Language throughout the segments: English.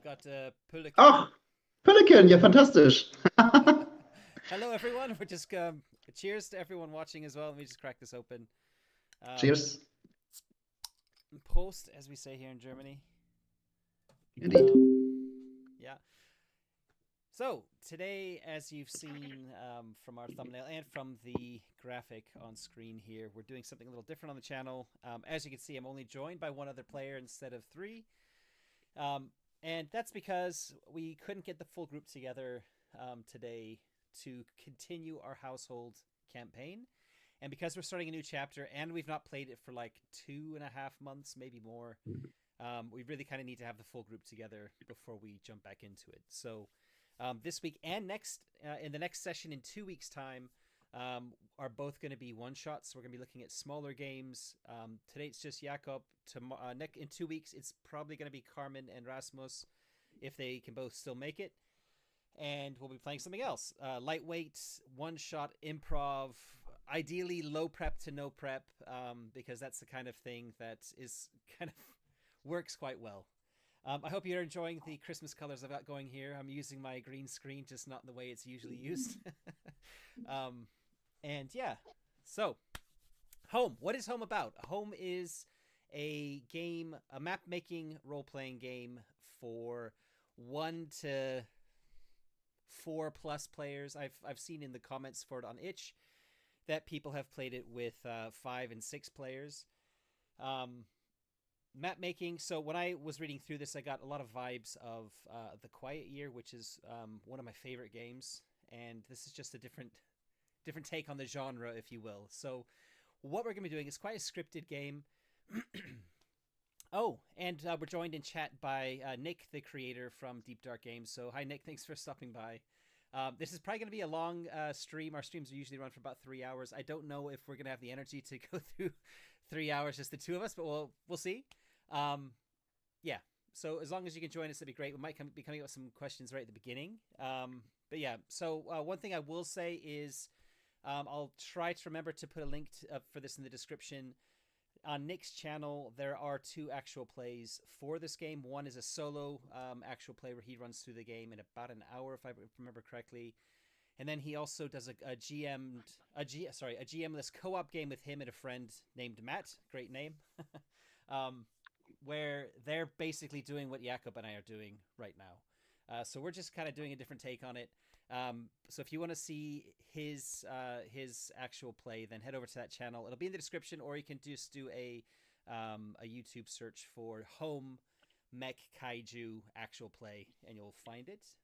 got Pelican. Ach, Pelican, ja, fantastisch. Hello, everyone. We're just cheers to everyone watching as well. Let me just crack this open. Um, Cheers. Post, as we say here in Germany. Indeed. Yeah. So today, as you've seen from our thumbnail and from the graphic on screen here, we're doing something a little different on the channel. As you can see, I'm only joined by one other player instead of three. And that's because we couldn't get the full group together today to continue our household campaign. And because we're starting a new chapter and we've not played it for like 2.5 months, maybe more, we really kind of need to have the full group together before we jump back into it. So this week and next, in the next session in 2 weeks' time, are both going to be one-shots. So we're going to be looking at smaller games. Today it's just Jakob. In 2 weeks, it's probably going to be Carmen and Rasmus, if they can both still make it. And we'll be playing something else. Lightweight, one-shot, improv, ideally low prep to no prep, because that's the kind of thing that is kind of works quite well. I hope you're enjoying the Christmas colors I've got going here. I'm using my green screen, just not in the way it's usually used. And yeah, so Home. What is Home about? Home is a game, a map-making role-playing game for 1 to 4+ players. I've seen in the comments for it on itch that people have played it with 5 and 6 players. Map making. So when I was reading through this, I got a lot of vibes of The Quiet Year, which is one of my favorite games, and this is just a different take on the genre, if you will. So what we're going to be doing is quite a scripted game. Oh, and we're joined in chat by Nick, the creator from Deep Dark Games. So hi, Nick. Thanks for stopping by. This is probably going to be a long stream. Our streams usually run for about 3 hours. I don't know if we're going to have the energy to go through 3 hours, just the two of us, but we'll see. Yeah, so as long as you can join us, that'd be great. We might be coming up with some questions right at the beginning. But yeah, so one thing I will say is I'll try to remember to put a link for this in the description. On Nick's channel, there are 2 actual plays for this game. One is a solo actual play where he runs through the game in about an hour, if I remember correctly. And then he also does a GM-less co-op game with him and a friend named Matt. Great name. Where they're basically doing what Jakob and I are doing right now. So we're just kind of doing a different take on it. So if you want to see his actual play, then head over to that channel. It'll be in the description, or you can just do a YouTube search for Home Mech Kaiju actual play, and you'll find it.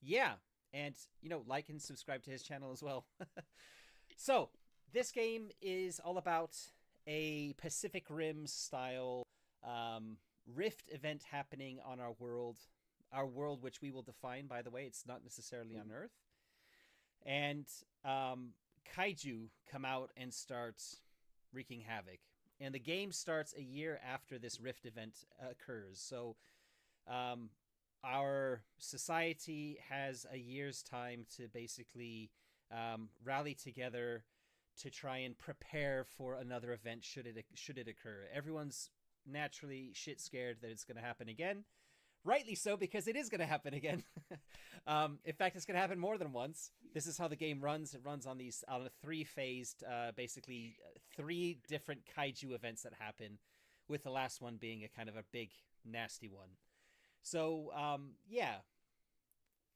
Yeah, and like and subscribe to his channel as well. So this game is all about a Pacific Rim style rift event happening on our world, which we will define, by the way. It's not necessarily on Earth. And kaiju come out and start wreaking havoc. And the game starts a year after this rift event occurs. So our society has a year's time to basically rally together to try and prepare for another event should it occur. Everyone's naturally shit scared that it's going to happen again. Rightly so, because it is going to happen again. In fact, it's going to happen more than once. This is how the game runs. It runs on a 3-phased, basically 3 different kaiju events that happen, with the last one being a kind of a big, nasty one. So, yeah.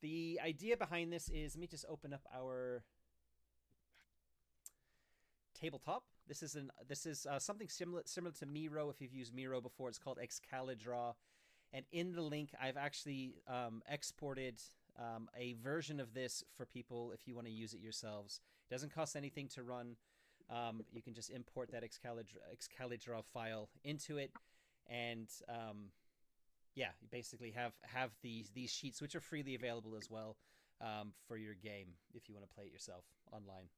The idea behind this is, let me just open up our tabletop. This is something similar to Miro. If you've used Miro before, it's called Excalidraw. And in the link, I've actually exported a version of this for people if you want to use it yourselves. It doesn't cost anything to run. You can just import that Excalidraw file into it, and yeah, you basically have these sheets, which are freely available as well for your game if you want to play it yourself online.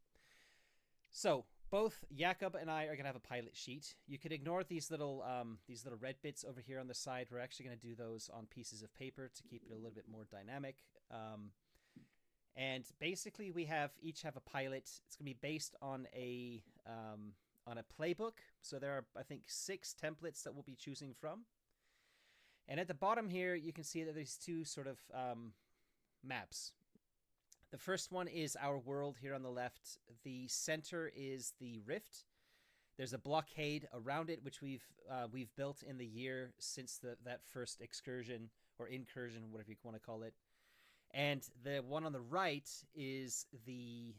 So both Jakob and I are going to have a pilot sheet. You could ignore these little red bits over here on the side. We're actually going to do those on pieces of paper to keep it a little bit more dynamic. And basically, we each have a pilot. It's going to be based on a playbook. So there are, I think, 6 templates that we'll be choosing from. And at the bottom here, you can see that there's two sort of maps. The first one is our world here on the left. The center is the rift. There's a blockade around it, which we've built in the year since that first excursion or incursion, whatever you want to call it. And the one on the right is the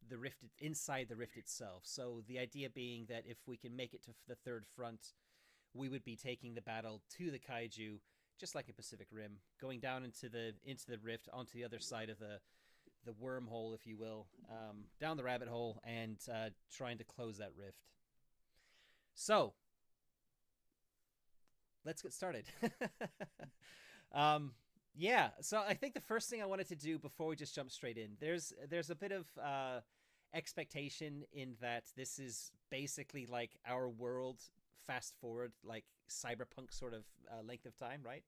rift inside the rift itself. So the idea being that if we can make it to the third front, we would be taking the battle to the Kaiju, just like a Pacific Rim, going down into the rift onto the other side of the wormhole, if you will, down the rabbit hole, and trying to close that rift. So let's get started. Yeah, so I think the first thing I wanted to do before we just jump straight in, there's a bit of expectation in that this is basically like our world fast forward, like cyberpunk sort of length of time, right?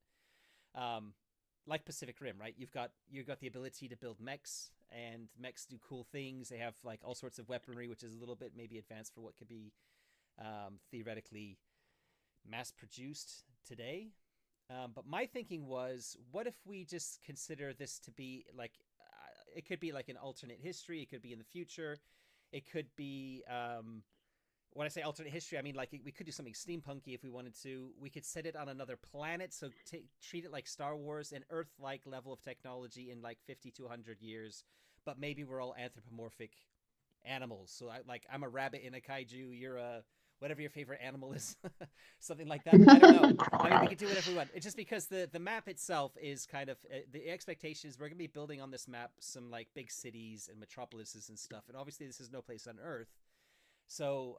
Like Pacific Rim, right? You've got the ability to build mechs, and mechs do cool things. They have like all sorts of weaponry, which is a little bit maybe advanced for what could be theoretically mass produced today. But my thinking was, what if we just consider this to be like, it could be like an alternate history. It could be in the future. It could be, when I say alternate history, I mean like we could do something steampunky if we wanted to. We could set it on another planet, so treat it like Star Wars, an Earth-like level of technology in like 50 to 100 years. But maybe we're all anthropomorphic animals. So I'm a rabbit in a kaiju. You're a whatever your favorite animal is, something like that. I don't know. I mean, we could do whatever we want. It's just because the map itself is kind of the expectation is we're gonna be building on this map some like big cities and metropolises and stuff. And obviously, this is no place on Earth. So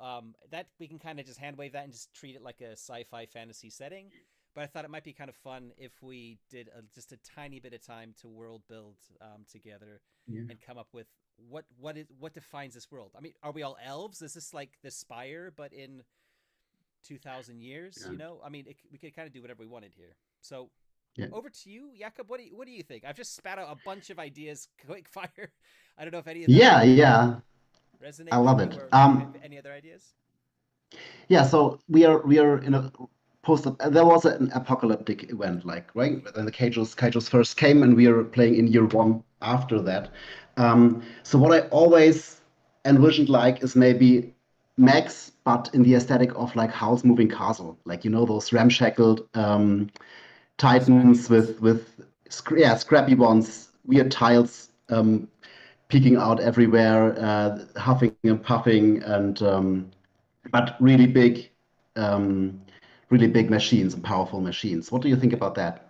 that we can kind of just hand wave that and just treat it like a sci-fi fantasy setting. But I thought it might be kind of fun if we did just a tiny bit of time to world build together and come up with what defines this world. I mean, are we all elves? Is this like the Spire but in 2,000 years? Yeah. You know, I mean, we could kind of do whatever we wanted here. So Yeah. over to you, Jakob. What do you think? I've just spat out a bunch of ideas, quick fire. I don't know if any of them Yeah. resonate I love with you it. or any other ideas. Yeah. So we are in a post. There was an apocalyptic event, like right when the Kaijus first came, and we are playing in year one after that. So what I always envisioned like is maybe Max, but in the aesthetic of like Howl's Moving Castle, like those ramshackled Titans Scrappy with scrappy ones, weird tiles peeking out everywhere, huffing and puffing, and but um, really big machines and powerful machines. What do you think Okay. about that?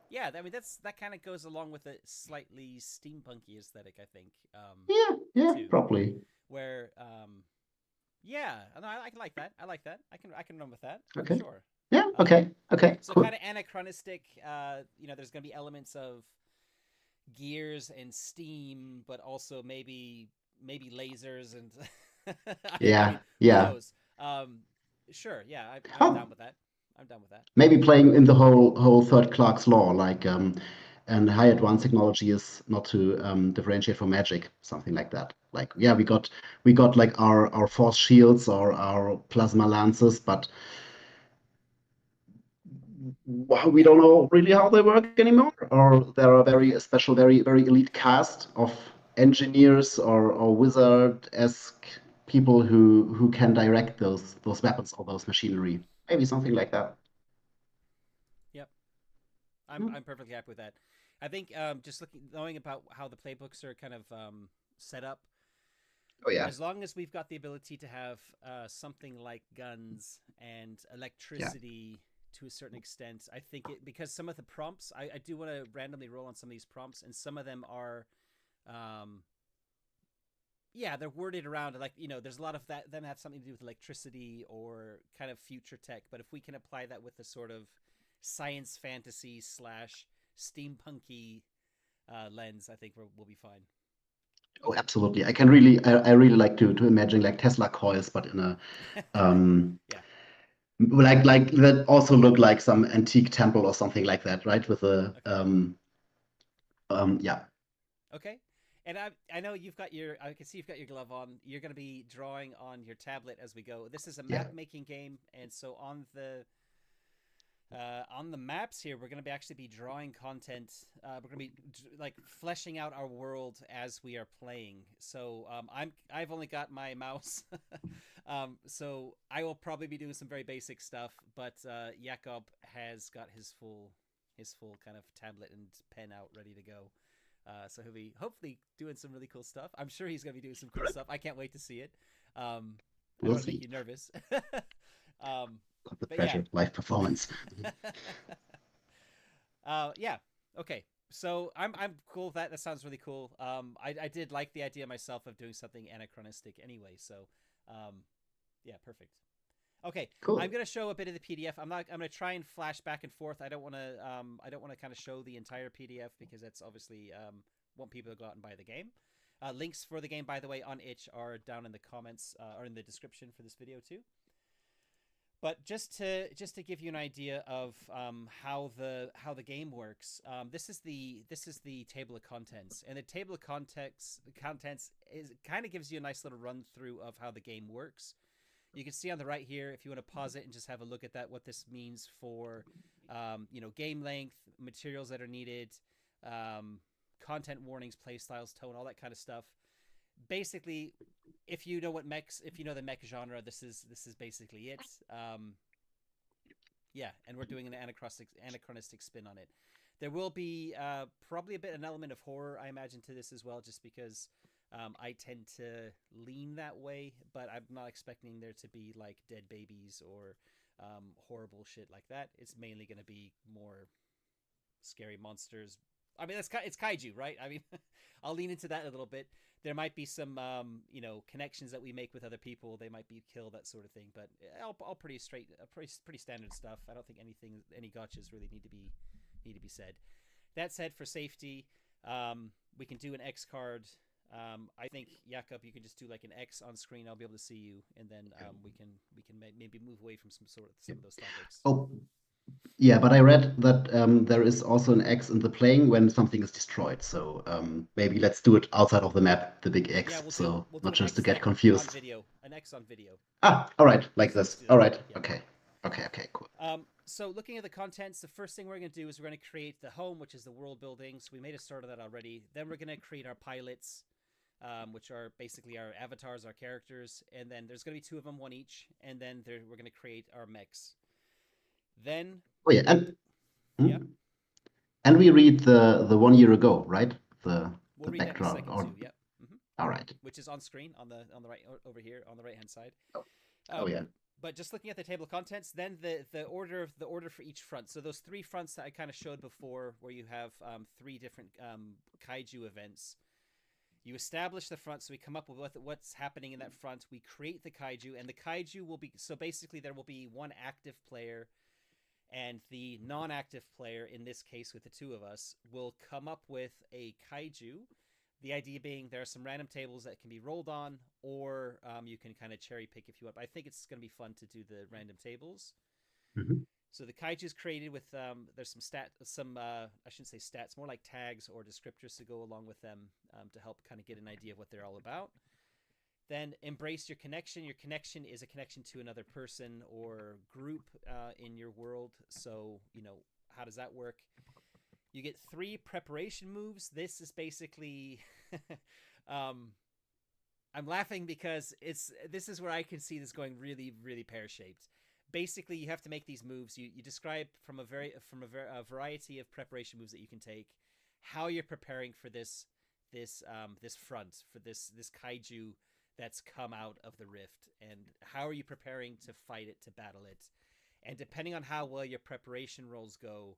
Yeah, I mean that kind of goes along with a slightly steampunky aesthetic, I think, Yeah, too. probably. Where, yeah, no, I like that. I like that. I can run with that for Okay. sure. Yeah. Okay. So Cool. kind of anachronistic. There's gonna be elements of gears and steam, but also maybe lasers and I mean, Yeah. who Yeah. knows? Sure, yeah, I'm Oh, down with that. I'm down with that. maybe playing in the whole third Clark's law, like and high advanced technology is not to differentiate from magic, something like that. Like yeah, we got like our force shields or our plasma lances, but we Yeah, don't know really how they work anymore. Or there are very special, very elite cast of engineers or wizard-esque people who can direct those weapons or those machinery. Maybe something like that. yep. Hmm. I'm perfectly happy with that. I think just knowing about how the playbooks are kind of set up, Oh yeah, as long as we've got the ability to have something like guns and yeah. electricity to a certain extent, I think because some of the prompts, I do want to randomly roll on some of these prompts, and some of them are, um, yeah, they're worded around like there's a lot of that them have something to do with electricity or kind of future tech. But if we can apply that with a sort of science fantasy slash steampunky lens, I think we'll be fine. Oh, absolutely. I really like to imagine like Tesla coils, but in a um Yeah. like that also look like some antique temple or something like that, right? With a Okay. yeah. Okay. And I know I can see you've got your glove on. You're going to be drawing on your tablet as we go. This is a map Yeah. making game, and so on the maps here, we're going to actually be drawing content. We're going to be like fleshing out our world as we are playing. So I've only got my mouse, so I will probably be doing some very basic stuff. But Jakob has got his full kind of tablet and pen out ready to go. So he'll be hopefully doing some really cool stuff. I'm sure he's going to be doing some cool stuff. I can't wait to see it. I don't want to make you nervous. The but pressure, yeah. live performance. Yeah. Okay. So I'm cool with that. That sounds really cool. I did like the idea myself of doing something anachronistic anyway. So, yeah, perfect. Okay, Cool. I'm gonna show a bit of the PDF. I'm gonna try and flash back and forth. I don't want to kind of show the entire PDF because that's obviously want people to go out and buy the game. Links for the game, by the way, on itch are down in the comments or in the description for this video too. But just to give you an idea of how the game works, this is the table of contents, and the table of contents is kind of gives you a nice little run through of how the game works. You can see on the right here, if you want to pause it and just have a look at that, what this means for game length, materials that are needed, content warnings, play styles, tone, all that kind of stuff. Basically, if you know the mech genre, this is basically it. Yeah, and we're doing an anachronistic spin on it. There will be probably an element of horror, I imagine, to this as well, just because I tend to lean that way. But I'm not expecting there to be like dead babies or horrible shit like that. It's mainly going to be more scary monsters. I mean, it's kaiju, right? I mean, I'll lean into that a little bit. There might be some, connections that we make with other people. They might be killed, that sort of thing. But all pretty standard stuff. I don't think any gotchas really need to be said. That said, for safety, we can do an X card. I think Jakob, you can just do like an X on screen. I'll be able to see you, and then we can maybe move away from some of those topics. Oh. Yeah, but I read that there is also an X in the playing when something is destroyed. So maybe let's do it outside of the map, the big X. Yeah, we'll so do not an just X to get like confused. on video, an X on video. All right, like So this. All right, yeah. okay, cool. So looking at the contents, the first thing we're going to do is we're going to create the home, which is the world building. So we made a start of that already. Then we're going to create our pilots, which are basically our avatars, our characters. And then there's going to be 2 of them, 1 each. And then we're going to create our mechs. Then... Oh, yeah, and we read the 1 year ago, right? We'll the read background. that in a second too. Yep. Mm-hmm. All right. Which is on screen on the right over here on the right hand side. Oh yeah. But just looking at the table of contents, then the order for each front. So those 3 fronts that I kind of showed before, where you have 3 different kaiju events. You establish the front, so we come up with what's happening in that front. We create the kaiju, and the kaiju will be basically there will be 1 active player. And the non-active player, in this case with the 2 of us, will come up with a kaiju. The idea being there are some random tables that can be rolled on, or you can kind of cherry pick if you want. But I think it's going to be fun to do the random tables. Mm-hmm. So the kaiju is created with there's I shouldn't say stats, more like tags or descriptors to go along with them to help kind of get an idea of what they're all about. Then embrace your connection. Your connection is a connection to another person or group in your world. So, how does that work? You get 3 preparation moves. This is basically... I'm laughing because this is where I can see this going really, really pear-shaped. Basically, you have to make these moves. You describe from a variety of preparation moves that you can take, how you're preparing for this front, for this kaiju that's come out of the rift, and how are you preparing to fight it, to battle it. And depending on how well your preparation rolls go,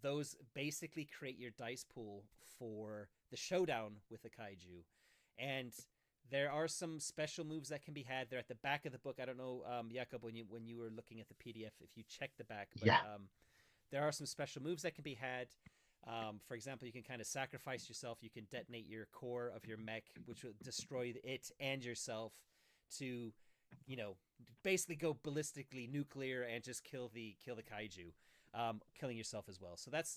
those basically create your dice pool for the showdown with the kaiju. And there are some special moves that can be had. They're at the back of the book. I don't know, Jakob, when you were looking at the PDF, if you checked the back, but there are some special moves that can be had. For example, you can kind of sacrifice yourself. You can detonate your core of your mech, which will destroy it and yourself, to, basically go ballistically nuclear and just kill the kaiju, killing yourself as well. So that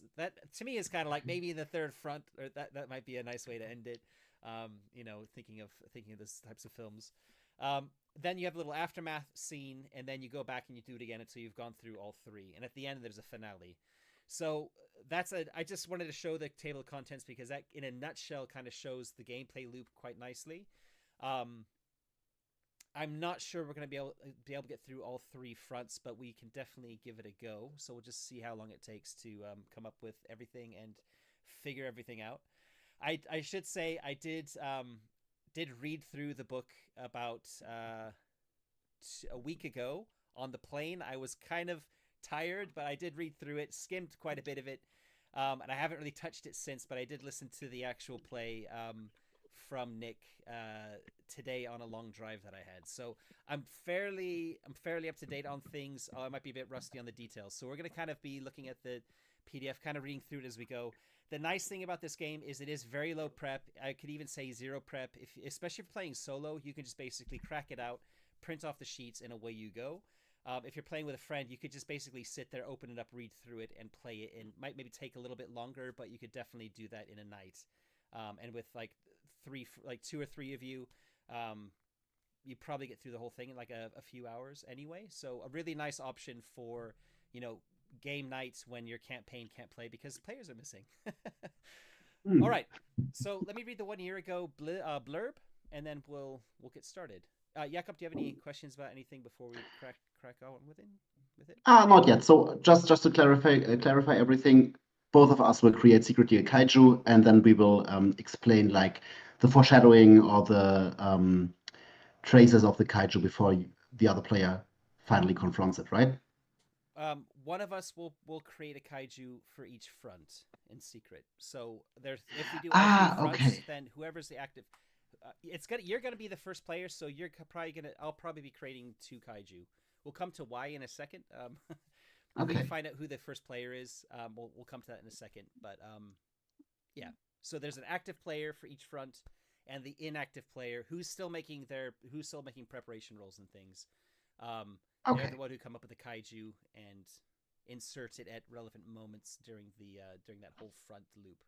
to me is kind of like maybe the third front, or that might be a nice way to end it. Thinking of those types of films. then you have a little aftermath scene, and then you go back and you do it again until you've gone through all three. And at the end, there's a finale. So I just wanted to show the table of contents because that, in a nutshell, kind of shows the gameplay loop quite nicely. I'm not sure we're going to be able to get through all three fronts, but we can definitely give it a go. So we'll just see how long it takes to come up with everything and figure everything out. I should say I did read through the book about a week ago on the plane. I was kind of tired, but I did read through it, skimmed quite a bit of it, and I haven't really touched it since. But I did listen to the actual play from Nick today on a long drive that I had. So I'm fairly up to date on things. I might be a bit rusty on the details. So we're going to kind of be looking at the PDF, kind of reading through it as we go. The nice thing about this game is it is very low prep. I could even say zero prep. Especially if you're playing solo, you can just basically crack it out, print off the sheets, and away you go. If you're playing with a friend, you could just basically sit there, open it up, read through it, and play it. And might maybe take a little bit longer, but you could definitely do that in a night. And with like two or three of you, you probably get through the whole thing in like a few hours anyway. So a really nice option for, game nights when your campaign can't play because players are missing. All right, so let me read the 1 year ago blurb, and then we'll get started. Jakob, do you have any questions about anything before we crack on with it? Not yet. So just to clarify everything, both of us will create secretly a kaiju, and then we will explain like the foreshadowing or the traces of the kaiju before the other player finally confronts it, right? One of us will create a kaiju for each front in secret. So if we do all three fronts, okay. then whoever's the active, you're gonna be the first player. So I'll probably be creating two kaiju. We'll come to why in a second. We can find out who the first player is. We'll come to that in a second. But yeah. So there's an active player for each front, and the inactive player who's still making preparation rolls and things. They're the one who come up with the kaiju and insert it at relevant moments during that whole front loop.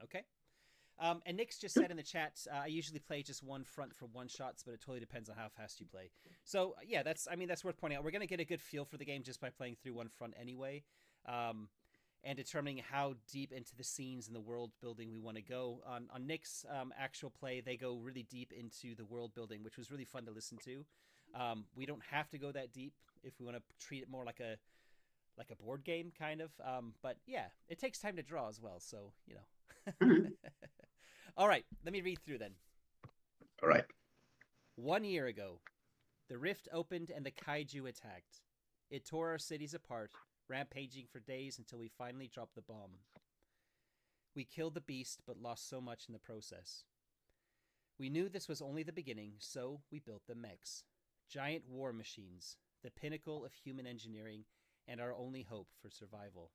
Okay. And Nick's just said in the chat, I usually play just one front for one shots, but it totally depends on how fast you play. So yeah, that's worth pointing out. We're gonna get a good feel for the game just by playing through one front anyway, and determining how deep into the scenes and the world building we want to go. On Nick's actual play, they go really deep into the world building, which was really fun to listen to. We don't have to go that deep if we want to treat it more like a board game kind of. But yeah, it takes time to draw as well, so All right, let me read through then. All right. 1 year ago, the rift opened and the kaiju attacked. It tore our cities apart, rampaging for days until we finally dropped the bomb. We killed the beast, but lost so much in the process. We knew this was only the beginning, so we built the mechs. Giant war machines, the pinnacle of human engineering, and our only hope for survival.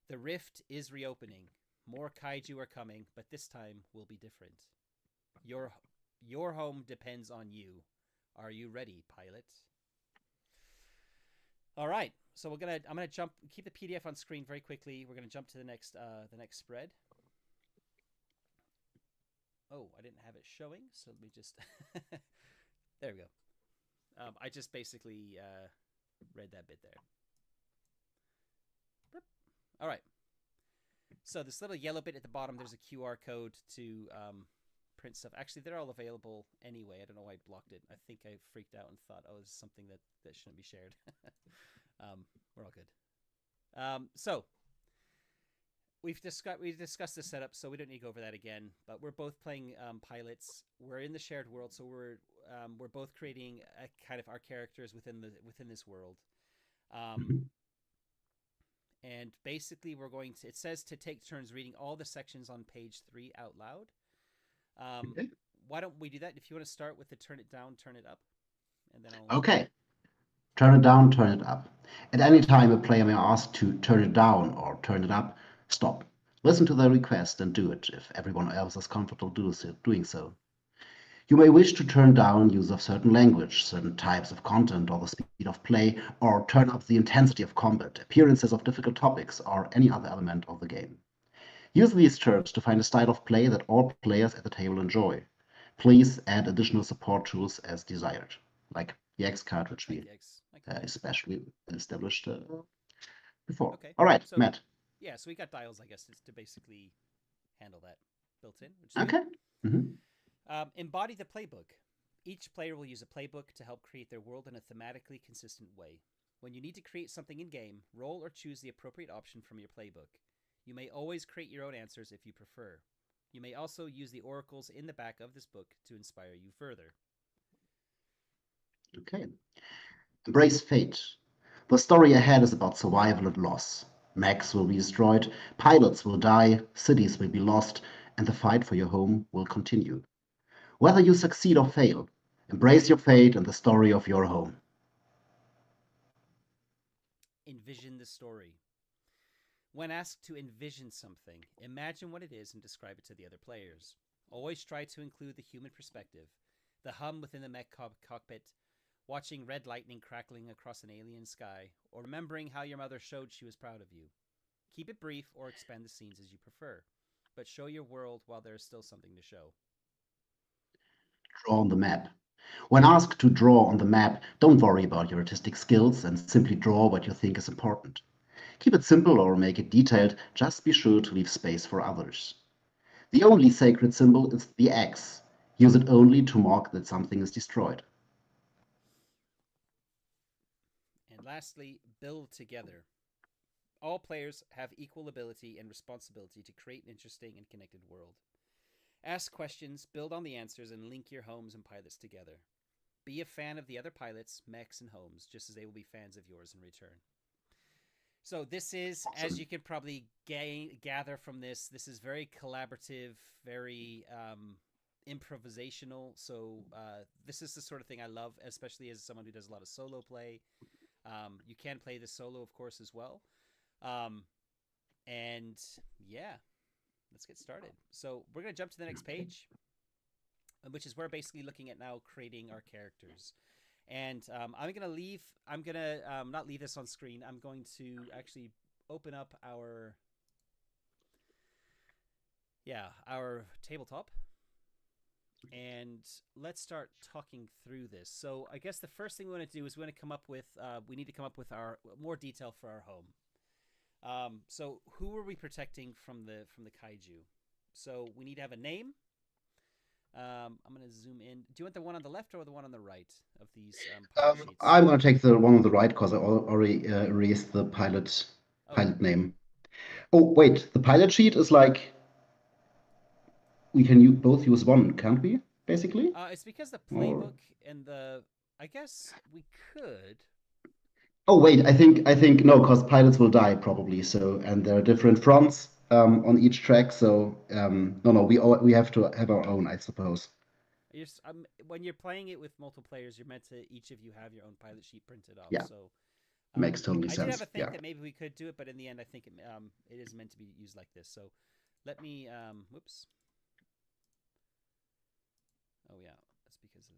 The rift is reopening. More kaiju are coming, but this time will be different. Your home depends on you. Are you ready, pilot? All right, so I'm gonna keep the PDF on screen very quickly. We're gonna jump to the next spread. Oh, I didn't have it showing, so let me just there we go. I just basically read that bit there. All right. So this little yellow bit at the bottom, there's a QR code to print stuff. Actually, they're all available anyway. I don't know why I blocked it. I think I freaked out and thought, oh, this is something that shouldn't be shared. We're all good. So we've discussed the setup, so we don't need to go over that again. But we're both playing pilots. We're in the shared world, so we're both creating a kind of our characters within this world. And basically, it says to take turns reading all the sections on page 3 out loud. Why don't we do that? If you want to start with the turn it down, turn it up. And then Okay. Turn it down, turn it up. At any time, a player may ask to turn it down or turn it up. Stop. Listen to the request and do it if everyone else is comfortable doing so. You may wish to turn down use of certain language, certain types of content, or the speed of play, or turn up the intensity of combat, appearances of difficult topics, or any other element of the game. Use these terms to find a style of play that all players at the table enjoy. Please add additional support tools as desired, like the X card, which Like we the X. Okay. especially established before. Okay. All right, So Matt. yeah, so we got dials, I guess, to basically handle that built in, which is good. Okay. Mm-hmm. Embody the playbook. Each player will use a playbook to help create their world in a thematically consistent way. When you need to create something in game, roll or choose the appropriate option from your playbook. You may always create your own answers if you prefer. You may also use the oracles in the back of this book to inspire you further. Okay. Embrace fate. The story ahead is about survival and loss. Mechs will be destroyed, pilots will die, cities will be lost, and the fight for your home will continue. Whether you succeed or fail, embrace your fate and the story of your home. Envision the story. When asked to envision something, imagine what it is and describe it to the other players. Always try to include the human perspective, the hum within the mech cockpit, watching red lightning crackling across an alien sky, or remembering how your mother showed she was proud of you. Keep it brief or expand the scenes as you prefer, but show your world while there is still something to show. Draw on the map. When asked to draw on the map, don't worry about your artistic skills and simply draw what you think is important. Keep it simple or make it detailed, just be sure to leave space for others. The only sacred symbol is the X. Use it only to mark that something is destroyed. And lastly, build together. All players have equal ability and responsibility to create an interesting and connected world. Ask questions, build on the answers, and link your homes and pilots together. Be a fan of the other pilots, mechs, and homes, just as they will be fans of yours in return. So this is, Awesome. as you can probably gather from this, this is very collaborative, very improvisational. So this is the sort of thing I love, especially as someone who does a lot of solo play. You can play this solo, of course, as well. And yeah, let's get started. So we're going to jump to the next page, which is we're basically looking at now creating our characters. And I'm going to not leave this on screen. I'm going to actually open up our tabletop. And let's start talking through this. So I guess the first thing we want to do is we need to come up with our more detail for our home. So who are we protecting from the kaiju? So we need to have a name. I'm going to zoom in. Do you want the one on the left or the one on the right of these pilot sheets? I'm going to take the one on the right because I already erased the pilot name. Yeah. Oh, wait, the pilot sheet is like we can both use one, can't we? Basically. It's because the playbook and I guess we could. Oh wait, I think no, because pilots will die probably. So and there are different fronts on each track. So no, we have to have our own, I suppose. When you're playing it with multiple players, you're meant to each of you have your own pilot sheet printed off. Yeah, So makes totally I did sense. have a think Yeah. that maybe we could do it, but in the end, I think it is meant to be used like this. So let me. Whoops. Oh yeah, that's because of.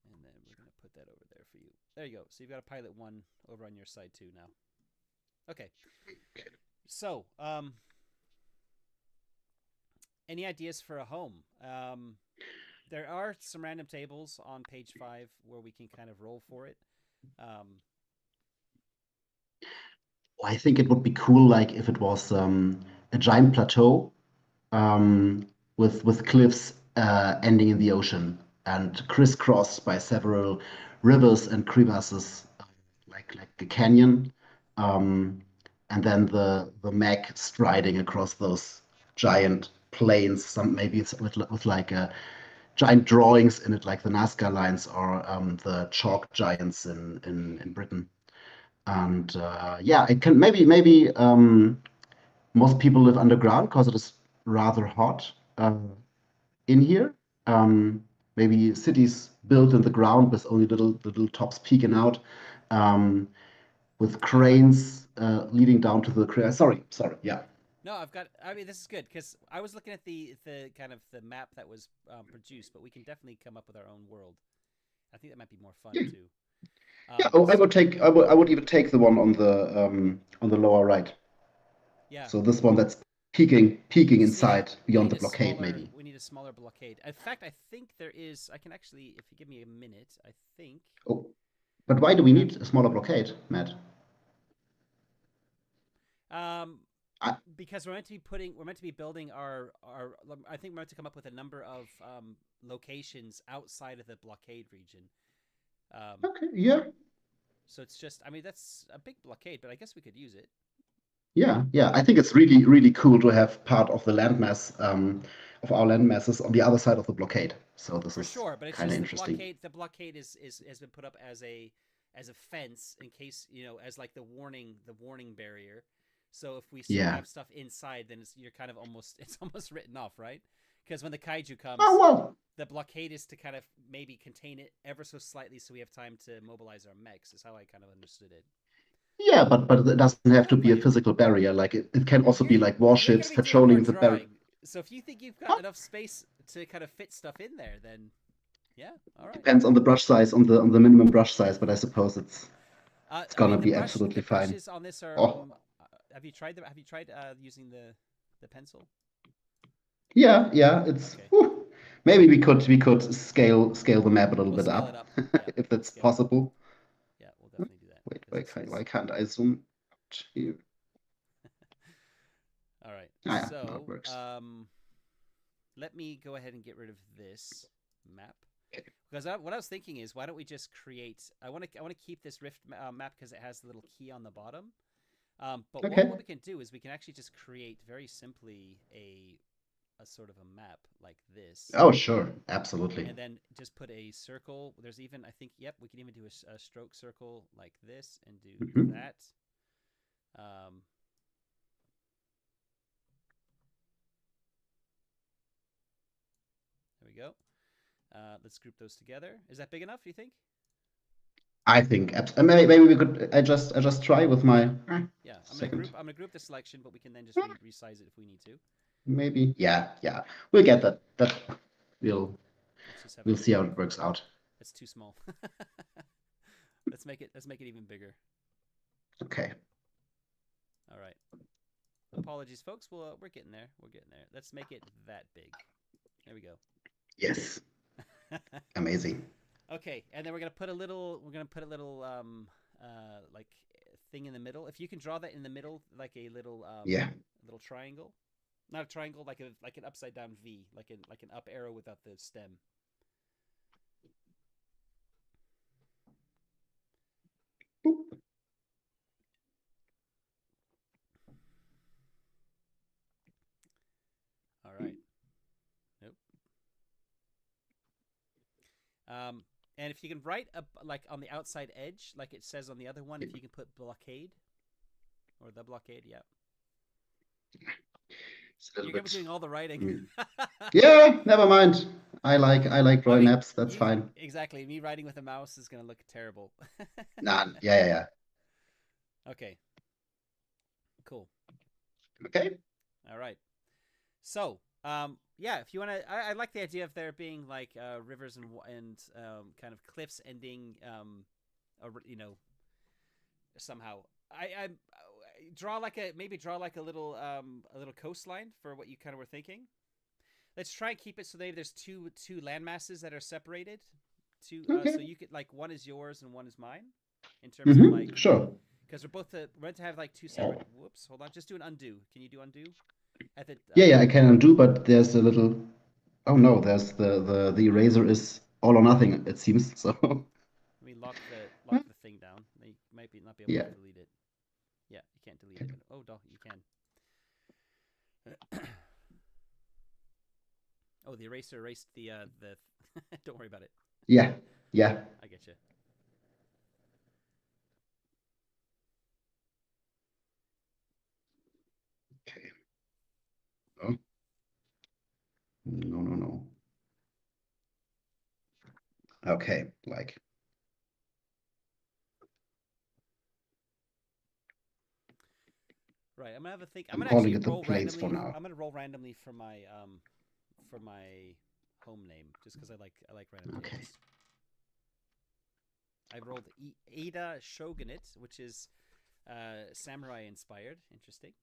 And then we're gonna put that over there for you. There you go. So you've got a pilot one over on your side too now. Okay. So, any ideas for a home? There are some random tables on page 5 where we can kind of roll for it. I think it would be cool, like if it was a giant plateau with cliffs ending in the ocean and crisscrossed by several rivers and crevasses, like a canyon, um, and then the mech striding across those giant plains. Some maybe it's with like a giant drawings in it, like the Nazca lines or the chalk giants in Britain. And yeah, it can maybe most people live underground because it is rather hot in here. Maybe cities built in the ground with only little tops peeking out, with I've got cranes leading down to the. Sorry, yeah. no. I've got. I mean, this is good because I was looking at the kind of the map that was produced, but we can definitely come up with our own world. I think that might be more fun Yeah, too. yeah. Oh, I So would take. I would even take the one on the lower right. yeah, So this one that's peeking we just need inside beyond the blockade, maybe. need a smaller blockade. In fact, I think there is. I can actually, if you give me a minute, I think. Oh, but why do we need a smaller blockade, Matt? Because we're meant to be building our. I think we're meant to come up with a number of locations outside of the blockade region. Okay, yeah. So it's just, I mean, that's a big blockade, but I guess we could use it. Yeah, yeah. I think it's really, really cool to have part of the landmass of our landmasses on the other side of the blockade. So this For is sure, but it's kind of just interesting. the blockade is has been put up as a fence in case, as like the warning barrier. So if we still Yeah. have stuff inside, then you're kind of almost it's almost written off, right? Because when the kaiju Oh comes, well. the blockade is to kind of maybe contain it ever so slightly, so we have time to mobilize our mechs. Is how I kind of understood it. Yeah, but it doesn't have to Well, be a physical barrier. Like it can also be like you're going warships to be doing more patrolling the barrier. drawing. So if you think you've got enough space to kind of fit stuff in there, then yeah, all right. Depends on the brush size, on the minimum brush size, but I suppose it's I gonna mean be absolutely the fine. brushes on this are Oh, have you tried using the pencil? yeah, yeah. It's Okay. whew. Maybe we could scale the map a little We'll bit scale it up up. Yeah, if we'll that's scale it up. possible. Yeah, we'll definitely do that Wait, because this why is can't I zoom out here? all right. Ah, yeah, now it So, works. let me go ahead and get rid of this map Okay. because what I was thinking is why don't we just create? I want to keep this Rift map because it has the little key on the bottom. But Okay. what we can do is we can actually just create very simply a sort of a map like this. Oh, sure, absolutely. And then just put a circle. There's even, I think, yep, we can even do a stroke circle like this and do Hmm. that. Um, there we go. Let's group those together. Is that big enough, do you think? I think maybe we could. I just try with my Yeah. second. I'm gonna group the selection, but we can then just resize it if we need to. Maybe. Yeah, yeah. We'll get that. We'll Let's just have we'll a see how it works out. That's too small. Let's make it even bigger. Okay. All right. Apologies, folks. We're getting there. We're getting there. Let's make it that big. There we go. Yes. Amazing. Okay, and then we're gonna put a little. We're gonna put a little like thing in the middle. If you can draw that in the middle, like a Yeah. little triangle, not a triangle, like an upside down V, like an up arrow without the stem. Boop. All right. Nope. And if you can write like on the outside edge, like it says on the other one, if you can put blockade or the blockade, yeah. You're gonna be doing all the writing. Mm. Yeah, never mind. I like I drawing mean, maps. That's fine. exactly. Me writing with a mouse is gonna look terrible. Nah. Yeah. Okay. Cool. Okay. All right. So, yeah, if you want to, I like the idea of there being like rivers and kind of cliffs ending, somehow. I draw like a little coastline for what you kind of were thinking. Let's try and keep it so there's two land masses that are separated. Okay. So you could like one is yours and one is mine, in terms of like Sure. because we're meant to have like two separate. Whoops, hold on, just do an undo. Can you do undo? At the Yeah, I can undo, but there's a little. Oh no, there's the eraser is all or nothing. It seems so. Let me lock the thing down. You might not be able Yeah. to delete it. Yeah, you can't delete it. Oh, no, you can. Oh, the eraser erased the. Don't worry about it. Yeah. Yeah. I get you. Okay. Oh. No. Okay. Like. Right, I'm gonna have a think. I'm I'm gonna calling actually it the roll place for randomly. now. I'm gonna roll randomly for my home name, just because I like random Okay. names. I rolled Ada Shogunate, which is samurai inspired. Interesting.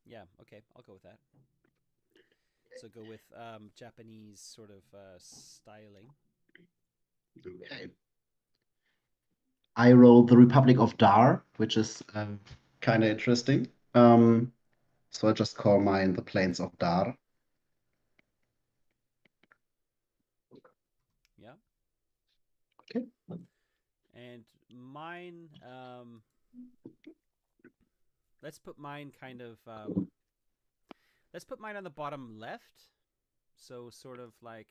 Yeah. Okay, I'll go with that. So go with Japanese sort of styling. Okay. I rolled the Republic of Dar, which is kind of interesting. So I just call mine the Plains of Dar. Yeah. Okay. And mine, let's put mine kind of, let's put mine on the bottom left. So sort of like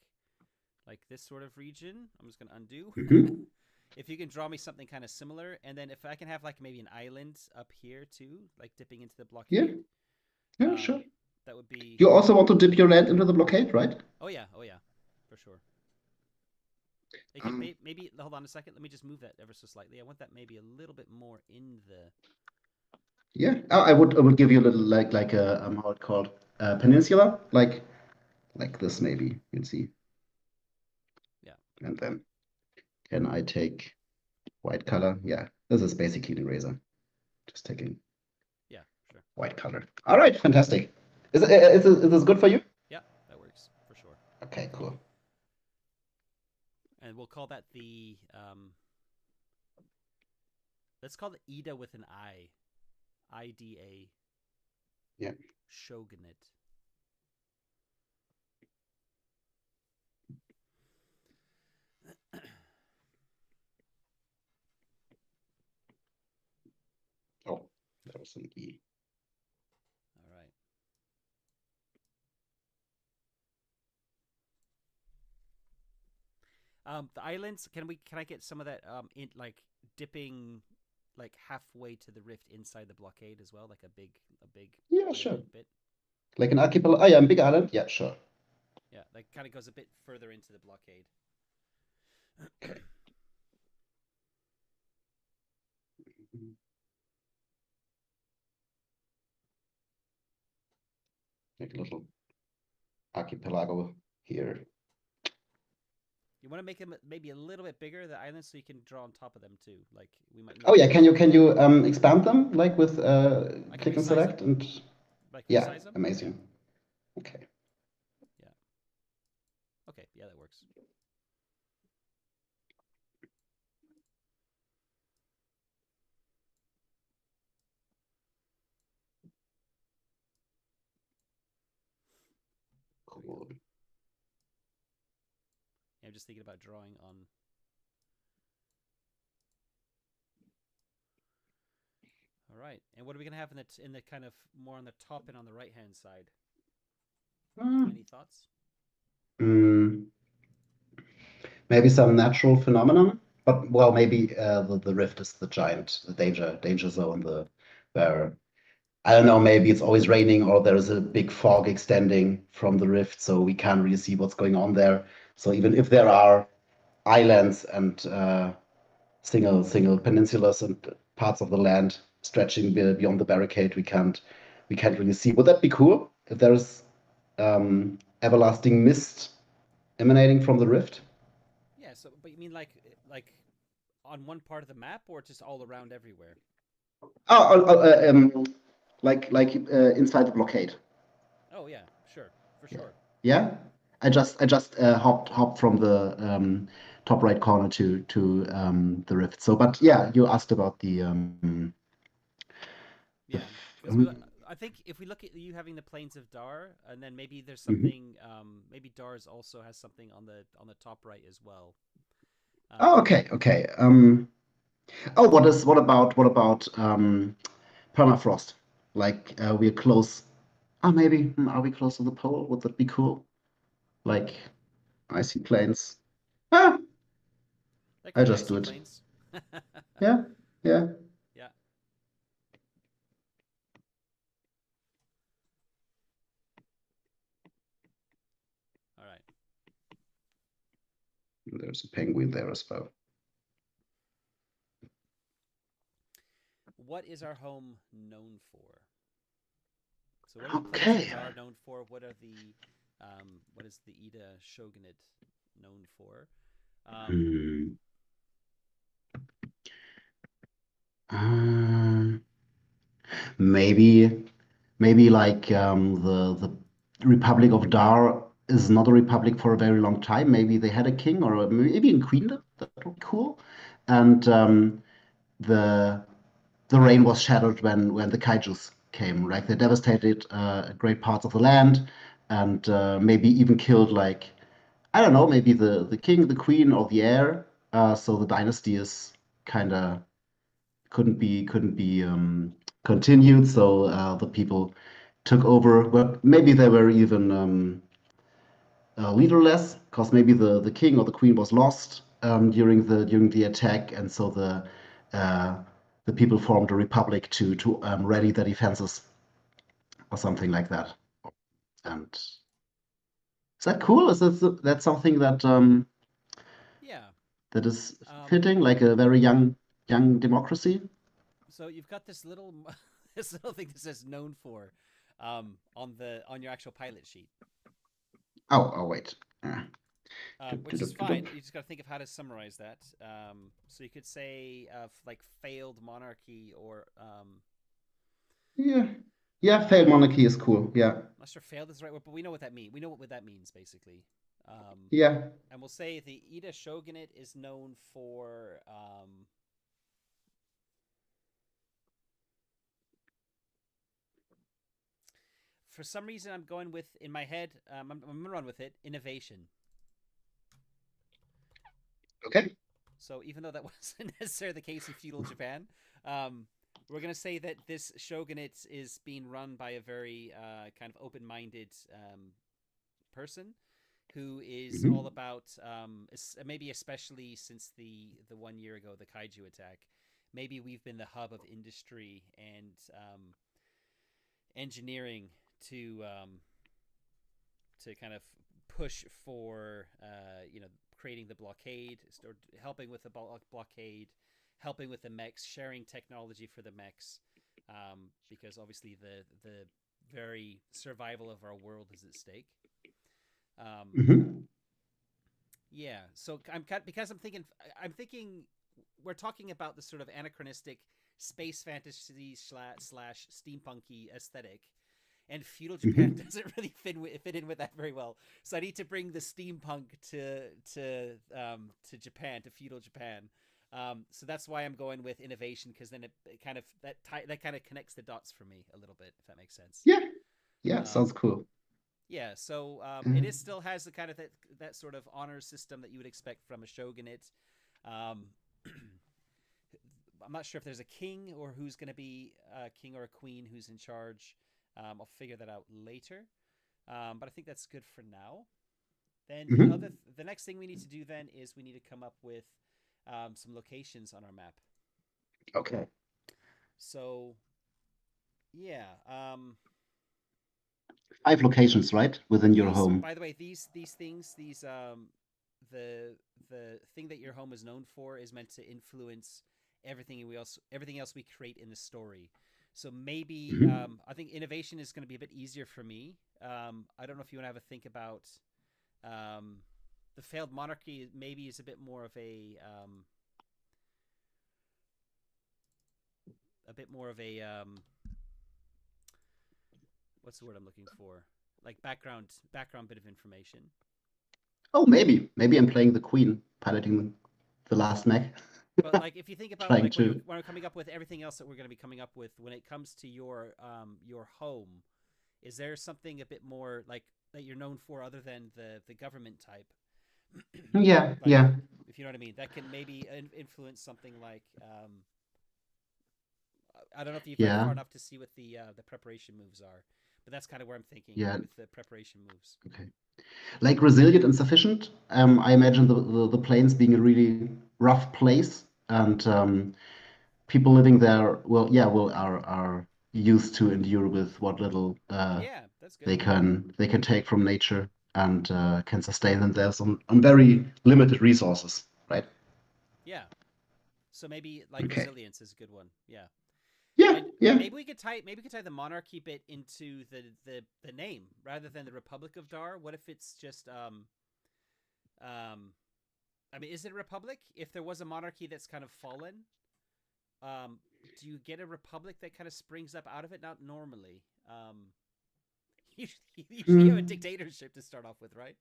this sort of region. I'm just gonna undo. Hmm. If you can draw me something kind of similar, and then if I can have like maybe an island up here too, like dipping into the Yeah, blockade, yeah, um, sure. that would be. You also want to dip your land into the blockade, right? Oh yeah, for sure. It could Um, maybe hold on a second. Let me just move that ever so slightly. I want that maybe a little bit more in the. yeah, I would give you a little like a how it called peninsula, like this maybe. You see, Yeah, and then can I take white color? Yeah, this is basically an eraser. Just taking yeah, sure. white color. All right, fantastic. Is this good for you? Yeah, that works for sure. Okay, cool. And we'll call that the. Let's call it Ida with an I. IDA Yeah. Shogunate. Oh, that was an E. All right. The islands. Can I get some of that in like dipping like halfway to the rift inside the blockade as well, like a big Yeah, sure. island bit. Like an archipelago. Oh, yeah, a big island. Yeah, sure. Yeah, like kind of goes a bit further into the blockade. Okay. Make a little archipelago here. You want to make them maybe a little bit bigger, the islands, so you can draw on top of them too. Like we might need Oh yeah, those. can you expand them like with I can click and resize select them. and Like yeah, resize them. Yeah, amazing. Okay, yeah. Okay, yeah, that works. There we go. cool. Yeah, I'm just thinking about drawing on. All right, and what are we gonna have in the kind of more on the top and on the right hand side? Mm, Any thoughts? mm, maybe some natural phenomenon, but well, maybe the rift is the giant, the danger zone, the where I don't know, maybe it's always raining or there's a big fog extending from the rift, so we can't really see what's going on there. So even if there are islands and single peninsulas and parts of the land stretching beyond the barricade, we can't really see. Would that be cool if there's everlasting mist emanating from the rift? Yeah. So, but you mean like on one part of the map, or just all around everywhere? Like inside the blockade. Oh yeah, sure, for Yeah. sure. Yeah. I just hopped from the top right corner to the rift. So, but yeah, you asked about the Yeah, because I think if we look at you having the plains of Dar, and then maybe there's mhm. something. Maybe Dar's also has something on the top right as well. Oh, Um, okay, okay. Oh, what about permafrost? Like we're close. Ah, maybe are we close to the pole? Would that be cool? Like icy plains. Ah, there I could be just do icy it. plains. Yeah, yeah. Yeah. All right. There's a penguin there as well. What is our home known for? So, what are the plains of Okay. Dar known for? What is the Ida shogunate known for? Um, Hmm. Um, maybe. maybe like the Republic of Dar is not a republic for a very long time. Maybe they had a king or maybe a queen. That would be cool. And the the reign was shattered when the kaijus came. Like they devastated great parts of the land, and maybe even killed like I don't know, maybe the king, the queen, or the heir. So the dynasty is kind of couldn't be continued. So the people took over. Well, maybe they were even leaderless because maybe the king or the queen was lost during the attack, and so uh, the people formed a republic to ready their defenses or something like that. And is that cool? Is that something Yeah. that is Um, fitting, like a very young democracy? so you've got this little this little thing that says known for on your actual pilot sheet, Oh, wait. which is fine. You just got to think of how to summarize that. So you could say like failed monarchy or Yeah, yeah. Failed um, monarchy is cool. Yeah, I'm not sure failed is the right word, but we know what that means. We know what that means basically. yeah. And we'll say the Ida shogunate is known for for some reason I'm going with in my head. I'm gonna run with it. Innovation. Okay. So even though that wasn't necessarily the case in feudal Japan, um, we're going to say that this shogunate is being run by a very kind of open-minded person who is all Hmm. about maybe especially since the 1 year ago the kaiju attack. Maybe we've been the hub of industry and engineering to kind of push for creating the blockade or helping with the blockade, helping with the mechs, sharing technology for the mechs, because obviously the very survival of our world is at stake. Um, Hmm. yeah, so because I'm thinking we're talking about the sort of anachronistic space fantasy slash steampunky aesthetic, and feudal Japan Hmm. doesn't really fit in with that very well. So I need to bring the steampunk to Japan, to feudal Japan. So that's why I'm going with innovation, because then it kind of that kind of connects the dots for me a little bit, if that makes sense. Yeah, yeah. Sounds Um, cool. yeah, so it Uh, is still has the kind of that sort of honor system that you would expect from a shogunate. Um, I'm not sure if there's a king or who's going to be a king or a queen who's in charge. I'll figure that out later. But I think that's good for now. Then mhm. the next thing we need to do then is we need to come up with some locations on our map. Okay. So yeah, 5 locations, right, within your these. home. By the way, these things, the the thing that your home is known for is meant to influence everything else we create in the story. So maybe Hmm. I think innovation is going to be a bit easier for me. I don't know if you want to have a think about um, the failed monarchy. Maybe is a bit more of a bit more of a what's the word I'm looking for? Like background bit of information. Oh, maybe I'm playing the queen, piloting the last mech, But like if you think about trying like to. when we're coming up with everything else that we're going to be coming up with when it comes to your home, is there something a bit more like that you're known for other than the government type? Yeah, Like yeah, if you know what I mean, that can maybe influence something like I don't know if you've read yeah, far enough to see what the preparation moves are, but that's kind of where I'm thinking yeah. with the preparation moves. Okay. Like resilient and sufficient. I imagine the plains being a really rough place, and people living there, well, yeah, well, are used to endure with what little Yeah, that's good. they can take from nature and can sustain themselves on very limited resources, right? Yeah, so maybe like Okay. resilience is a good one. Yeah. Yeah, And yeah. maybe we could tie the monarchy bit into the name rather than the Republic of Dar. What if it's just um I mean, is it a republic? If there was a monarchy that's kind of fallen, um do you get a republic that kind of springs up out of it? Not normally. Um, usually you have a Mm, dictatorship to start off with, right?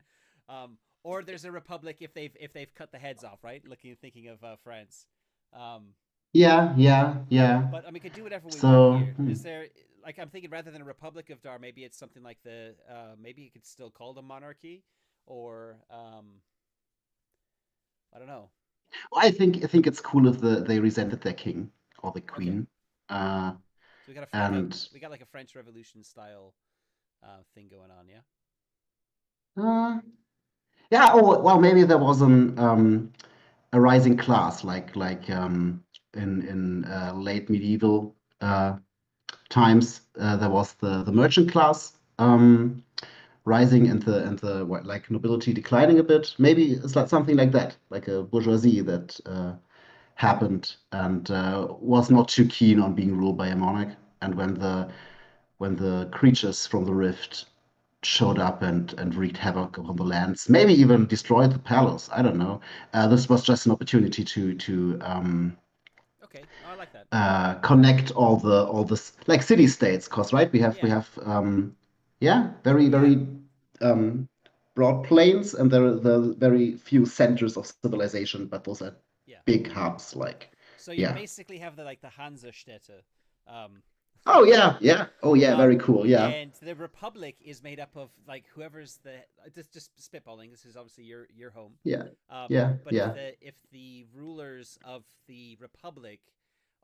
Or there's a republic if they've cut the heads off, right? Thinking of France. Um, yeah, yeah, yeah. but I mean, we could do whatever we want So, here. Is there like I'm thinking rather than a republic of Dar, maybe it's something like the maybe you could still call it a monarchy, or I don't know. I think it's cool if they resented their king or the Okay, queen. Uh, so we got and we got like a French Revolution style thing going on, yeah. uh, yeah, oh well, maybe there was a rising class in late medieval times. There was the merchant class rising and the what, like nobility declining a bit. Maybe it's like something like that, like a bourgeoisie that happened and was not too keen on being ruled by a monarch. And when the creatures from the rift showed up and wreaked havoc on the lands, maybe even destroyed the palace. I don't know. This was just an opportunity to Okay, oh, I like that. connect all this like city states, cause right we Yeah, have yeah, very yeah, very um, broad plains, and there are the very few centers of civilization, but those are yeah. big hubs. Like So you yeah. basically have the like the Hansastädte, um, Oh yeah, yeah. Oh yeah, very um, cool. Yeah, and the Republic is made up of like whoever's the just spitballing. This is obviously your home, yeah, yeah, but yeah. if the rulers of the Republic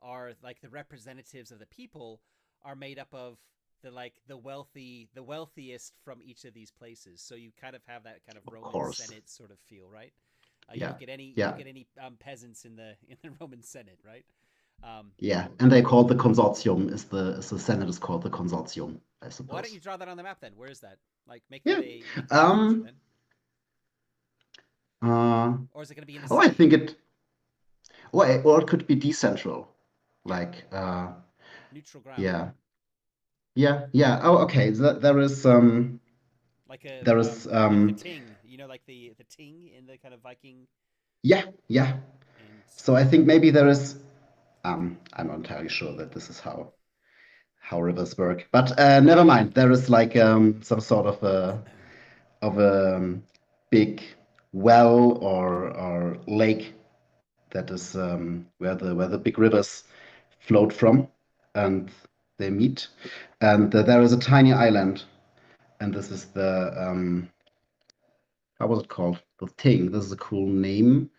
are like the representatives of the people, are made up of the wealthiest from each of these places. So you kind of have that kind of Of Roman course. Senate sort of feel, right? Yeah, You don't yeah, get any peasants in the Roman Senate, right? Um, yeah. And they call the consortium is the Senate is called the consortium, I why don't suppose. you draw that on the map then? Where is that? Like Yeah. make that a feature Um. then, Uh. or is it going to be in the Oh, I city? think it. Or it could be decentral. Yeah, Like. neutral ground, Yeah. Yeah. Yeah. Oh, okay. There is. There is. like the Ting, like the Ting in the kind of Viking Yeah. Yeah. and So I think maybe there is. I'm not entirely sure that this is how rivers work, but never mind. There is like some sort of a big well or lake that is where the big rivers flowed from, and they meet. And there is a tiny island, and this is the how was it called? The thing. This is a cool name.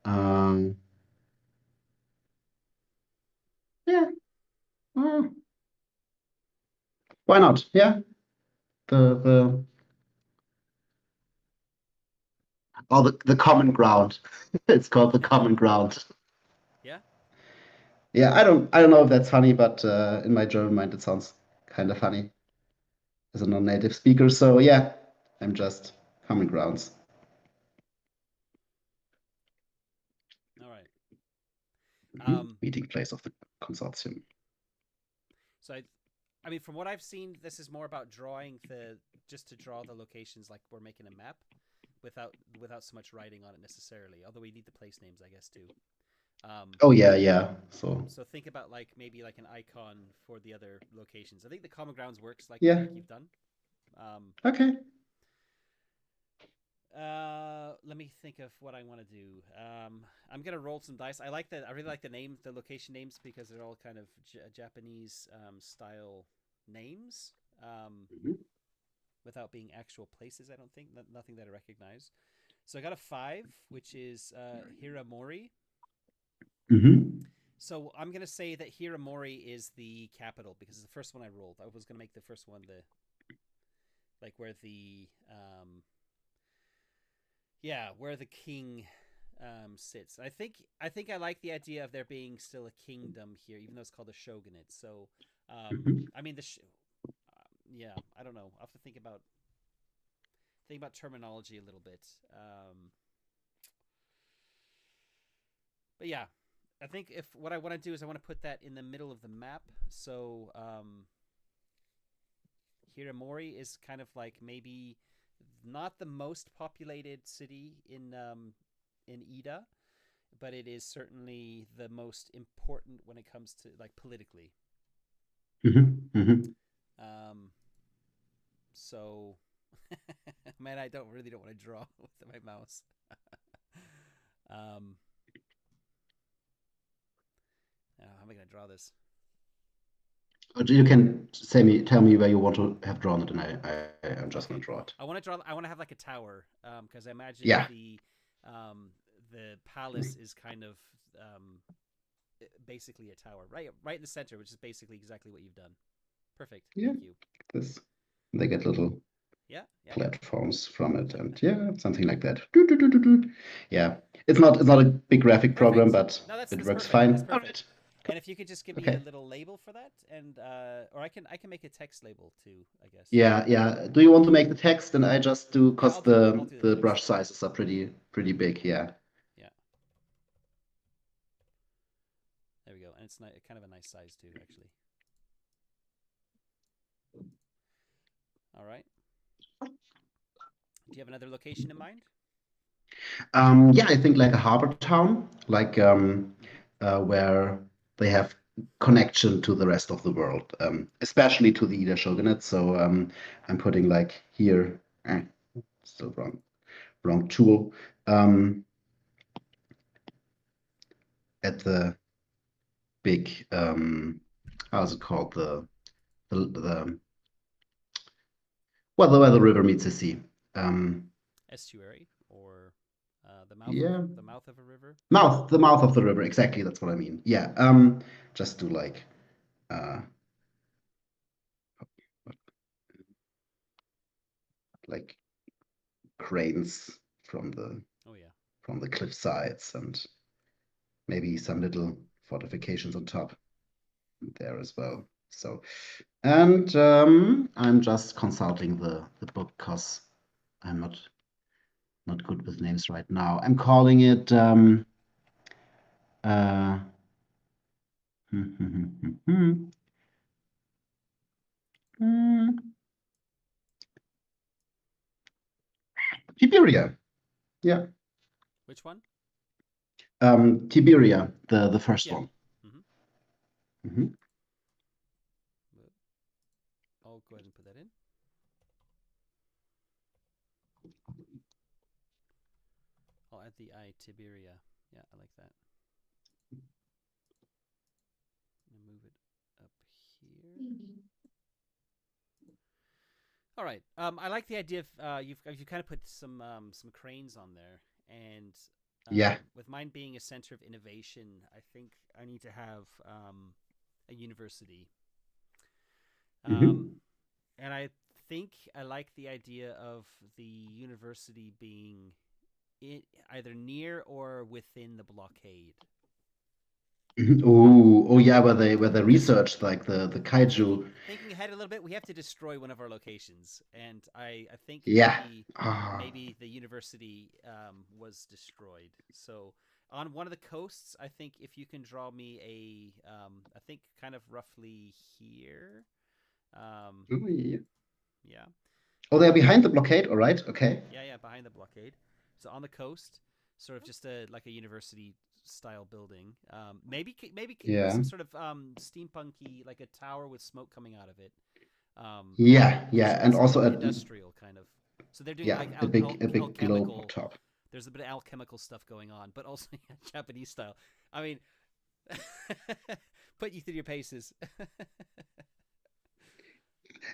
Um, yeah, uh, why not? Yeah, the the common ground. It's called the common ground. yeah. Yeah, I don't know if that's funny, but in my German mind it sounds kind of funny as a non-native speaker. So yeah, I'm just common grounds. All right. Mhm. Um, Meeting place of the consortium. so I mean, from what I've seen, this is more about drawing the just to draw the locations like we're making a map without so much writing on it necessarily. Although we need the place names, I guess, too. Um, Oh yeah, yeah. So so think about like maybe like an icon for the other locations. I think the common grounds works yeah, like you've done. Um, okay. let me think of what I want to do. I'm gonna roll some dice. I really like the location names because they're all kind of Japanese style names. Mhm. Without being actual places, I don't think nothing that I recognize. So I got a 5, which is Hiramori. Mhm. So I'm gonna say that Hiramori is the capital because it's the first one I rolled. I was gonna make the first one the like where the where the king sits. I think I like the idea of there being still a kingdom here, even though it's called a shogunate. So, Mhm. I mean yeah, I don't know. I will have to think about terminology a little bit. But yeah, I think if what I want to do is I want to put that in the middle of the map. So Hiramori is kind of like maybe not the most populated city in Ida, but it is certainly the most important when it comes to like politically. Mhm. Mhm. So, man, I don't really don't want to draw with my mouse. um, how am I going to draw this? You can tell me where you want to have drawn it, and I'm just Okay, gonna draw it. I want to draw. I want to have like a tower, because I imagine Yeah. um, the palace is kind of um, basically a tower, right in the center, which is basically exactly what you've done. Perfect. Yeah. Thank you. This they get little Yeah, yeah, yeah. platforms from it, and yeah, something like that. Do, do, do, do, do. Yeah, it's not a big graphic program, Perfect. but No, it that's works perfect. That's fine. All perfect. right. And if you could just give me a Okay. little label for that, and or I can make a text label too, I guess. Yeah, yeah. Do you want to make the text, and I just do Yeah, because I'll do the the text. brush sizes are pretty big. Yeah. Yeah, there we go. And it's kind of a nice size too, actually. All right. Do you have another location in mind? Yeah, I think like a harbor town, like Mm-hmm. where they have connection to the rest of the world, especially to the Ida Shogunate. So I'm putting like here, still wrong tool, um, at the big, how's it called? The well, where the river meets the sea. Um, Estuary or yeah, the mouth of a river. the mouth of the river. Exactly, that's what I mean. Yeah. Just do like uh, like cranes Oh yeah. from the cliff sides and maybe some little fortifications on top there as well. So, and I'm just consulting the book because I'm not good with names right now. I'm calling it uh, Tiberia. Yeah, Which one? Tiberia, the first Yeah. one. Mm-hmm. Hmm. I'll go ahead and put that in. I'll add the I Tiberia. Yeah, I like that. I'm gonna move it up here. All right. I like the idea of you kind of put some cranes on there, and Yeah. with mine being a center of innovation, I think I need to have a university. Um, Hmm. and I think I like the idea of the university being either near or within the blockade. Oh yeah, where they Because researched like the kaiju. thinking ahead a little bit, we have to destroy one of our locations, and I think Yeah. Ah. maybe the university was destroyed. So on one of the coasts, I think if you can draw me I think kind of roughly here, um, Oh, yeah. yeah, Oh, they're behind the blockade. All right. Okay. yeah, behind the blockade. So on the coast, sort of just a like a university style building. Maybe with Yeah. some sort of steampunky, like a tower with smoke coming out of it. Um, Yeah. Yeah. And it's also industrial kind of. So they're doing yeah, like a big globe up alchemical. top. There's a bit of alchemical stuff going on, but also Japanese style. I mean, put you through your paces.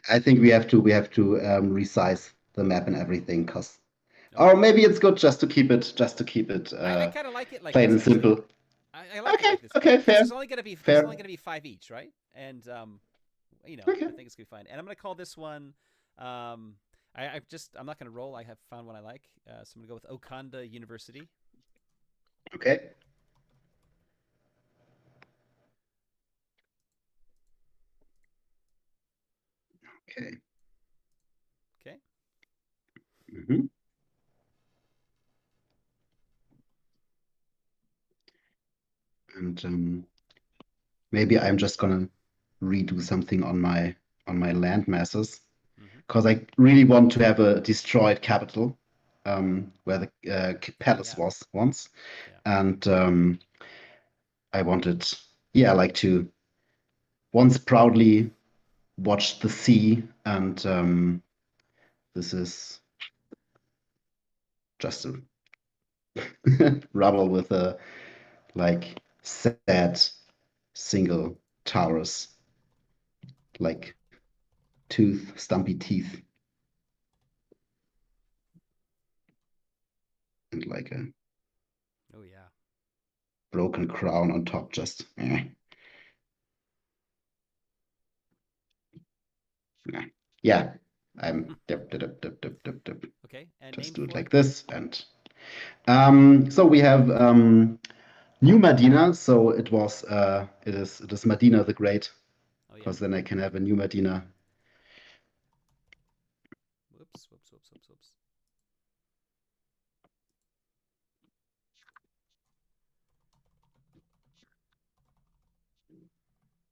I think we have to resize the map and everything, cause or Okay, maybe it's good just to keep it I kind of like it like plain this and actually. simple. I like it Okay. like this Okay. because Fair. there's only Fair. gonna be five each, right? And Okay. I think it's gonna be fine. And I'm gonna call this one. Um, I'm not gonna roll. I have found one I like, so I'm gonna go with Okanda University. Okay. Okay. Okay. Hmm. And maybe I'm just gonna redo something on my land masses Mm-hmm. because I really want to have a destroyed capital, where the Oh palace yeah, was once, yeah. and I wanted, yeah, like to once proudly watch the sea, and this is just a rubble with a like sad single towers, like stumpy teeth, and like a Oh yeah. broken crown on top. Just yeah. Dip. Okay, and Just name do it for it. like this, and so we have New Medina. So it is Medina the Great, Oh yeah. because then I can have a new Medina. Whoops.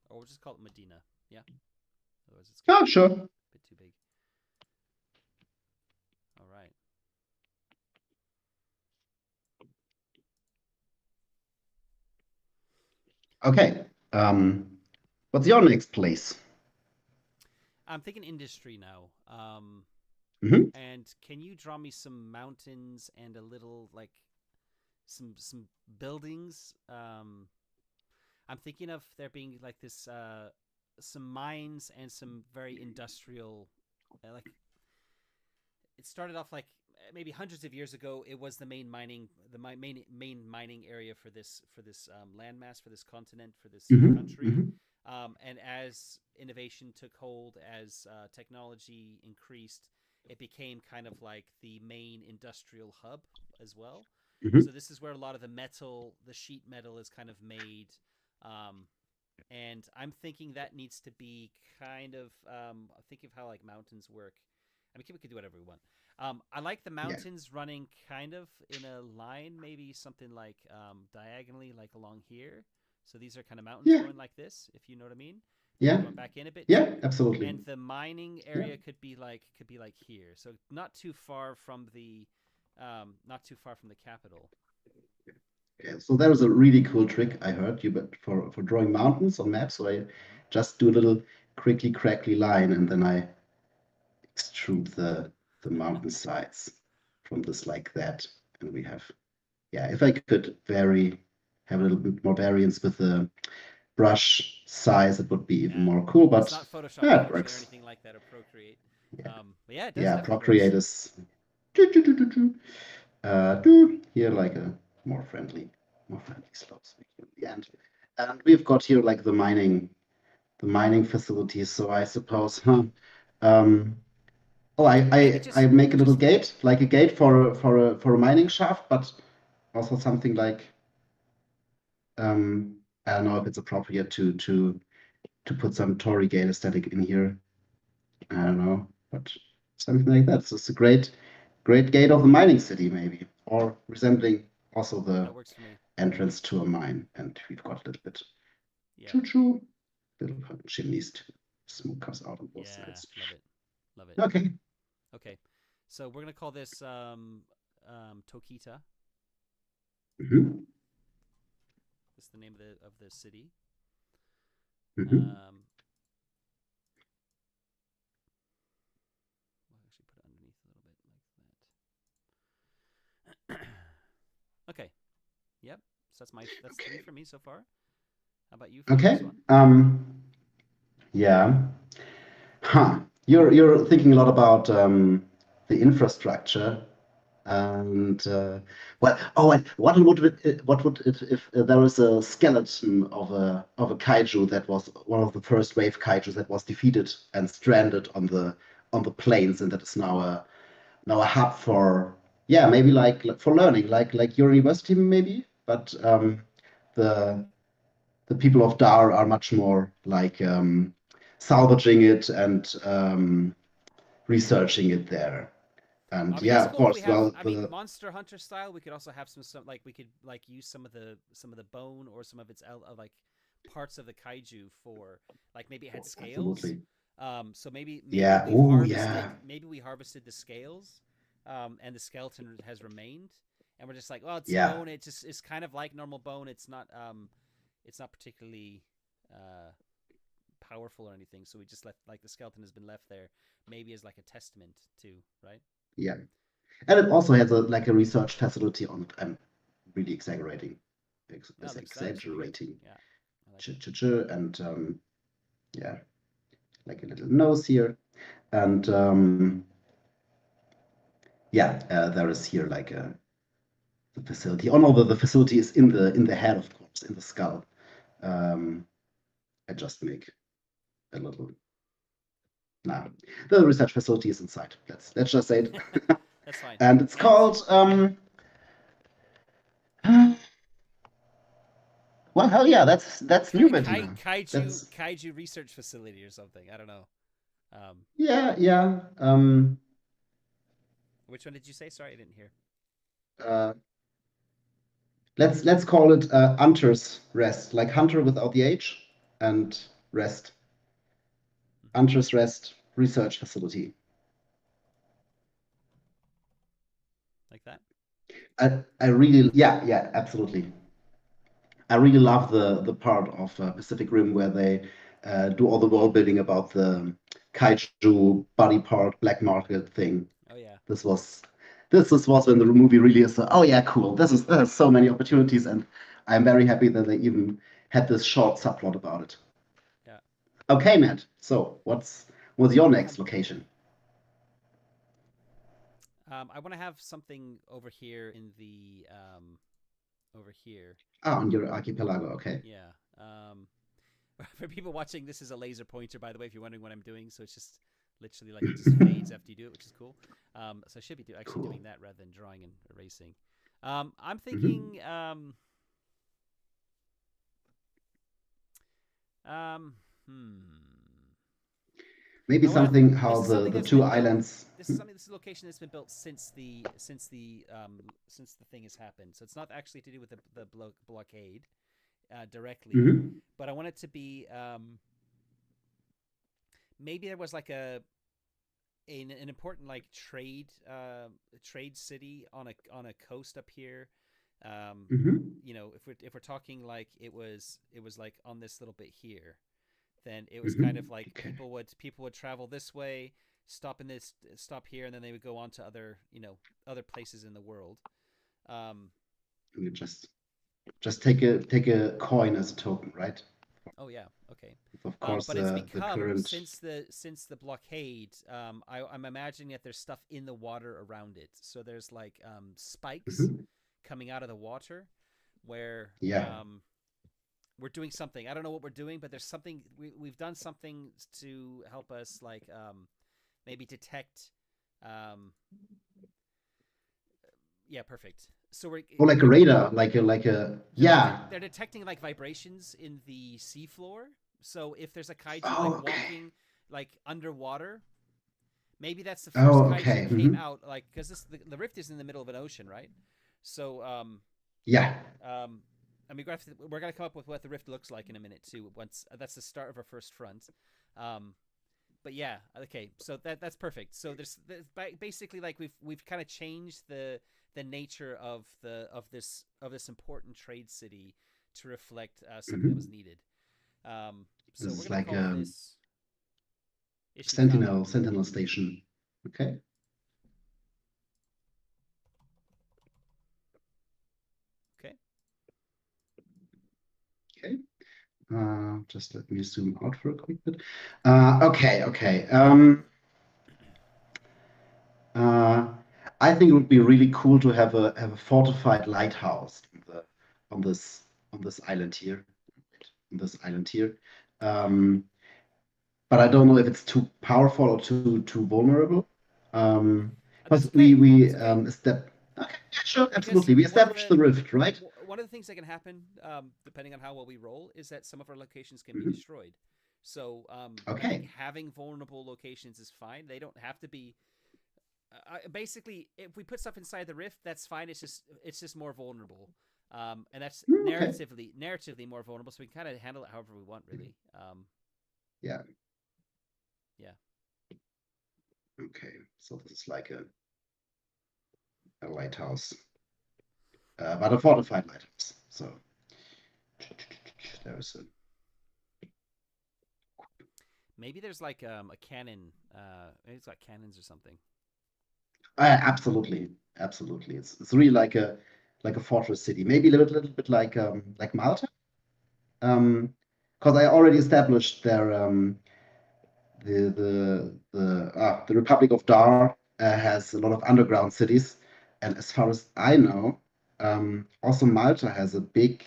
Or we'll just call it Medina. Yeah. Otherwise, it's gonna Oh, be a sure. bit too big. All right. Okay. What's your next place? I'm thinking industry now. Hmm. And can you draw me some mountains and a little like some buildings? I'm thinking of there being like this some mines and some very industrial like it started off like maybe hundreds of years ago. It was the main mining area for this landmass, for this continent, for this country. Hmm. And as innovation took hold, as technology increased, it became kind of like the main industrial hub as well. Hmm. So this is where a lot of the sheet metal is kind of made. Um, and I'm thinking that needs to be kind of think of how like mountains work. I mean, we could do whatever we want. I like the Yeah. mountains running kind of in a line, maybe something like diagonally, like along here. So these are kind of mountains Yeah. going like this, if you know what I mean. Maybe Yeah. going back in a bit Yeah. too. Absolutely. And the mining Yeah. area could be like here, so not too far from the capital. Okay. So there is a really cool trick I heard you, but for drawing mountains on maps. So I Hmm. just do a little crickly crackly line, and then I extrude the mountain sides from this like that, and we have, yeah. If I could have a little bit more variance with the brush size, it would be even Yeah, more cool. it's But not Photoshop yeah, it Motion or works. anything like that or Procreate. Yeah. But yeah, it does Yeah. definitely works. Procreate is do here like a more friendly slopes in the end. And we've got here like the mining facilities. So I suppose, huh? Um, oh, I, Maybe I I make a little just gate, like a gate for a mining shaft, but also something like, I don't know if it's appropriate to put some Tory gate aesthetic in here. I don't know, but something like that. So it's a great gate of the mining city, maybe, or resembling also the that works for me. entrance to a mine. And we've got a little bit Yeah, choo choo, little chimneys to smoke comes out on both yeah, sides. love it. Okay. Okay, so we're gonna call this Tokita. Hmm. This is the name of the city. Hmm. Um, we'll actually put it underneath a little bit like that. Okay. Yep. So that's three Okay. for me so far. How about you for your next Okay. one? Yeah. Huh. You're thinking a lot about the infrastructure. And well, oh, and what would if there is a skeleton of a kaiju that was one of the first wave kaijus that was defeated and stranded on the plains, and that is now a hub for, yeah, maybe like for learning, like your university maybe, but the the people of Dar are much more like salvaging it and researching it there. I And mean, yeah, it's of cool if we course. have. Well, I mean, the Monster Hunter style. We could also have some like we could like use some of the bone or some of its like parts of the kaiju for like maybe it had scales. absolutely. So maybe Yeah. we've Oh, harvested yeah. maybe we harvested the scales, and the skeleton has remained, and we're just like, well, it's Yeah. bone. It just is kind of like normal bone. It's not particularly uh powerful or anything, so we just left like the skeleton has been left there, maybe as like a testament to, right? Yeah. And it also has a research facility on it. I'm really exaggerating. Yeah, that looks really good. Exaggerating. Yeah, I like Ch it. ch ch and yeah, like a little nose here. And yeah, there is here like the facility. Oh no, the facility is in the head, of course, in the skull. Um, I just make a little. Nah, the research facility is inside. Let's just say it. That's fine. And it's And called well, hell yeah, that's new Medina. That's Kaiju research facility or something. I don't know. Um, yeah, yeah. which one did you say? Sorry, I didn't hear. Uh, let's call it Hunter's Rest, like Hunter without the H, and Rest. Hmm. Hunter's Rest Research Facility. Like that? I really, yeah, absolutely. I really love the part of Pacific Rim where they do all the world building about the kaiju body part black market thing. Oh yeah, This was was when the movie really is. Oh yeah, cool. There's so many opportunities, and I'm very happy that they even had this short subplot about it. yeah. Okay, Matt. So what's your next Um, location? I want to have something over here in the over here. Ah, on your archipelago. Okay. Yeah. For people watching, this is a laser pointer, by the way. If you're wondering what I'm doing, so it's just literally like it just fades after you do it, which is cool. So I should be actually Cool. doing that rather than drawing and erasing. I'm Hmm. thinking. Um, hmm. Maybe I want to. something how This is something the that's two been built. islands. This is a location that's been built since the thing has happened. So it's not actually to do with the blockade directly, Hmm. but I want it to be maybe there was like an important like trade city on a coast up here. Um, Hmm. if we're talking like it was like on this little bit here, then it was kind Hmm. of like Okay. people would travel this way, stop here, and then they would go on to other other places in the world. Um, You just take a coin as a token, right? oh yeah, okay. Of course, But it's the become current. since the blockade. I'm imagining that there's stuff in the water around it. So there's like spikes Mhm. coming out of the water where Yeah, we're doing something. I don't know what we're doing, but there's something we've done something to help us like maybe detect. Um, yeah, perfect. So or like a we're radar, like a yeah. they're detecting like vibrations in the seafloor. So if there's a kaiju like Oh, okay. walking like underwater, maybe that's the first Oh, kaiju okay. that came Hmm. out. Like because the rift is in the middle of an ocean, right? So Yeah. um, I mean we're gonna come up with what the rift looks like in a minute too. Once that's the start of our first front. Um, but yeah, okay. So that's perfect. So there's basically like we've kind of changed the nature of this important trade city to reflect something that was Hmm. needed. So This we're is gonna like call a this Ishikawa. sentinel station. Okay. Okay. Okay. Just let me zoom out for a quick bit. Okay. Okay. Uh, I think it would be really cool to have a fortified lighthouse on this on this island here. On this island here. Okay. Um, but I don't know if it's too powerful or too vulnerable. That's Because okay. we That's okay. okay, yeah, sure, Because absolutely. We established the rift, right? one of the things that can happen, depending on how well we roll, is that some of our locations can be Mhm. destroyed. So I think Okay. having vulnerable locations is fine. They don't have to be. Basically, if we put stuff inside the rift, that's fine. It's just more vulnerable, and that's Okay. narratively more vulnerable. So we can kind of handle it however we want, really. Yeah. Yeah. Okay. So this is like a lighthouse, but a fortified lighthouse. So there's a Maybe there's like a cannon. Maybe it's got cannons or something. Absolutely, absolutely. It's really like a fortress city. Maybe a little bit like Malta. Because I already established their the Republic of Dar has a lot of underground cities, and as far as I know, also Malta has a big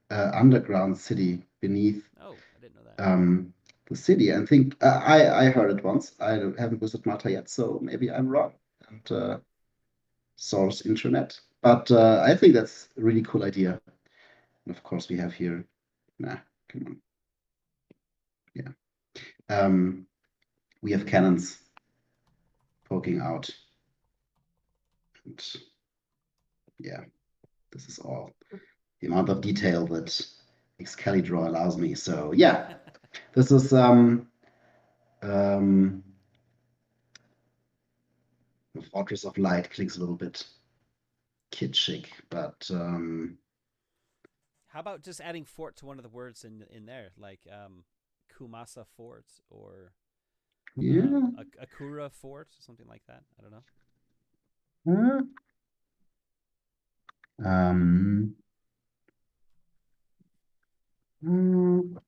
underground city beneath Oh, I didn't know that. um, the city. I think I heard it once. I haven't visited Malta yet, so maybe I'm wrong. And source internet, but I think that's a really cool idea. And of course, we have here. Nah, come on. Yeah. Um, we have cannons poking out. And yeah, this is all the amount of detail that Excalibur allows me. So yeah, this is um, the Fortress of Light clicks a little bit kitschig, but How about just adding fort to one of the words in there, like Kumasa Fort or yeah. Akura Fort, something like that. I don't know. uh, Um, mm,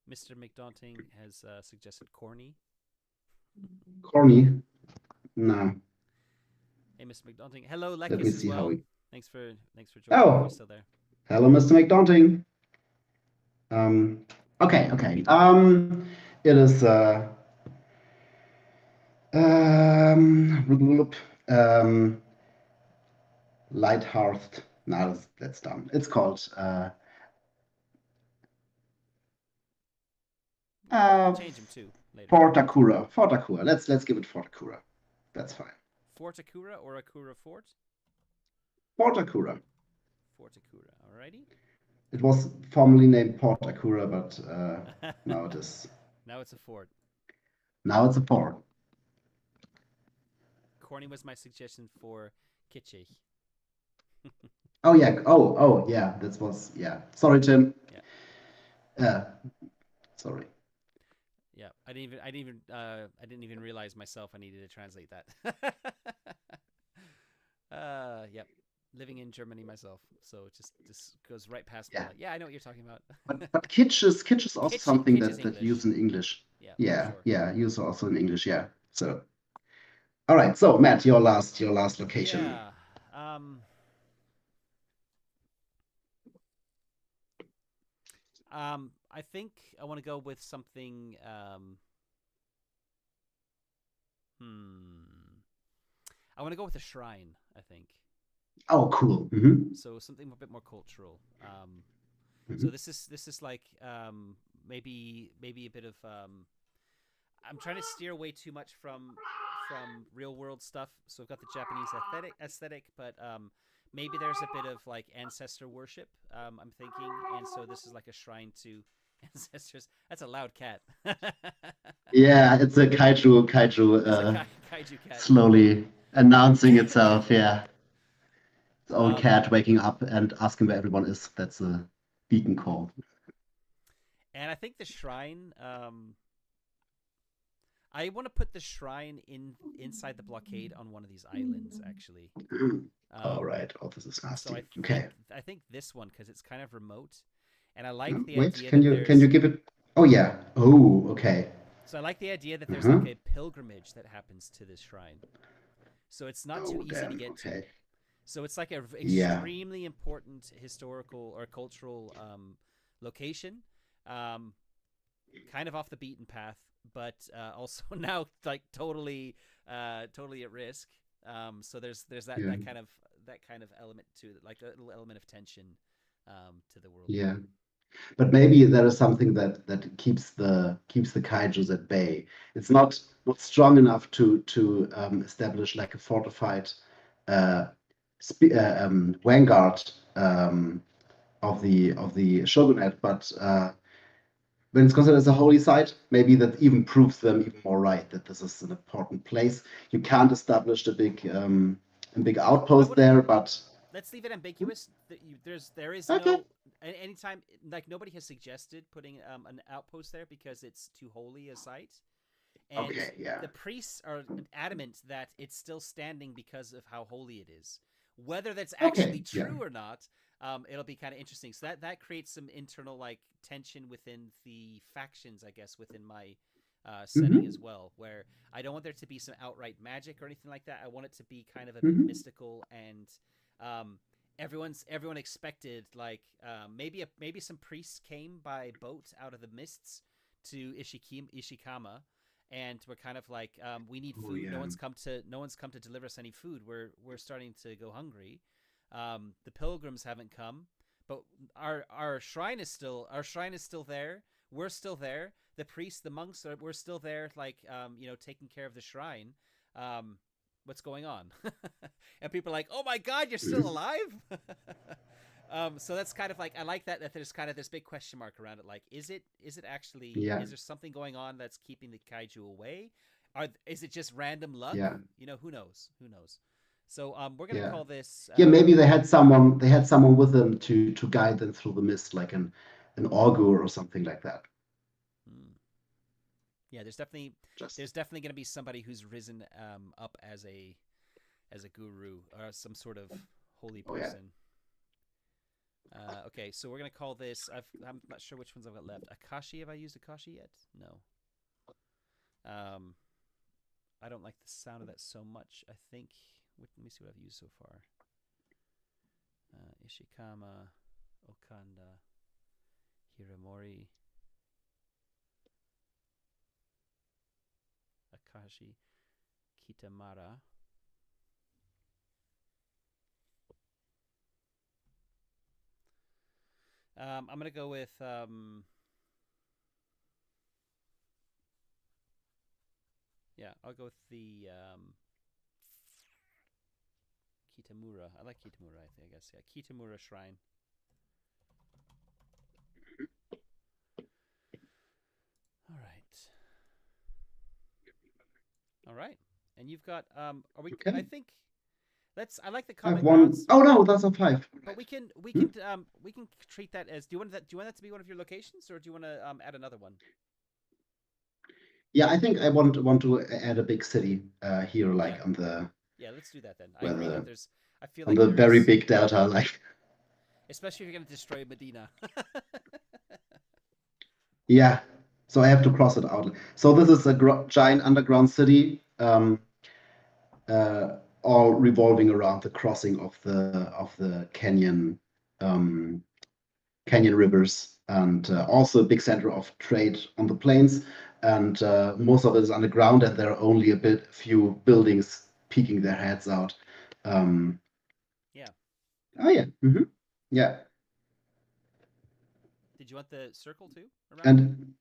Mr. McDaunting has suggested corny. corny. No, Hey, Mr. McDaunting. Hello, let me Lekis as see how well. we. Thanks for joining if you're Oh, still there. hello, Mr. McDaunting. Um, okay. It is um, Lighthearted. No, that's dumb. It's called We can uh, change him too later. Fortakura. Fortakura. Let's give it Fortakura. That's fine. Fort Akura or Akura Fort? Fortakura. Fort Akura. Alrighty. It was formerly named Port Akura, but now it is. Now it's a fort. Now it's a port. Corny was my suggestion for Kitschig. Oh yeah. Oh yeah. That was yeah. Sorry, Tim. Yeah. Uh, sorry. Yeah. I didn't even realize myself I needed to translate that. Yep. Living in Germany myself, so it just goes right past me. Yeah. Like, yeah, I know what you're talking about. But kitsch is also something Kitsch is that you use English. in English. Yeah, for Yeah, sure. yeah, use also in English. Yeah. So, all right. So, Matt, your last location. Yeah. Um. I think I want to go with something. Hmm. I want to go with a shrine. I think Oh, cool. Hmm. so. Something a bit more cultural. So Hmm. this is like maybe a bit of I'm trying to steer away too much from real world stuff. So I've got the Japanese aesthetic, but maybe there's a bit of like ancestor worship. I'm thinking, and so this is like a shrine to ancestors. That's a loud cat. Yeah, it's a kaiju, It's a kaiju cat. slowly announcing itself. Yeah, its own um, cat waking up and asking where everyone is. That's a beacon call. and I think the shrine. I want to put the shrine inside the blockade on one of these islands, actually. All Um, right. Oh, this is so nasty. Okay. I think this one because it's kind of remote, and I like the Wait, idea can that you there's give it? Oh yeah. Oh, okay. so I like the idea that there's like Uh-huh. a pilgrimage that happens to this shrine. So it's not too Oh easy to damn. get to. Okay. So it's like a Yeah. extremely important historical or cultural location, um, kind of off the beaten path, but also now like totally at risk. So there's that Yeah. that kind of element to it, like a little element of tension to the world. Yeah. But maybe there is something that keeps the kaijus at bay. It's not strong enough to establish like a fortified uh, vanguard of the shogunate, but when it's considered as a holy site, maybe that even proves them even more right that this is an important place. You can't establish the big a big I outpost wouldn't. there, but Let's leave it ambiguous. There is okay, no anytime like nobody has suggested putting an outpost there because it's too holy a site, and okay, yeah, the priests are adamant that it's still standing because of how holy it is. Whether that's okay, actually yeah, true or not, it'll be kind of interesting. So that creates some internal like tension within the factions, I guess, within my setting as hmm well, where I don't want there to be some outright magic or anything like that. I want it to be kind of a bit hmm mystical and um, everyone expected like maybe some priests came by boat out of the mists to Ishikama, and we're kind of like we need oh food. yeah, No one's come to deliver us any food. We're starting to go hungry. The pilgrims haven't come, but our shrine is still there. We're still there. The priests, the monks, we're still there. Like taking care of the shrine. Um, what's going on? And people are like, oh my god, you're still hmm alive. So that's kind of like I like that there's kind of this big question mark around it. Like, is it actually yeah, is there something going on that's keeping the kaiju away? Is it just random luck? yeah, Who knows? Who knows? So we're gonna yeah. call this Yeah, maybe they had someone with them to guide them through the mist, like an augur or something like that. hmm, yeah. Just There's definitely gonna be somebody who's risen up as a guru or some sort of holy oh yeah, person. Okay, so we're gonna call this. I'm not sure which ones I've got left. Akashi. Have I used Akashi yet? No. Um, I don't like the sound of that so much. I think. Let me see what I've used so far. Ishikama, Okanda, Hiramori, Akashi, Kitamara. I'm gonna go with yeah. I'll go with the Kitamura. I like Kitamura. I guess yeah. Kitamura Shrine. All right. All right. And you've got are we I okay. think let's I like the I have common one. grounds, Oh no, that's a five. but Hmm? we can treat that as do you want that to be one of your locations or do you want to add another one? Yeah, I think I want to add a big city here, Yeah. like on the Yeah, let's do that then. I where agree that the there's I feel on like the there very is big delta, like especially if you're going to destroy Medina. yeah. So I have to cross it out. So this is a giant underground city, all revolving around the crossing of the um, canyon rivers, and also a big center of trade on the plains. And most of it is underground, and there are only few buildings peeking their heads out. Um, Yeah. oh yeah, yeah, Did you want the circle too around it? and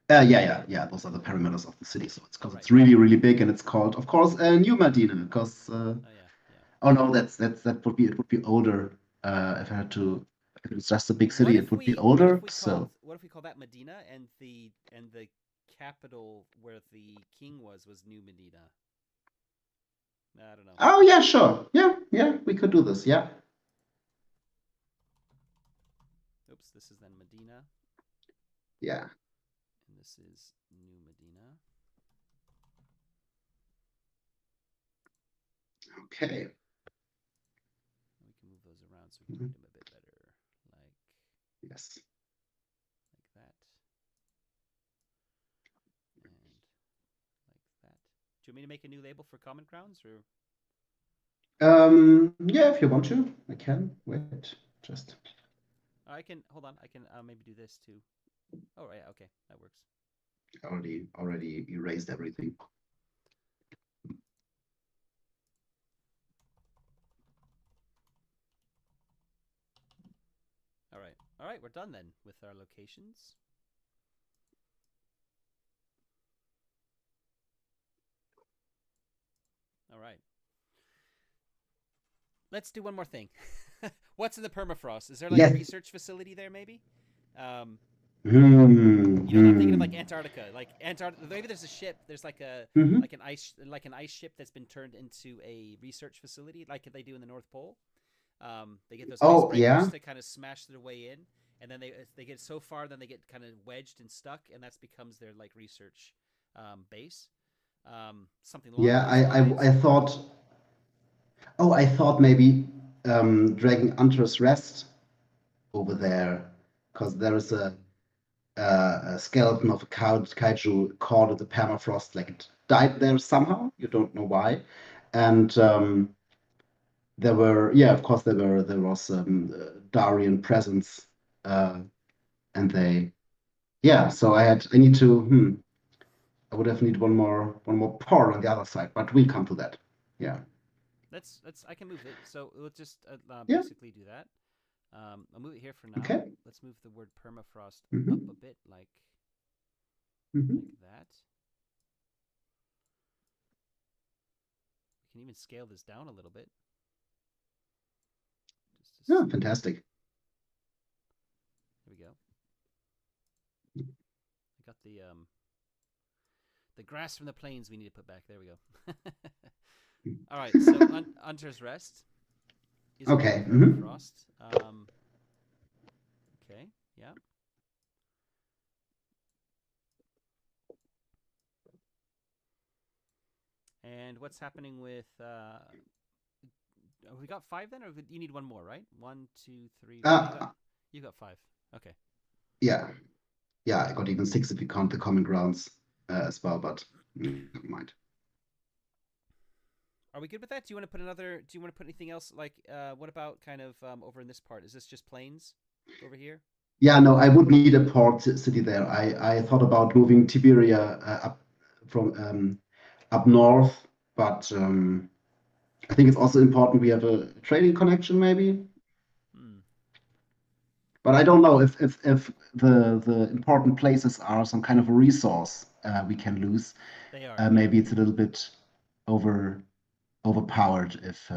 yeah. Those are the perimeters of the city. So it's Oh because right. it's really, really big, and it's called, of course, New Medina. Because Oh yeah. Yeah. oh no, that would be it would be older. If I had to, if it's just a big city, it would be What if older. we called So that Medina and the capital where the king was New Medina? I don't know. oh yeah, sure, yeah, we could do this. Yeah, Oops, this is then Medina yeah. and this is New Medina. Okay. We can move those around so we can read them a bit better, like Yes. that and like that. Do you want me to make a new label for common grounds or? Yeah, if you want to, I can. Wait, just I can hold on. I can maybe do this too. Oh right, okay, that works. already erased everything. All right, we're done then with our locations. All right, let's do one more thing. What's in the permafrost? Is there like a Yes. research facility there maybe? Um, Hmm. You know, I'm thinking of like Hmm. Antarctica. Like Antarctica, maybe there's a ship. There's Hmm. like an ice ship that's been turned into a research facility, like they do in the North Pole. They get those Oh icebreakers yeah. to kind of smash their way in, and then they get so far, then they get kind of wedged and stuck, and that becomes their like research base. Something along Yeah. those lines, I or thought. Oh, I thought maybe dragging Hunter's Rest over there, because there is a skeleton of a kaiju caught in the permafrost, like it died there somehow. You don't know why, and there were, yeah, of course, there was Darian presence, uh, and they, yeah. So I need to, I would have need one more part on the other side, but we'll come to that. Yeah, that's I can move it. So let's just yeah, basically do that. I'll move it here for now. okay. Let's move the word permafrost up a Hmm. bit, like Hmm. that. We can even scale this down a little bit. Yeah, Just fantastic. here we go. I got the grass from the plains we need to put back. There we go. All right, so Hunter's Rest is going to be Okay. Hmm. permafrost. Okay, yeah. And what's happening with? We got five then, or you need one more, right? One, two, three. Oh, Uh, you got five. Okay. yeah, yeah. I got even six if you count the common grounds as well, but never mind. Are we good with that? Do you want to put another? Do you want to put anything else? Like, what about kind of over in this part? Is this just plains over here? Yeah, no, I would need a port city there. I thought about moving Tiberia up from up north, but I think it's also important we have a trading connection, maybe. Hmm. But I don't know if the important places are some kind of a resource we can lose. They are. Yeah. Maybe it's a little bit over overpowered if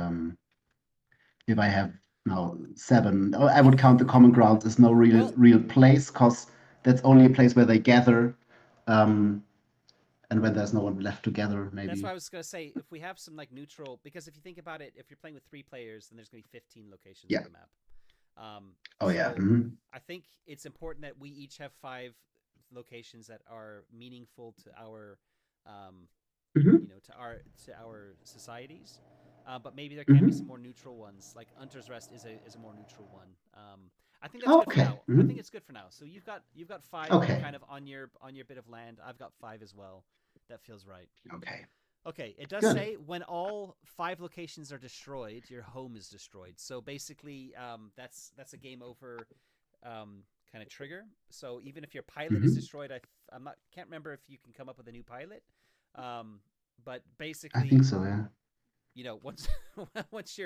I have now seven. Oh, I would count the common grounds as no Well, real place, because that's only a place where they gather. Um, and when there's no one left to gather, that's what maybe. I was gonna say. If we have some like neutral, because if you think about it, if you're playing with three players, then there's gonna be 15 locations on Yeah. the map. Oh yeah. So Hmm. I think it's important that we each have five locations that are meaningful to our, um, Hmm. to our societies. But maybe there can be some Hmm. more neutral ones. Like Hunter's Rest is a more neutral one. I think that's good for Okay. now. I think Hmm. it's good for now. So you've got five that are Okay. kind of on your bit of land. I've got five as well. That feels right. Okay. Okay, it does Good. say when all five locations are destroyed, your home is destroyed. So basically, that's a game over kind of trigger. So even if your pilot is Hmm. destroyed, I'm not can't remember if you can come up with a new pilot. Um, but I think basically, so. Yeah. once once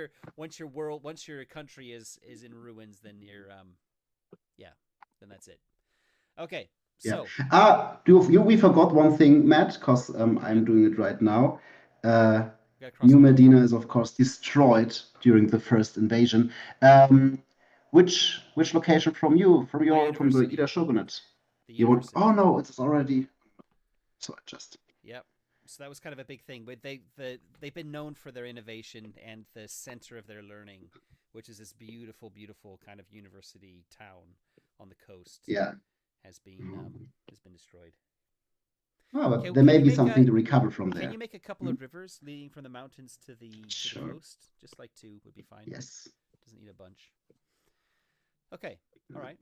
your country is in ruins, then yeah, then that's it. Okay, Yeah. so We forgot one thing, Matt, because yeah, I'm doing it right now. Uh, we gotta cross New them off. Medina is, of course, destroyed during the first invasion. Which location from you, My from the university, Ida Shogunate? the You want? Oh university. no, it's already. So I just. Yep. So that was kind of a big thing, but they've been known for their innovation and the center of their learning, which is this beautiful, beautiful kind of university town on the coast, Yeah. has been Mhm. destroyed. Oh, but Can there can may you be make a something to recover from can you there. make a couple Hmm? of rivers leading from the mountains to the Sure. coast? Just like two would be fine. Yes. Doesn't need a bunch. Okay. All right.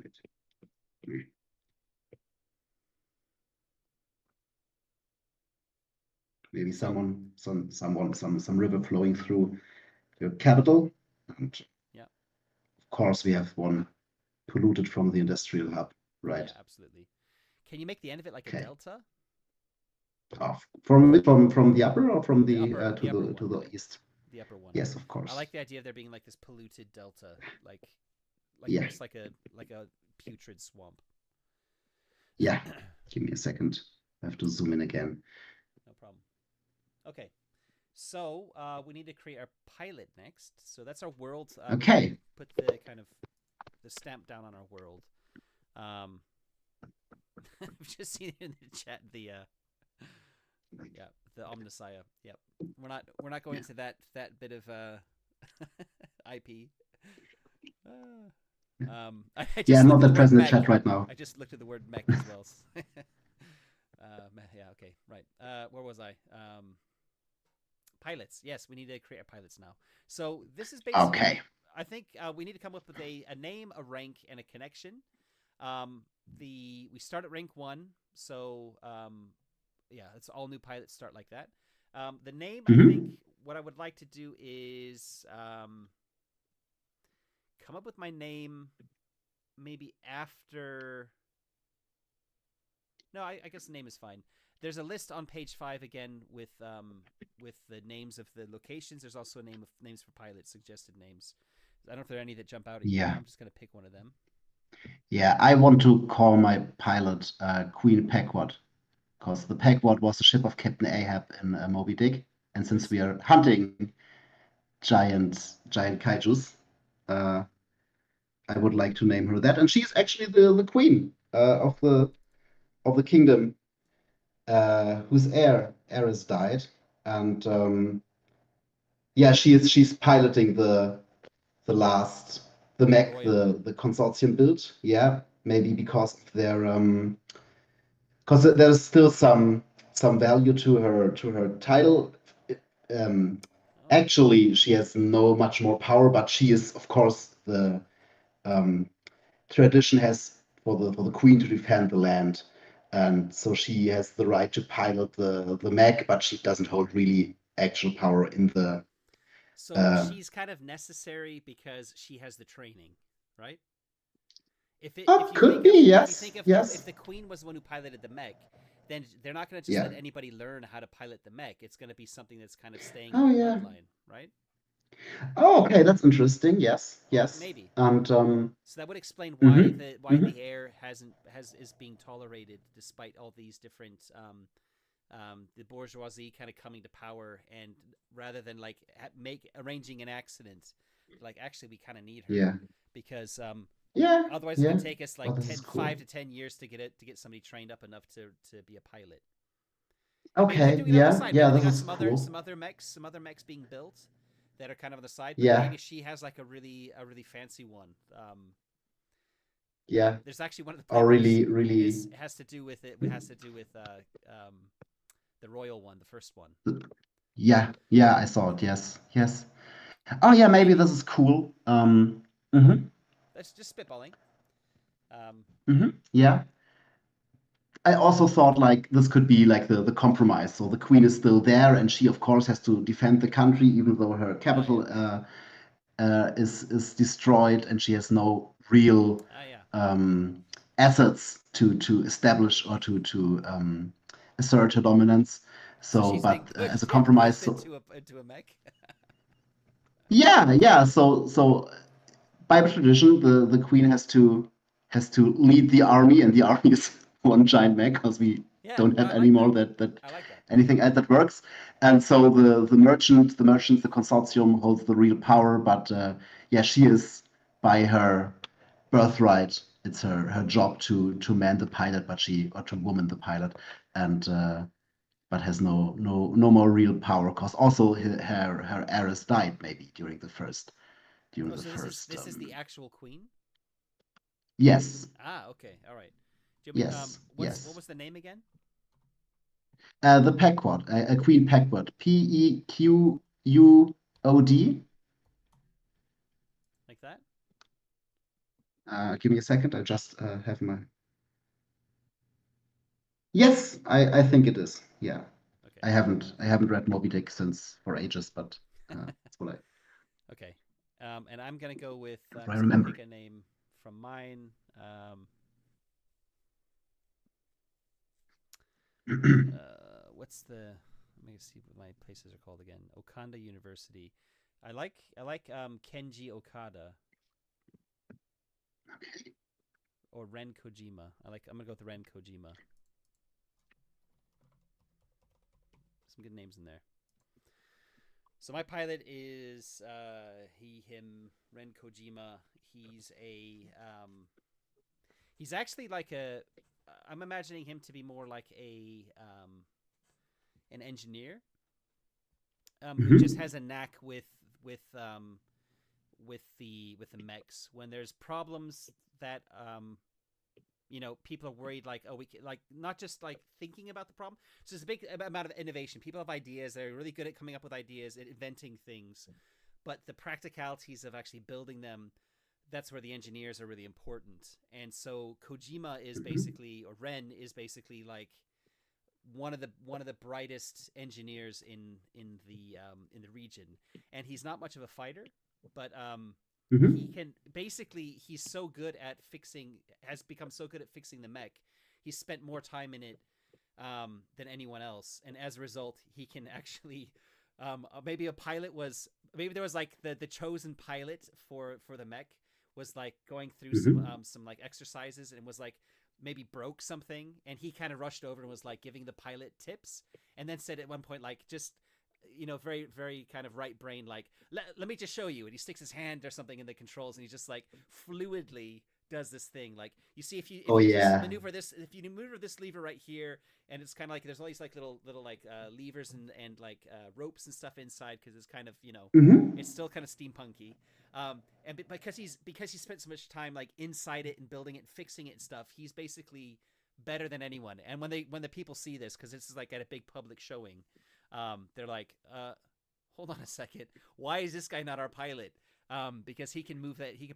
Wait. Maybe So some river flowing through your capital. And yeah, of course, we have one polluted from the industrial hub, yeah, right? absolutely. Can you make the end of it like a Okay. delta? From the upper or from the The upper to one. the east? The upper one. Yes, of I course. like the idea of there being like this polluted delta, like Yeah, almost like a putrid swamp. yeah. Give me a second. I have to zoom in again. No problem. Okay, so we need to create our pilot next. So that's our world. We need to Okay. put the kind of the stamp down on our world. Um, I've just seen it in the chat. The Omnissiah. Yep. We're not going to that bit of IP. I Yeah, just I'm looked not at the that word present in the mech. chat right now. I just looked at the word mech as well. Yeah. Okay. Right. Where was I? Pilots. Yes, we need to create our pilots now. So this is basically. Okay. I think we need to come up with a name, a rank, and a connection. We start at rank 1, so yeah, it's all new pilots start like that. The name, I think, what I would like to do is come up with my name maybe after. No, I guess the name is fine. There's a list on page 5 again with the names of the locations. There's also a name of names for pilots, suggested names. I don't know if there are any that jump out at you. Yeah. I'm just gonna pick one of them. Yeah, I want to call my pilot Queen Peckwad, because the Peckwad was the ship of Captain Ahab in Moby Dick. And since we are hunting giant kaijus, I would like to name her that. And she's actually the queen of the kingdom, whose heiress died. And yeah, she's piloting the The Mech, Royal. the consortium build. Yeah, maybe because of their because there's still some value to her title. Um, Oh, Actually, she has no much more power, but she is, of course, the um, tradition has for the queen to defend the land, and so she has the right to pilot the Mech, but she doesn't hold really actual power in the. so Uh, she's kind of necessary because she has the training, right? If you could think of be, yes, if yes, the queen was the one who piloted the Mech, then they're not going to just yeah. let anybody learn how to pilot the Mech. It's going to be something that's kind of staying in Oh the yeah. bloodline, right? Oh, okay, that's interesting. Yes, yes, Maybe. and So that would explain why mhm, the mhm, heir is being tolerated despite all these different the bourgeoisie kind of coming to power, and rather than like arranging an accident, like actually we kind of need her yeah, because yeah, otherwise it's yeah. going to take us Oh, like this is 5 cool. to 10 years to get somebody trained up enough to be a pilot. And maybe they're Okay, doing it on the yeah, side. yeah, Maybe they this got is cool. some other mechs being built that are kind of on the side, but Yeah, maybe she has like a really fancy one. yeah. There's actually one of the Oh, problems really, really. is has to do with it. It has to do with the royal one, the first one. Yeah, yeah, I saw it. Yes, yes. Oh, yeah, maybe Maybe this is cool. that's just spitballing. Yeah. I also thought like this could be like the compromise. So the queen is still there, and she, of course, has to defend the country, even though her Oh yeah, capital is destroyed, and she has no real oh yeah. assets to establish or to assert her dominance. So So, she's then but good as a put compromise, so into a mech. yeah, yeah. So by tradition, the queen has to lead the army, and the army is one giant mech because we Yeah, don't no, have I any like more that. that I like that. anything else that works. And so the consortium holds the real power. But yeah, she is by her birthright. It's her job to man the pilot, but she or to woman the pilot, and but has no more real power because also her heiress died maybe during Oh, the so first this is the actual queen. yes, Ah, okay, all right. Do you, yes, what yes. was the name again? The Pequod, a Queen Pequod, Pequud. Like that? Give me a second. I just have my. Yes, I think it is. Yeah, Okay, I haven't read Moby Dick since for ages, but that's okay. And I'm gonna go with I'm what I just gonna remember. pick a name from mine. What's the? Let me see what my places are called again. Okanda University. I like Kenji Okada or Ren Kojima. I'm gonna go with Ren Kojima. Some good names in there. So my pilot is him, Ren Kojima. He's a he's actually like I'm imagining him to be more like an engineer, who just has a knack with the mechs when there's problems that people are worried like, oh, we can, like, not just like thinking about the problem. So there's a big amount of innovation. People have ideas. They're really good at coming up with ideas and inventing things, but the practicalities of actually building them, that's where the engineers are really important. And so Kojima is basically, or Ren is basically like one of the brightest engineers in the region, and he's not much of a fighter, but he can basically, he's so good at fixing, has become so good at fixing the mech. He's spent more time in it than anyone else, and as a result, he can actually maybe there was like the chosen pilot for the mech was like going through some like exercises and was like maybe broke something, and he kind of rushed over and was like giving the pilot tips, and then said at one point, like, just very very kind of right brain, like, let me just show you, and he sticks his hand or something in the controls, and he just like fluidly does this thing, like, you see, if you just maneuver this, if you maneuver this lever right here, and it's kind of like there's all these like little like levers and like ropes and stuff inside, because it's kind of it's still kind of steampunky, and because he spent so much time like inside it and building it and fixing it and stuff, he's basically better than anyone. And when the people see this, because this is like at a big public showing, they're like, hold on a second, why is this guy not our pilot? Because he can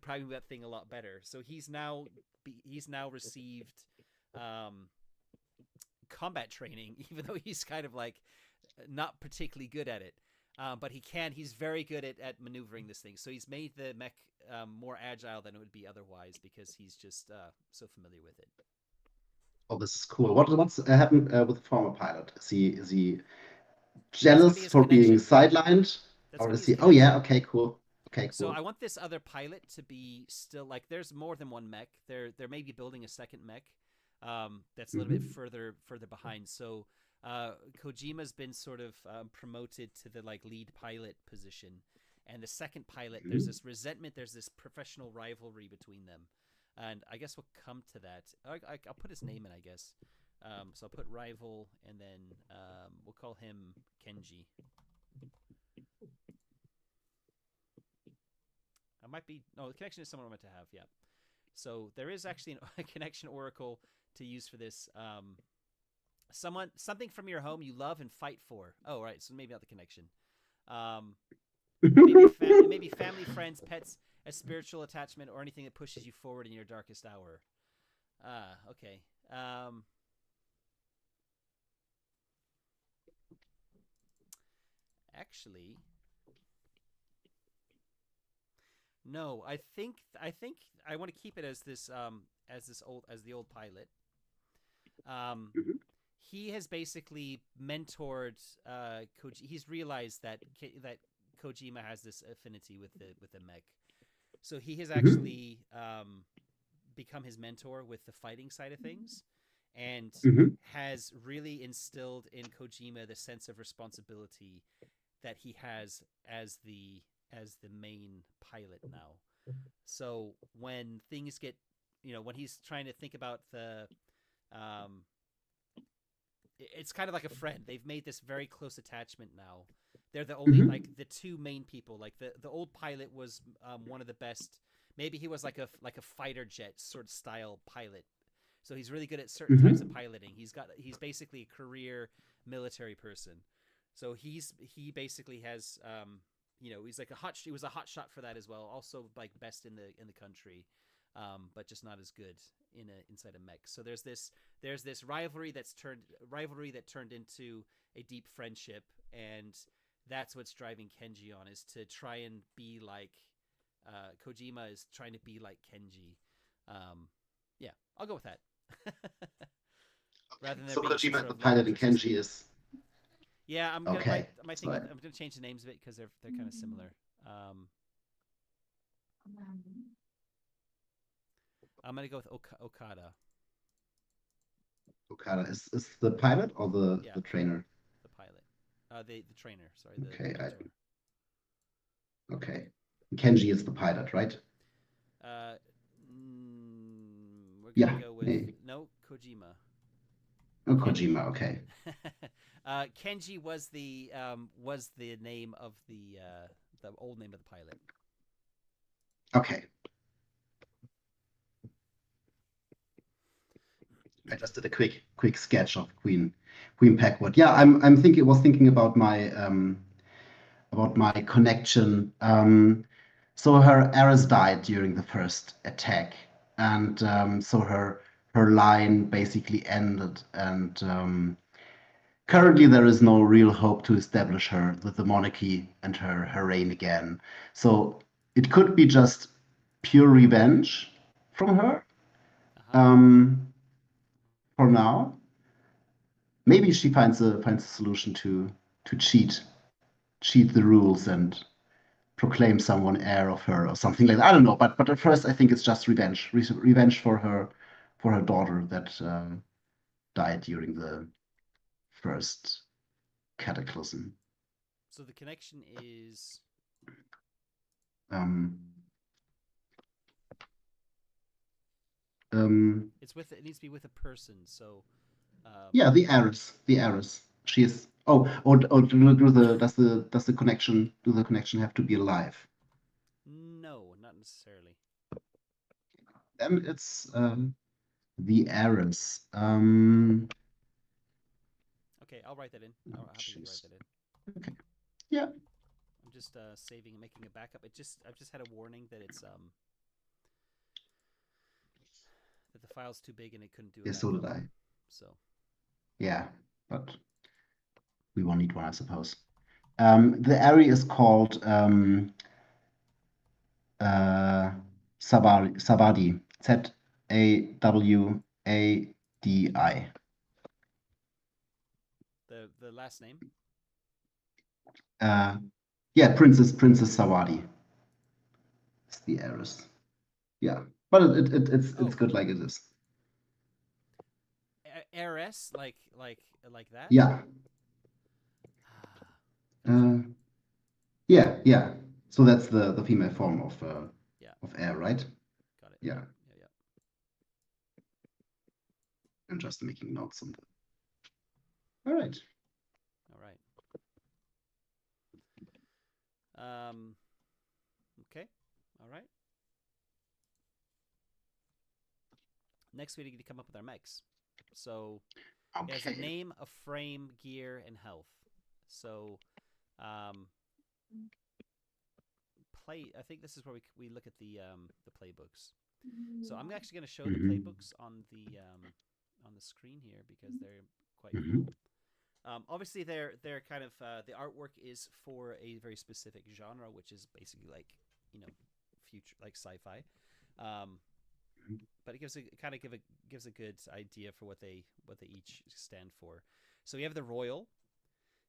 probably move that thing a lot better. So he's now received combat training, even though he's kind of like not particularly good at it. But he's very good at maneuvering this thing. So he's made the mech more agile than it would be otherwise, because he's just so familiar with it. Oh, this is cool. What's happened with the former pilot? Is he jealous for being sidelined, or is he? Oh yeah, okay, cool. Okay, cool. So I want this other pilot to be still like, there's more than one mech. They're maybe building a second mech that's a little bit further behind. So Kojima's been sort of promoted to the like lead pilot position, and the second pilot, there's this resentment, there's this professional rivalry between them, and I guess we'll come to that. I'll put his name in, I guess. So I'll put rival, and then we'll call him Kenji. The connection is someone I'm meant to have, yeah. So there is actually a connection oracle to use for this. Something from your home you love and fight for. Oh, right, so maybe not the connection. Maybe family, friends, pets, a spiritual attachment, or anything that pushes you forward in your darkest hour. Okay. Actually, no. I think I want to keep it as the old pilot. He has basically mentored He's realized that Kojima has this affinity with the mech, so he has actually become his mentor with the fighting side of things, and has really instilled in Kojima the sense of responsibility that he has as the main pilot now. So when things get, when he's trying to think about it's kind of like a friend. They've made this very close attachment now. They're the only like the two main people. Like the old pilot was one of the best. Maybe he was like a fighter jet sort of style pilot. So he's really good at certain types of piloting. He's basically a career military person. So he basically has he's like he was a hot shot for that as well. Also like best in the country, but just not as good inside a mech. So there's this rivalry that turned into a deep friendship, and that's what's driving Kenji on, is to try and be like Kojima is trying to be like Kenji. Yeah, I'll go with that. Rather than Kojima the pilot and Kenji is. Yeah, I'm gonna change the names a bit because they're kind of similar. I'm gonna go with Okada. Okada is the pilot or the trainer? The pilot. The trainer. Sorry. Okay. Kenji is the pilot, right? We're gonna go with Kojima. Oh, Kojima. Okay. Kenji was the name of the old name of the pilot. Okay. I just did a quick sketch of Queen Packwood. Yeah, I'm thinking was thinking about my connection. So her heiress died during the first attack, and so her line basically ended, and currently there is no real hope to establish the monarchy and her reign again. So it could be just pure revenge from her. Uh-huh. Um, for now, maybe she finds a solution to cheat the rules and proclaim someone heir of her or something like that. I don't know, but at first I think it's just revenge for her daughter that died during the first cataclysm. So the connection is Um, um, it needs to be with a person. So yeah, the heiress. She is. Oh, does the connection have to be alive? no, not necessarily. Then it's the heiress. Okay, I'll write that in. Oh, I'm happy to write jeez. that in. Okay. Yeah. I'm just saving and making a backup. I've just had a warning that it's that the file's too big and it couldn't do a Yeah. So did backup. I. So Yeah, but we won't need one, I suppose. The area is called uh, Savadi. Zawadi. the last name. Uh, yeah, Princess Savadi is the heiress. Yeah, but it's Oh, good like it is. heiress, like that. Yeah. Ah, gotcha. Uh, yeah. So that's the female form Yeah, of heir, right? got it. Yeah. Yeah. I'm just making notes on that. All right. All right. Okay. All right. Next, we need to come up with our mechs. So it has a Okay. name, a frame, gear, and health. So, um, I think this is where we look at the playbooks. So I'm actually going to show the Hmm. playbooks on the screen here because they're quite Hmm. cool. Obviously, they're kind of the artwork is for a very specific genre, which is basically like future like sci-fi. Um, but it gives a good idea for what they each stand for. So we have the royal,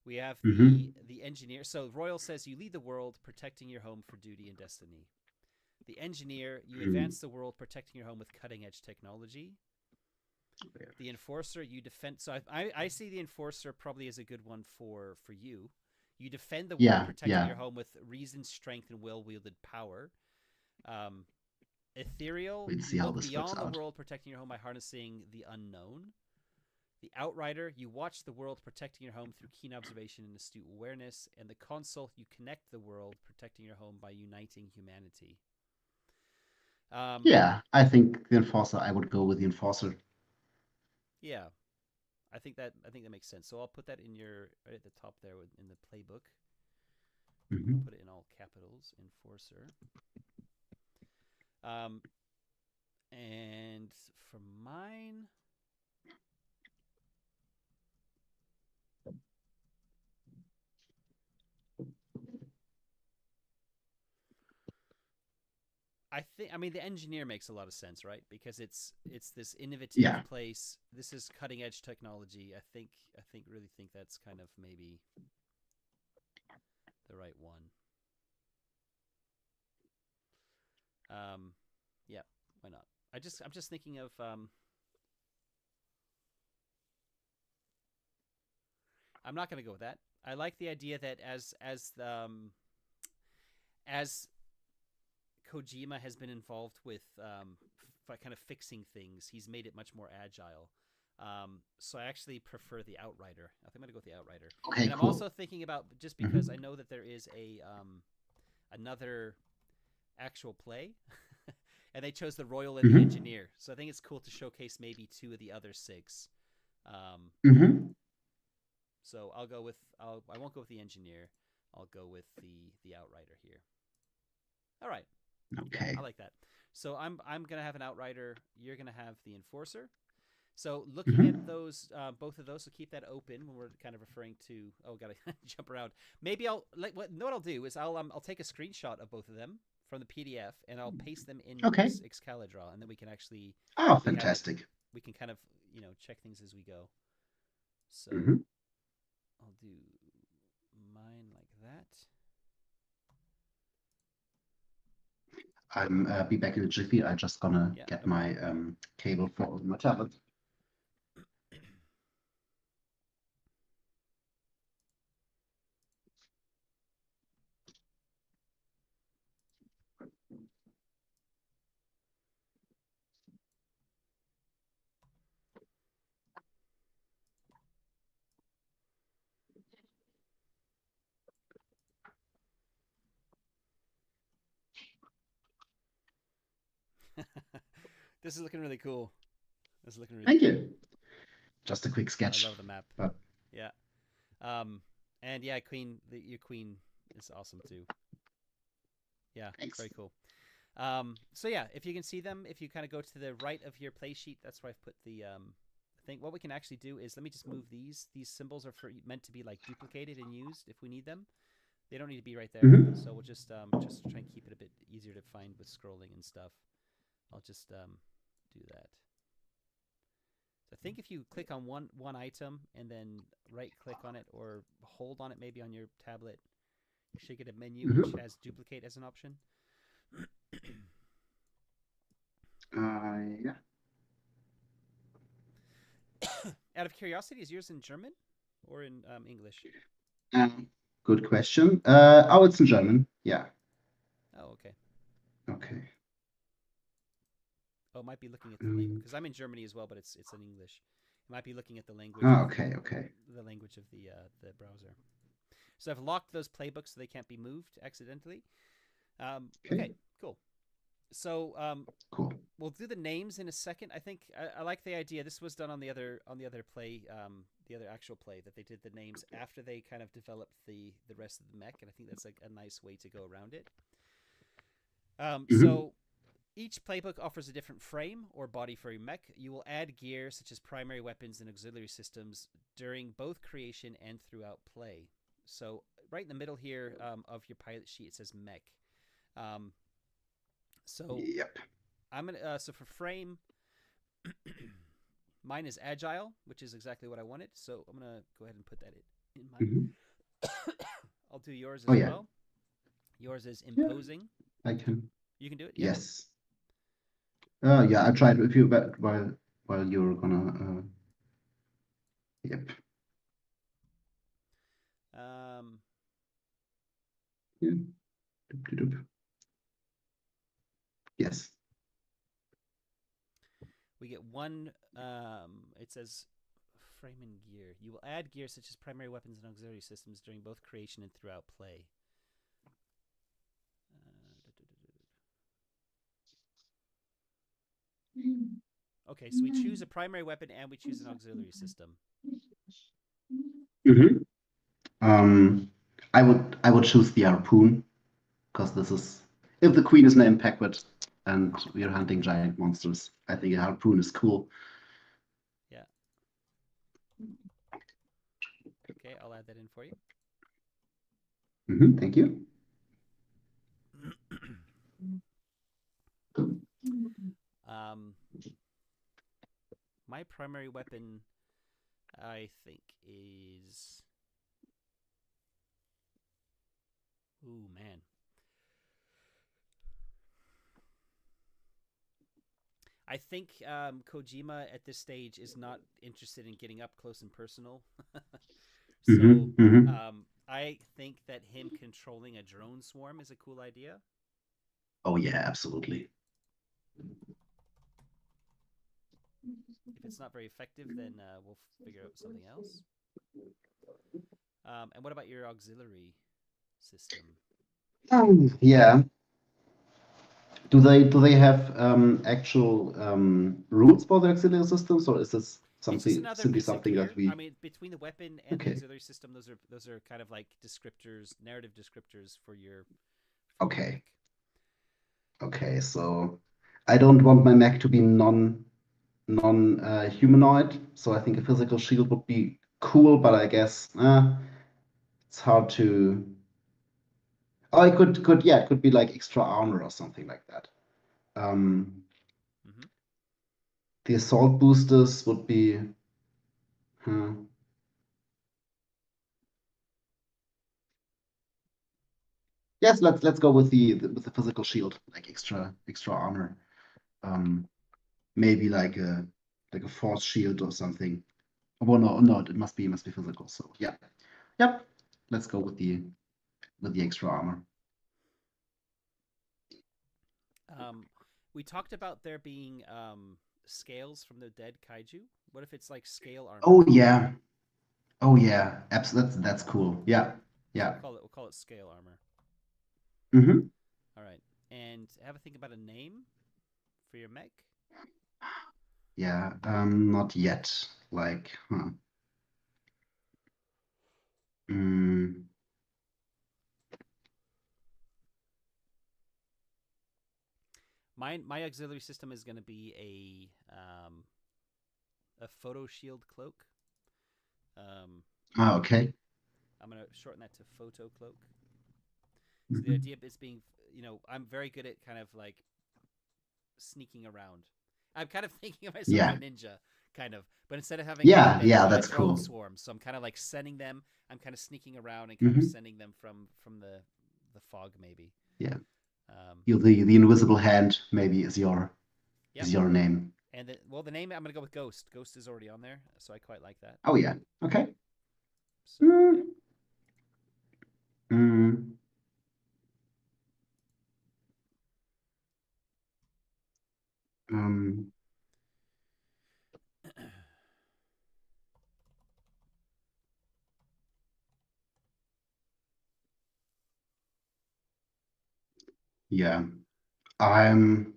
we have Hmm. the engineer. So royal says you lead the world, protecting your home for duty and destiny. The engineer, you Hmm. advance the world, protecting your home with cutting edge technology. The enforcer, you defend. So I see the enforcer probably as a good one for you. You defend the world, Yeah, protecting yeah. your home with reason, strength, and well wielded power. Um, Ethereal, We'll you see how look this works beyond the out. world, protecting your home by harnessing the unknown. The Outrider, you watch the world, protecting your home through keen observation and astute awareness. And the Console, you connect the world, protecting your home by uniting humanity. Yeah, I think the enforcer. I would go with the enforcer. Yeah, I think that makes sense. So I'll put that in your right at the top there in the playbook. I'll Hmm. put it in all capitals, enforcer. Um, and for mine, I mean the engineer makes a lot of sense, right? Because it's this innovative Yeah. place. This is cutting edge technology. Really think that's kind of maybe the right one. Um, yeah, why not? I'm just thinking of I'm not going to go with that. I like the idea that as Kojima has been involved with kind of fixing things. He's made it much more agile. So I actually prefer the Outrider. I think I'm gonna go with the Outrider. Okay, And I'm cool. also thinking about, just because I know that there is a another actual play, and they chose the Royal and the Engineer. So I think it's cool to showcase maybe two of the other SIGs. So I'll go with I won't go with the Engineer. I'll go with the Outrider here. All right. Okay. Yeah, I like that. So I'm gonna have an Outrider. You're gonna have the Enforcer. So looking at those, both of those, so keep that open when we're kind of referring to. Oh, gotta jump around. Maybe I'll what I'll do is I'll take a screenshot of both of them from the PDF and I'll paste them in Excalibur, and then we can actually. Oh, fantastic. We can kind of check things as we go. So I'll do mine like that. I'm be back in a jiffy. I'm just gonna get my cable for my tablet. This is looking really cool. This is looking really Thank cool. you. Just a quick sketch. I love the map. But... Yeah. And yeah, your queen is awesome too. Yeah, Thanks. very cool. So yeah, if you can see them, if you kind of go to the right of your play sheet, that's where I've put the thing. What we can actually do is, let me just move these. These symbols are meant to be like duplicated and used if we need them. They don't need to be right there. So we'll just try and keep it a bit easier to find with scrolling and stuff. I'll just do that. So I think if you click on one item and then right click on it or hold on it maybe on your tablet, you should get a menu which has duplicate as an option. Yeah. Out of curiosity, is yours in German or in English? Good question. Oh, it's in German. Yeah. Oh, okay. Okay. Oh, it might be looking at the language, because I'm in Germany as well, but it's in English. It might be looking at the language. Oh, okay. The language of the browser. So I've locked those playbooks so they can't be moved accidentally. Okay, cool. So cool. We'll do the names in a second. I think I like the idea. This was done on the other play, the other actual play, that they did the names after they kind of developed the rest of the mech, and I think that's like a nice way to go around it. So each playbook offers a different frame or body for your mech. You will add gear such as primary weapons and auxiliary systems during both creation and throughout play. So right in the middle here of your pilot sheet, it says mech. So I'm gonna so for frame, mine is agile, which is exactly what I wanted. So I'm gonna go ahead and put that in mine. I'll do yours as well. Yours is imposing. I can. You can do it. Yes. Yeah, I tried with you, but while you're gonna. Yep. Yeah. Yes. We get one. It says frame and gear. You will add gear such as primary weapons and auxiliary systems during both creation and throughout play. Okay, so we choose a primary weapon and we choose an auxiliary system. I would choose the harpoon, because this is, if the queen is named Packwood and we are hunting giant monsters, I think a harpoon is cool. Yeah. Okay, I'll add that in for you. Thank you. My primary weapon, I think, is... Ooh, man. I think Kojima at this stage is not interested in getting up close and personal. So I think that him controlling a drone swarm is a cool idea. Oh yeah, absolutely. it's not very effective, then we'll figure out something else. And what about your auxiliary system? Yeah. Do they have actual rules for the auxiliary systems, or is this It's just something another simply basic something that here. I we? mean, between the weapon and the Okay. auxiliary system, those are kind of like descriptors, narrative descriptors for your Okay. mech. Okay. So I don't want my mech to be non humanoid. So I think a physical shield would be cool, but I guess it's hard to. Oh, it could be like extra armor or something like that. Um, Mm-hmm. the assault boosters would be. Huh. Yes, let's go with the physical shield, like extra armor. Um, maybe like a force shield or something. Well, no, it must be physical. So yeah, yep. Let's go with the extra armor. Um, we talked about there being scales from the dead kaiju. What if it's like scale armor? Oh yeah, oh yeah. Absolutely, that's cool. Yeah, So yeah. we'll call it scale armor. Hmm. All right. And have a think about a name for your mech. Yeah. Not yet. Like, huh. Mm, My auxiliary system is going to be a photo shield cloak. Um, okay. I'm going to shorten that to photo cloak. So the Hmm. idea is being, I'm very good at kind of like sneaking around. I'm kind of thinking of myself as a Yeah, ninja, kind of, but instead of having like yeah, embedded yeah. guys, That's drone cool. swarms. So I'm kind of like sending them. I'm kind of sneaking around and kind of Hmm. sending them from the fog, maybe. Yeah. Um, The invisible hand maybe is your yep. is your name. And the name I'm gonna go with Ghost. Ghost is already on there, so I quite like that. Oh yeah. Okay. So yep. Mm, mm, um, yeah. I'm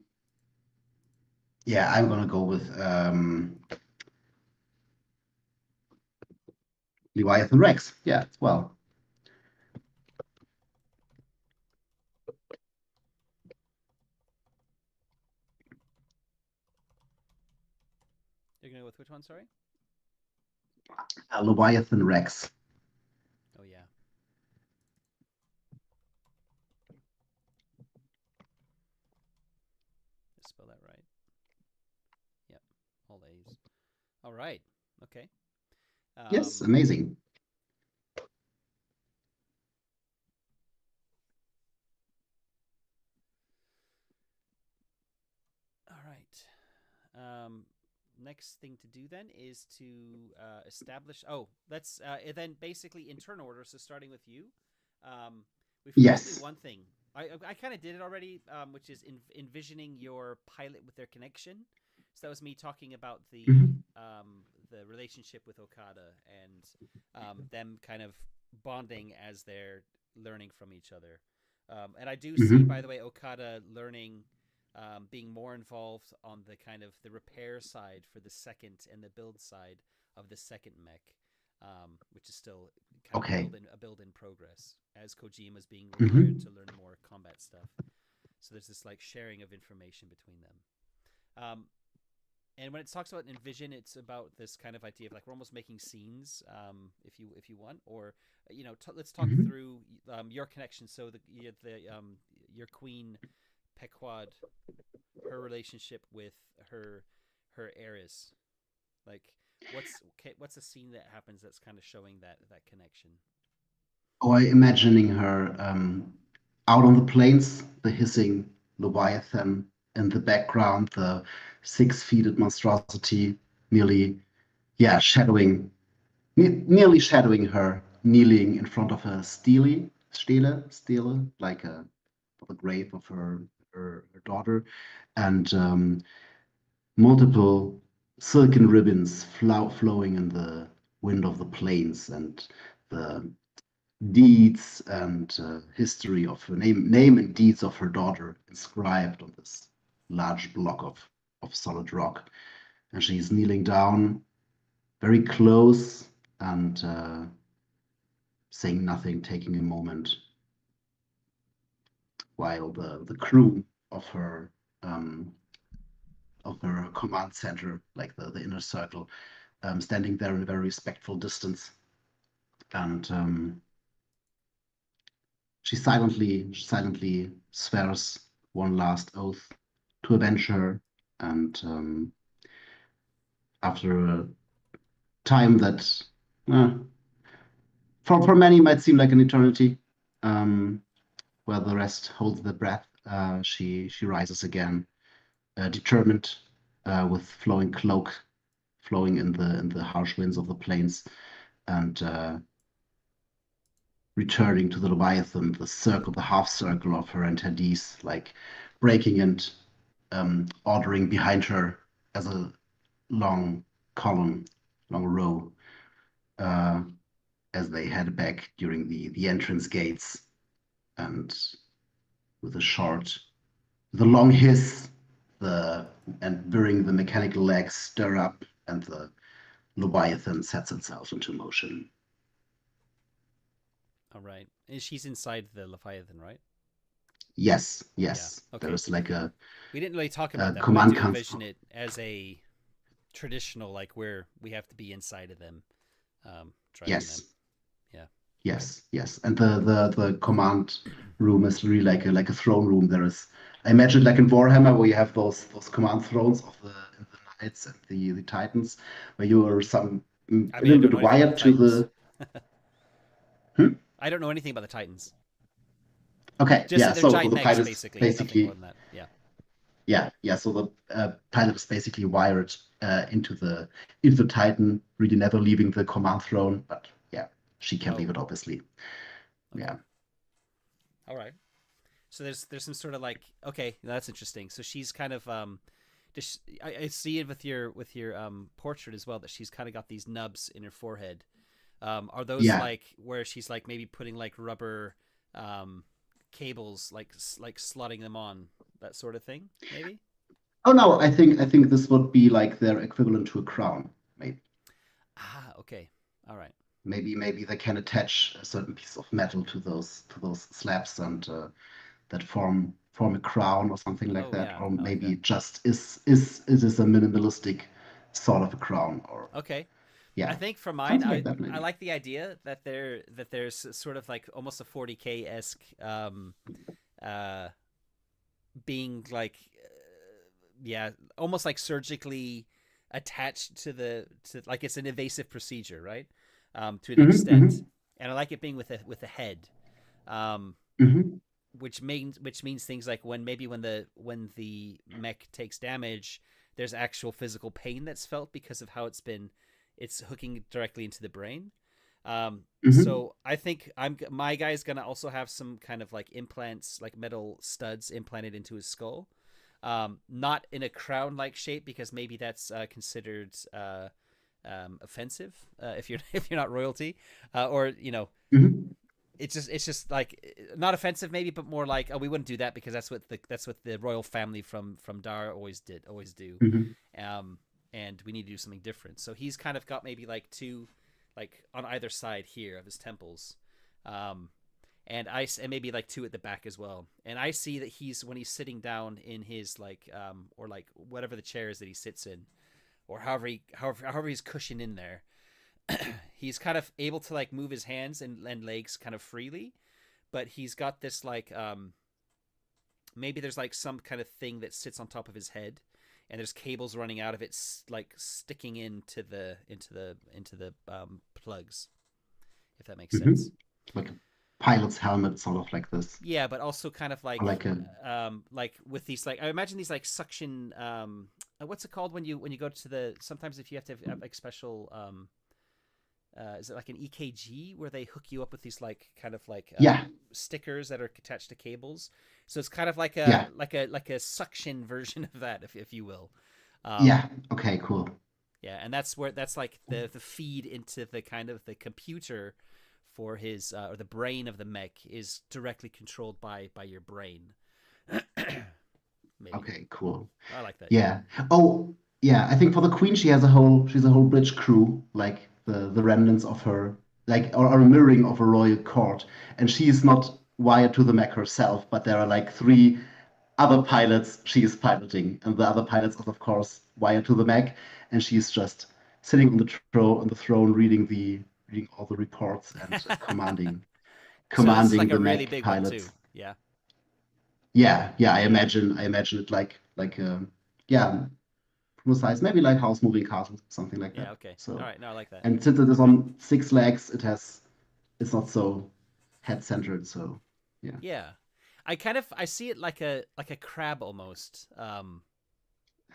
I'm gonna go with Leviathan Rex. Yeah, well. You're gonna go with which one? Sorry. Leviathan Rex. Oh yeah. Let's spell that right. Yep. All A's. All right. Okay. Yes, Um. amazing. All right. Next thing to do then is to establish. Oh, let's then basically in turn order. So starting with you, we forgot to do Yes. one thing. I kind of did it already, which is envisioning your pilot with their connection. So that was me talking about Hmm. the relationship with Okada and them kind of bonding as they're learning from each other. And I do see, by Hmm. the way, Okada learning being more involved on the kind of the repair side for the second and the build side of the second mech, which is still kind of Okay. a build in progress as Kojima's being required Hmm. to learn more combat stuff. So there's this like sharing of information between them. And when it talks about envision, it's about this kind of idea of like we're almost making scenes, if you want, or let's talk Hmm. through your connection. So your queen Pequod, her relationship with her heiress, like what's a scene that happens that's kind of showing that connection. Or imagining her out on the plains, the hissing Leviathan in the background, the six-feet monstrosity nearly, yeah, nearly shadowing her, kneeling in front of a stele, like a grave of her daughter, and multiple silken ribbons flowing in the wind of the plains, and the deeds and history of her name and deeds of her daughter inscribed on this large block of solid rock. And she's kneeling down very close and saying nothing, taking a moment while the crew of her um, command center, like the inner circle, standing there in a very respectful distance. And she silently swears one last oath to avenge her. And after a time that uh, for many might seem like an eternity, um, where the rest holds their breath, she rises again, determined, with flowing cloak, flowing in the harsh winds of the plains, and returning to the Leviathan, the circle, the half circle of her attendees, like breaking and ordering behind her as a long column, long row, uh, as they head back during the entrance gates, and with a short, the long hiss, the and during the mechanical legs stir up, and the Leviathan sets itself into motion. All right. And she's inside the Leviathan, right? Yes, Yeah. yes. Okay. There's like We didn't really talk a about that, but I command do console. envision it as a traditional, like where we have to be inside of them, driving them. Yes, Yeah. Okay. yes. And the command room is really like a throne room. There is, I imagine, like in Warhammer, where you have those command thrones of the knights and the titans, where you are I a mean, I little don't bit know anything about wired the to Titans. the. Hmm? I don't know anything about the Titans. Okay, Just yeah. that they're So giant the mechs, pilot is basically. Nothing more basically, than that. Yeah. yeah. So the pilot is basically wired into the Titan, really never leaving the command throne. But yeah, she can Oh. leave it, obviously. Okay. Yeah. All right. So there's some sort of like, okay, that's interesting. So she's kind of just I see it with your portrait as well, that she's kind of got these nubs in her forehead. Are those Yeah. like where she's like maybe putting like rubber um cables, like slotting them on, that sort of thing, maybe? Oh no, I think this would be like their equivalent to a crown. Maybe Ah, okay. All right. maybe they can attach a certain piece of metal to those slabs, and that form a crown or something like Oh that. yeah, Or I like maybe that. it just is it is a minimalistic sort of a crown, or Okay. I yeah, think for mine, something like that I maybe. like the idea that there's sort of like almost a 40K esque uh being like yeah, almost like surgically attached to to like it's an invasive procedure, right? To an Hmm. extent, Hmm. and I like it being with a head, um, Hmm. which means things like when the mech takes damage, there's actual physical pain that's felt because of how it's hooking directly into the brain. Hmm. So I think my guy's gonna also have some kind of like implants, like metal studs implanted into his skull. Not in a crown like shape, because maybe that's considered offensive if you're if you're not royalty, or Hmm. it's just like not offensive maybe, but more like, oh, we wouldn't do that because that's what the royal family from Dar always do, Hmm. um, and we need to do something different. So he's kind of got maybe like two, like on either side here of his temples, um, and maybe like two at the back as well. And I see that he's when he's sitting down in his like or like whatever the chair is that he sits in, or however he's cushioned in there, he's kind of able to like move his hands and legs kind of freely, but he's got this like maybe there's like some kind of thing that sits on top of his head, and there's cables running out of it, like sticking into the plugs, if that makes Hmm. sense. Like a pilot's helmet, sort of like this, Yeah, but also kind of or like a like with these, like I imagine these like suction what's it called when you go to the, sometimes if you have to have like special is it like an EKG where they hook you up with these like kind of like yeah, stickers that are attached to cables? So it's kind of like yeah, a suction version of that, if you will. Um, yeah. Okay, cool. Yeah, and that's like the feed into the kind of the computer for his or the brain of the mech is directly controlled by your brain. Maybe. Okay, cool. I like that. Yeah. Yeah. Oh, yeah. I think for the queen, she's a whole bridge crew, like the remnants of her, like or a mirroring of a royal court, and she is not wired to the mech herself, but there are like three other pilots she is piloting, and the other pilots are of course wired to the mech, and she's just sitting on the throne, reading all the reports and commanding So this is commanding like a the really mech big one too. pilots. Yeah. Yeah, yeah. I imagine it like yeah, from the size, maybe like house moving castle, something like Yeah. that. Okay. All So, right. No, I like that. and since it is on six legs, it's not so head centered. So, yeah. Yeah. I see it like a crab almost.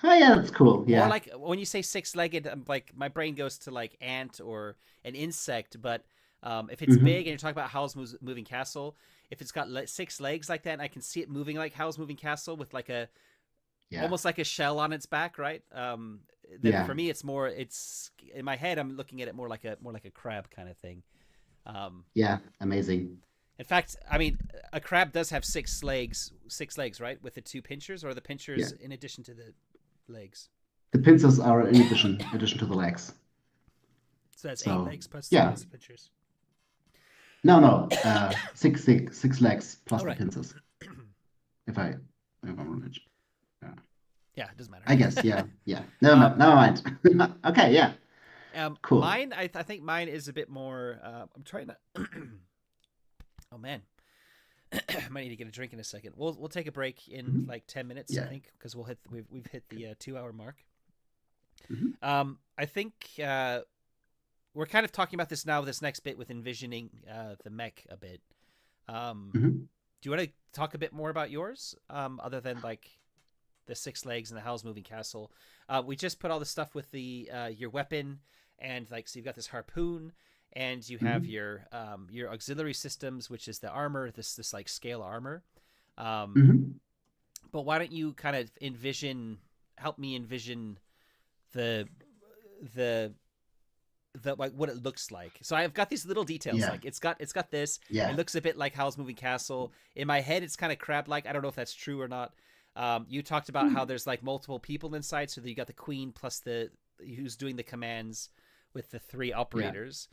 Oh yeah, that's cool. More Yeah. like when you say six-legged, like my brain goes to like ant or an insect. But if it's big and Hmm. you're talking about Howl's Moving Castle, if it's got six legs like that, and I can see it moving like Howl's Moving Castle with like a Yeah. almost like a shell on its back, right? Then Yeah. for me, it's in my head. I'm looking at it more like a crab kind of thing. Um, Yeah. Amazing. in fact, I mean, a crab does have six legs, right? With the two pinchers, or the Yeah. pinchers in addition to the legs. The pincers are in addition to the legs. So that's eight So, legs yeah. plus the pinchers. No, no. Six legs plus All the right. pincers. If I'm right. Yeah. Yeah, it doesn't matter. I guess. Yeah. Yeah. Never mind. um, Never mind. Okay. Yeah. Cool. mine, I think mine is a bit more. I'm trying to. Oh man, I might need to get a drink in a second. We'll take a break in Mhm. like 10 minutes, I Yeah. think, because we've hit the 2 hour mark. Hmm. I think we're kind of talking about this now. This next bit with envisioning the mech a bit. Hmm. Do you want to talk a bit more about yours, other than like the six legs and the Howl's Moving Castle? We just put all the stuff with the your weapon, and like so you've got this harpoon, and you have Hmm. your auxiliary systems, which is the armor, this like scale armor. Um, Hmm. but why don't you kind of help me envision the the like what it looks like. So I've got these little details. Yeah. Like it's got this. It Yeah. looks a bit like Howl's Moving Castle. In my head, it's kind of crab like. I don't know if that's true or not. You talked about how there's like multiple people inside, so that you got the queen plus the who's doing the commands with the three Yeah. operators.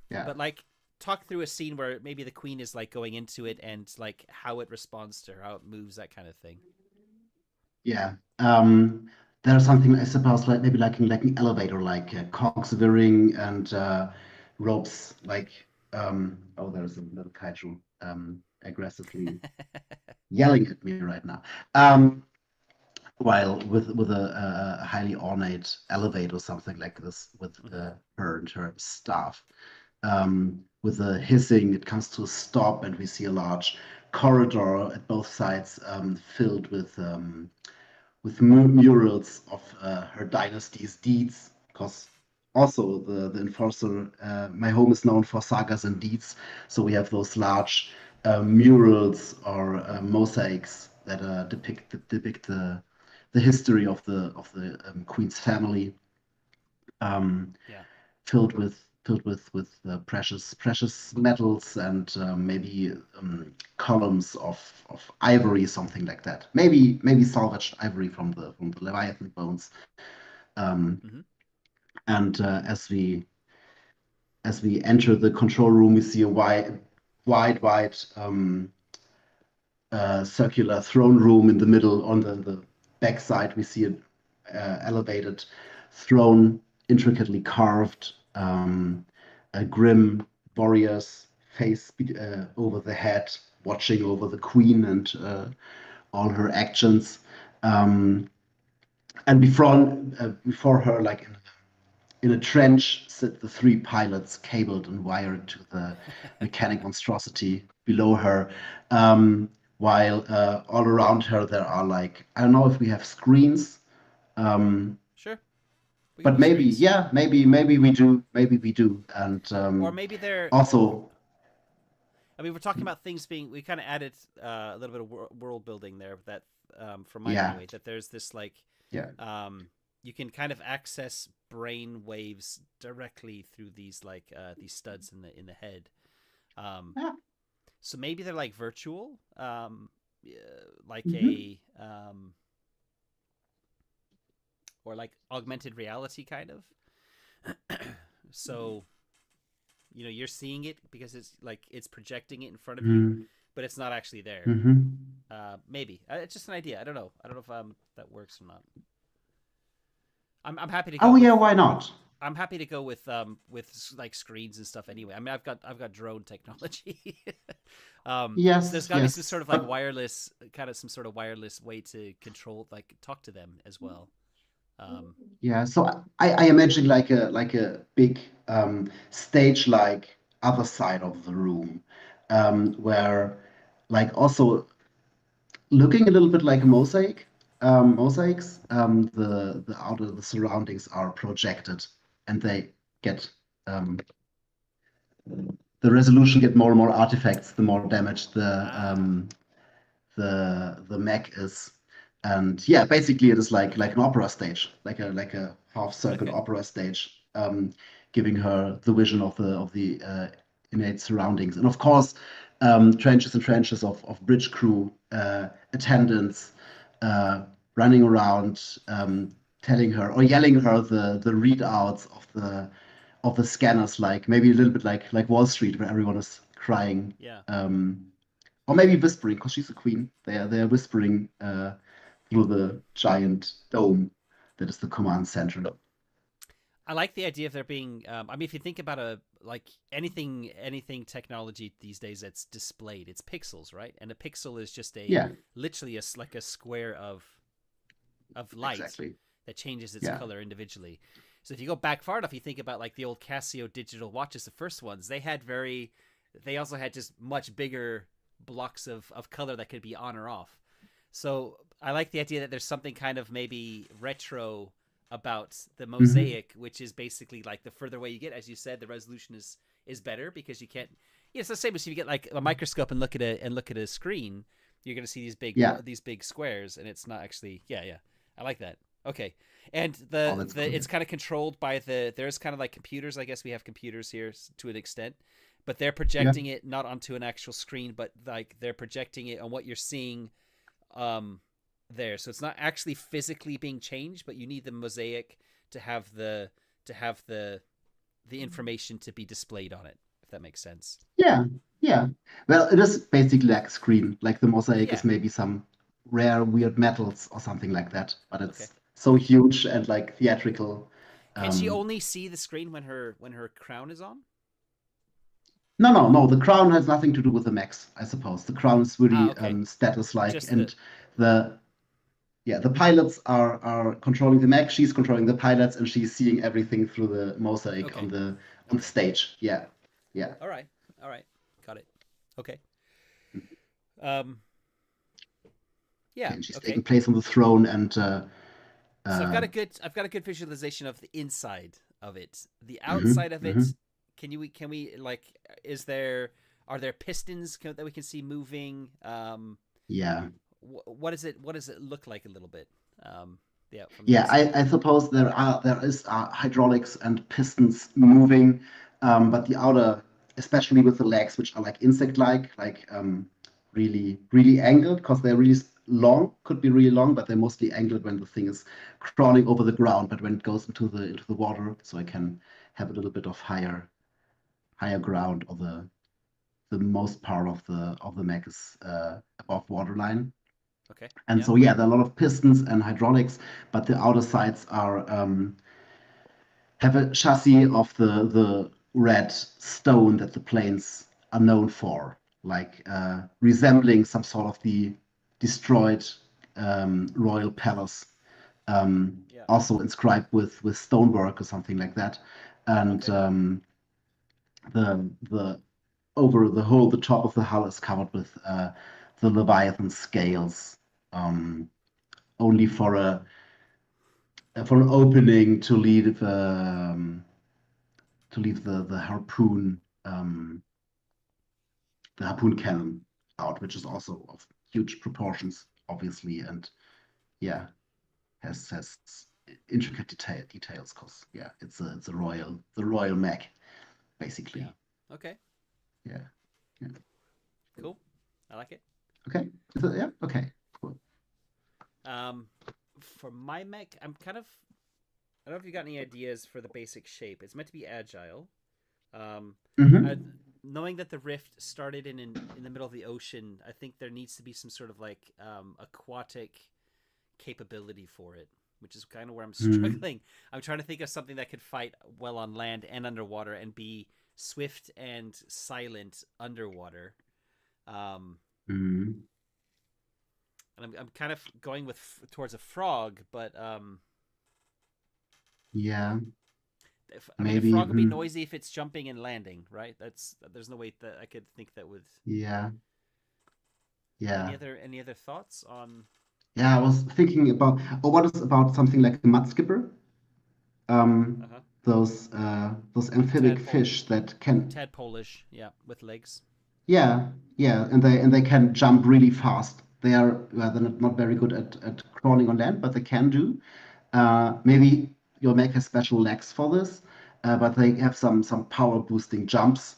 Yeah. But like talk through a scene where maybe the queen is like going into it and like how it responds to her, how it moves, that kind of thing. Yeah. There's something I suppose like maybe like an elevator, like cogs whirring and ropes. Like oh, there's a little kaiju aggressively yelling at me right now. While with a highly ornate elevator or something like this, with Hmm. her and her staff. With a hissing, it comes to a stop, and we see a large corridor at both sides, filled with murals of her dynasty's deeds. Because also the enforcer, my home is known for sagas and deeds, so we have those large murals or mosaics that depict the history of the queen's family, um, Yeah. filled with precious metals and maybe columns of ivory, something like that. Maybe salvaged ivory from the Leviathan bones. Um, Hmm. and as we enter the control room, we see a wide circular throne room in the middle. On the back side, we see an elevated throne, intricately carved, a grim warrior's face over the head, watching over the queen and all her actions. Um, and before her, like in a trench, sit the three pilots cabled and wired to the mechanic monstrosity below her. While all around her, there are like, I don't know if we have screens, um, Sure. We can but do maybe, screens, yeah, maybe we do. Maybe we do. And or maybe they're. also, I mean, we're talking about things being. We kind of added a little bit of world building there. That, from mine yeah, anyway, that there's this like, yeah, um, you can kind of access brain waves directly through these studs in the head. Um, Yeah. so maybe they're like virtual, like Hmm. or like augmented reality kind of. So you're seeing it because it's projecting it in front of you, Hmm. but it's not actually there. Hmm. Maybe it's just an idea. I don't know. I don't know if that works or not. I'm happy to go Oh with yeah, why not? I'm happy to go with like screens and stuff anyway. I mean, I've got drone technology. So there's Yes, got to be some yes. sort of like wireless, kind of some sort of wireless way to control, like talk to them as well. Um, Yeah, so I imagine like a big stage like other side of the room, where like also looking a little bit like a mosaic, mosaics, the surroundings are projected and they get um, the resolution get more and more artifacts, the more damaged ah, the mech is. And yeah, basically it is like okay, an opera stage, like a half circle okay, opera stage, giving her the vision of the innate surroundings. And of course, trenches and trenches of bridge crew, attendants, uh, running around, telling her or yelling her the readouts of the scanners, like maybe a little bit like Wall Street, where everyone is crying. yeah. Or maybe whispering, because she's a queen. They are whispering through the giant dome that is the command center. I like the idea of there being. I mean, if you think about a like anything technology these days that's displayed, it's pixels, right? And a pixel is just a Yeah, literally like a square of light exactly. that changes its Yeah. color individually. So if you go back far enough, you think about like the old Casio digital watches, the first ones, they also had just much bigger blocks of color that could be on or off. So I like the idea that there's something kind of maybe retro about the Hmm. mosaic, which is basically like the further away you get, as you said, the resolution is better because you can't. It's the same as if you get like a microscope and look at a screen, you're going to see Yeah. these big squares, and it's not actually. Yeah, yeah. I like that. Okay, and Oh, that's the cool. it's kind of controlled by there's kind of like computers. I guess we have computers here to an extent, but they're Yeah. projecting it not onto an actual screen, but like they're projecting it on what you're seeing um there. So it's not actually physically being changed, but you need the mosaic to have the information to be displayed on it, if that makes sense. Yeah. Yeah. Well, it is basically like a screen. Like the mosaic is Yeah. maybe some rare, weird metals or something like that. But Okay. it's so huge and like theatrical. Can she Um, only see the screen when her crown is on? no, no, no. The crown has nothing to do with the mechs, I suppose. The crown is Ah, really okay. status-like, Just the and the yeah, the pilots are controlling the mech. She's controlling the pilots, and she's seeing everything through the mosaic okay. on the Okay. stage. Yeah, yeah. All right. All right. Got it. Okay. Um Yeah, yeah, and she's taking okay. place on the throne, and So uh, I've got a good visualization of the inside of it. The mhm, outside of it, mhm. can we like is there are there pistons that we can see moving? Yeah, What does it look like a little bit? Yeah, from the yeah. outside. I suppose there is hydraulics and pistons moving, but the outer, especially with the legs, which are like insect-like, really angled because they're really long, could be really long, but they're mostly angled when the thing is crawling over the ground. But when it goes into the water, so I can have a little bit of higher ground, or the most part of the mech is above waterline. Okay. And Yeah. so yeah, there are a lot of pistons and hydraulics, but the outer sides are have a chassis of the red stone that the planes are known for, like resembling some sort of the destroyed royal palace, Yeah. also inscribed with stonework or something like that. And Okay. the over the top of the hull is covered with the Leviathan scales, only for an opening to leave the harpoon cannon out, which is also of huge proportions, obviously, and yeah, has intricate details, because yeah, it's a royal mech Yeah. basically. Okay. Yeah. Yeah. Cool. I like it. Okay. Yeah. Okay. Cool. Um, for my mech, I don't know if you got any ideas for the basic shape. It's meant to be agile. Um, uh, Mm-hmm. knowing that the rift started in the middle of the ocean, I think there needs to be some sort of like aquatic capability for it, which is kind of where I'm Mm-hmm. struggling. I'm trying to think of something that could fight well on land and underwater and be swift and silent underwater. Um, Mm-hmm. and I'm kind of going with towards a frog, but Yeah. I mean, a Maybe. frog would be Mm, noisy if it's jumping and landing, right? There's no way that I could think that would. yeah. Yeah. Any other thoughts on Yeah. I was thinking about. Or what is about something like a mud skipper? uh huh Those amphibic tadpole fish that can. tadpole-ish, yeah, with legs. Yeah. Yeah. And they can jump really fast. They are well, they're not very good at crawling on land, but they can do. Maybe your mech has special legs for this, but they have some power boosting jumps,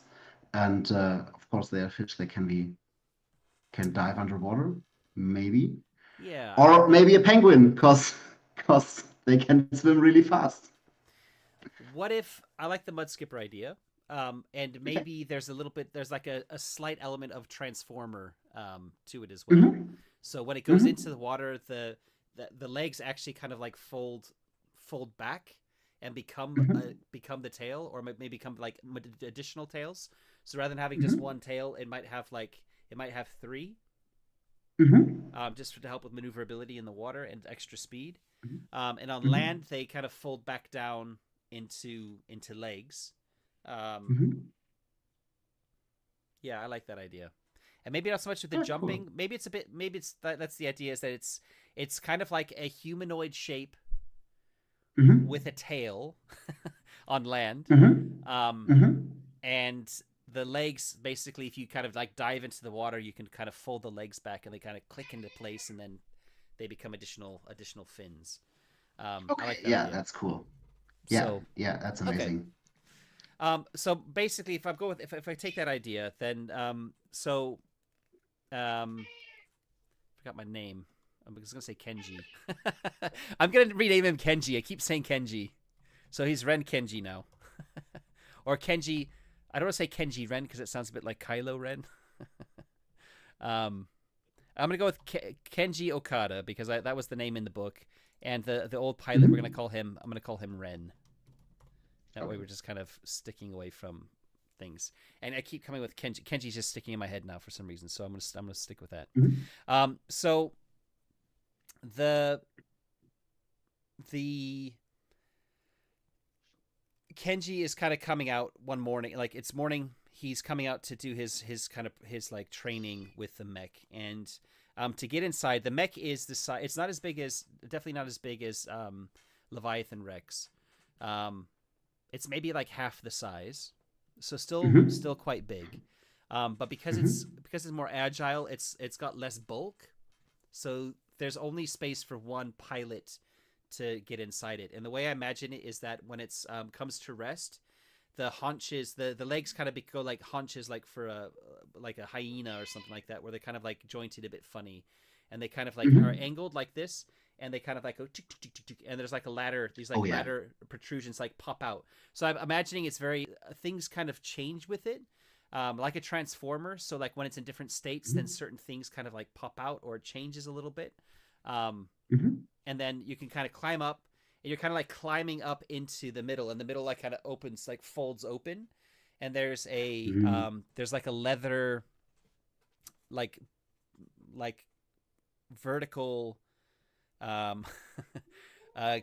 and of course they are fish. They can dive underwater, maybe, Yeah, I like or that. maybe a penguin, cause they can swim really fast. What if I like the mud skipper idea? And Okay. maybe there's like a slight element of transformer to it as well. Hmm. So when it goes into Hmm. the water, the legs actually kind of like fold back and Hmm. become the tail, or maybe become like additional tails. So rather than having just Hmm. one tail, it might have three, Hmm. just to help with maneuverability in the water and extra speed. And on Hmm. land, they kind of fold back down into legs. Um, Hmm. yeah, I like that idea. And maybe not so much with the Yeah, cool. jumping. Maybe it's a bit. Maybe that's the idea is that it's kind of like a humanoid shape with Hmm. a tail on land, Hmm. um, Hmm. and the legs basically, if you kind of like dive into the water, you can kind of fold the legs back, and they kind of click into place, and then they become additional fins. I Okay, like that yeah, idea. that's cool. Yeah, So yeah, that's okay. amazing. So basically, if I take that idea, then forgot my name. I'm just gonna say Kenji. I'm gonna rename him Kenji. I keep saying Kenji, so he's Ren Kenji now, or Kenji. I don't want to say Kenji Ren because it sounds a bit like Kylo Ren. um, I'm gonna go with Kenji Okada because that was the name in the book, and the old pilot Hmm. I'm gonna call him Ren. That way, Okay. we're just kind of sticking away from things. And I keep coming with Kenji. Kenji's just sticking in my head now for some reason, so I'm gonna stick with that. Hmm. So the the Kenji is kind of coming out one morning, like it's morning. He's coming out to do his like training with the mech, and to get inside, the mech is the size. It's not as big as definitely not as big as Leviathan Rex. Um, it's maybe like half the size, so still Hmm. quite big. But Hmm. because it's more agile, it's got less bulk, so there's only space for one pilot to get inside it. And the way I imagine it is that when it's comes to rest, the haunches, the legs kind of go like haunches, like for a hyena or something like that, where they're kind of like jointed a bit funny, and they kind of like are Hmm. angled like this, and they kind of like go tick, tick, tick, tick, and there's like a ladder, these like Oh yeah. ladder protrusions like pop out. So I'm imagining it's very things kind of change with it. Like a transformer, so like when it's in different states, then Hmm. certain things kind of like pop out or it changes a little bit. Um, Hmm. and then you can kind of climb up, and you're kind of like climbing up into the middle, and the middle like kind of opens, like folds open, and Hmm. there's like a leather, like like vertical um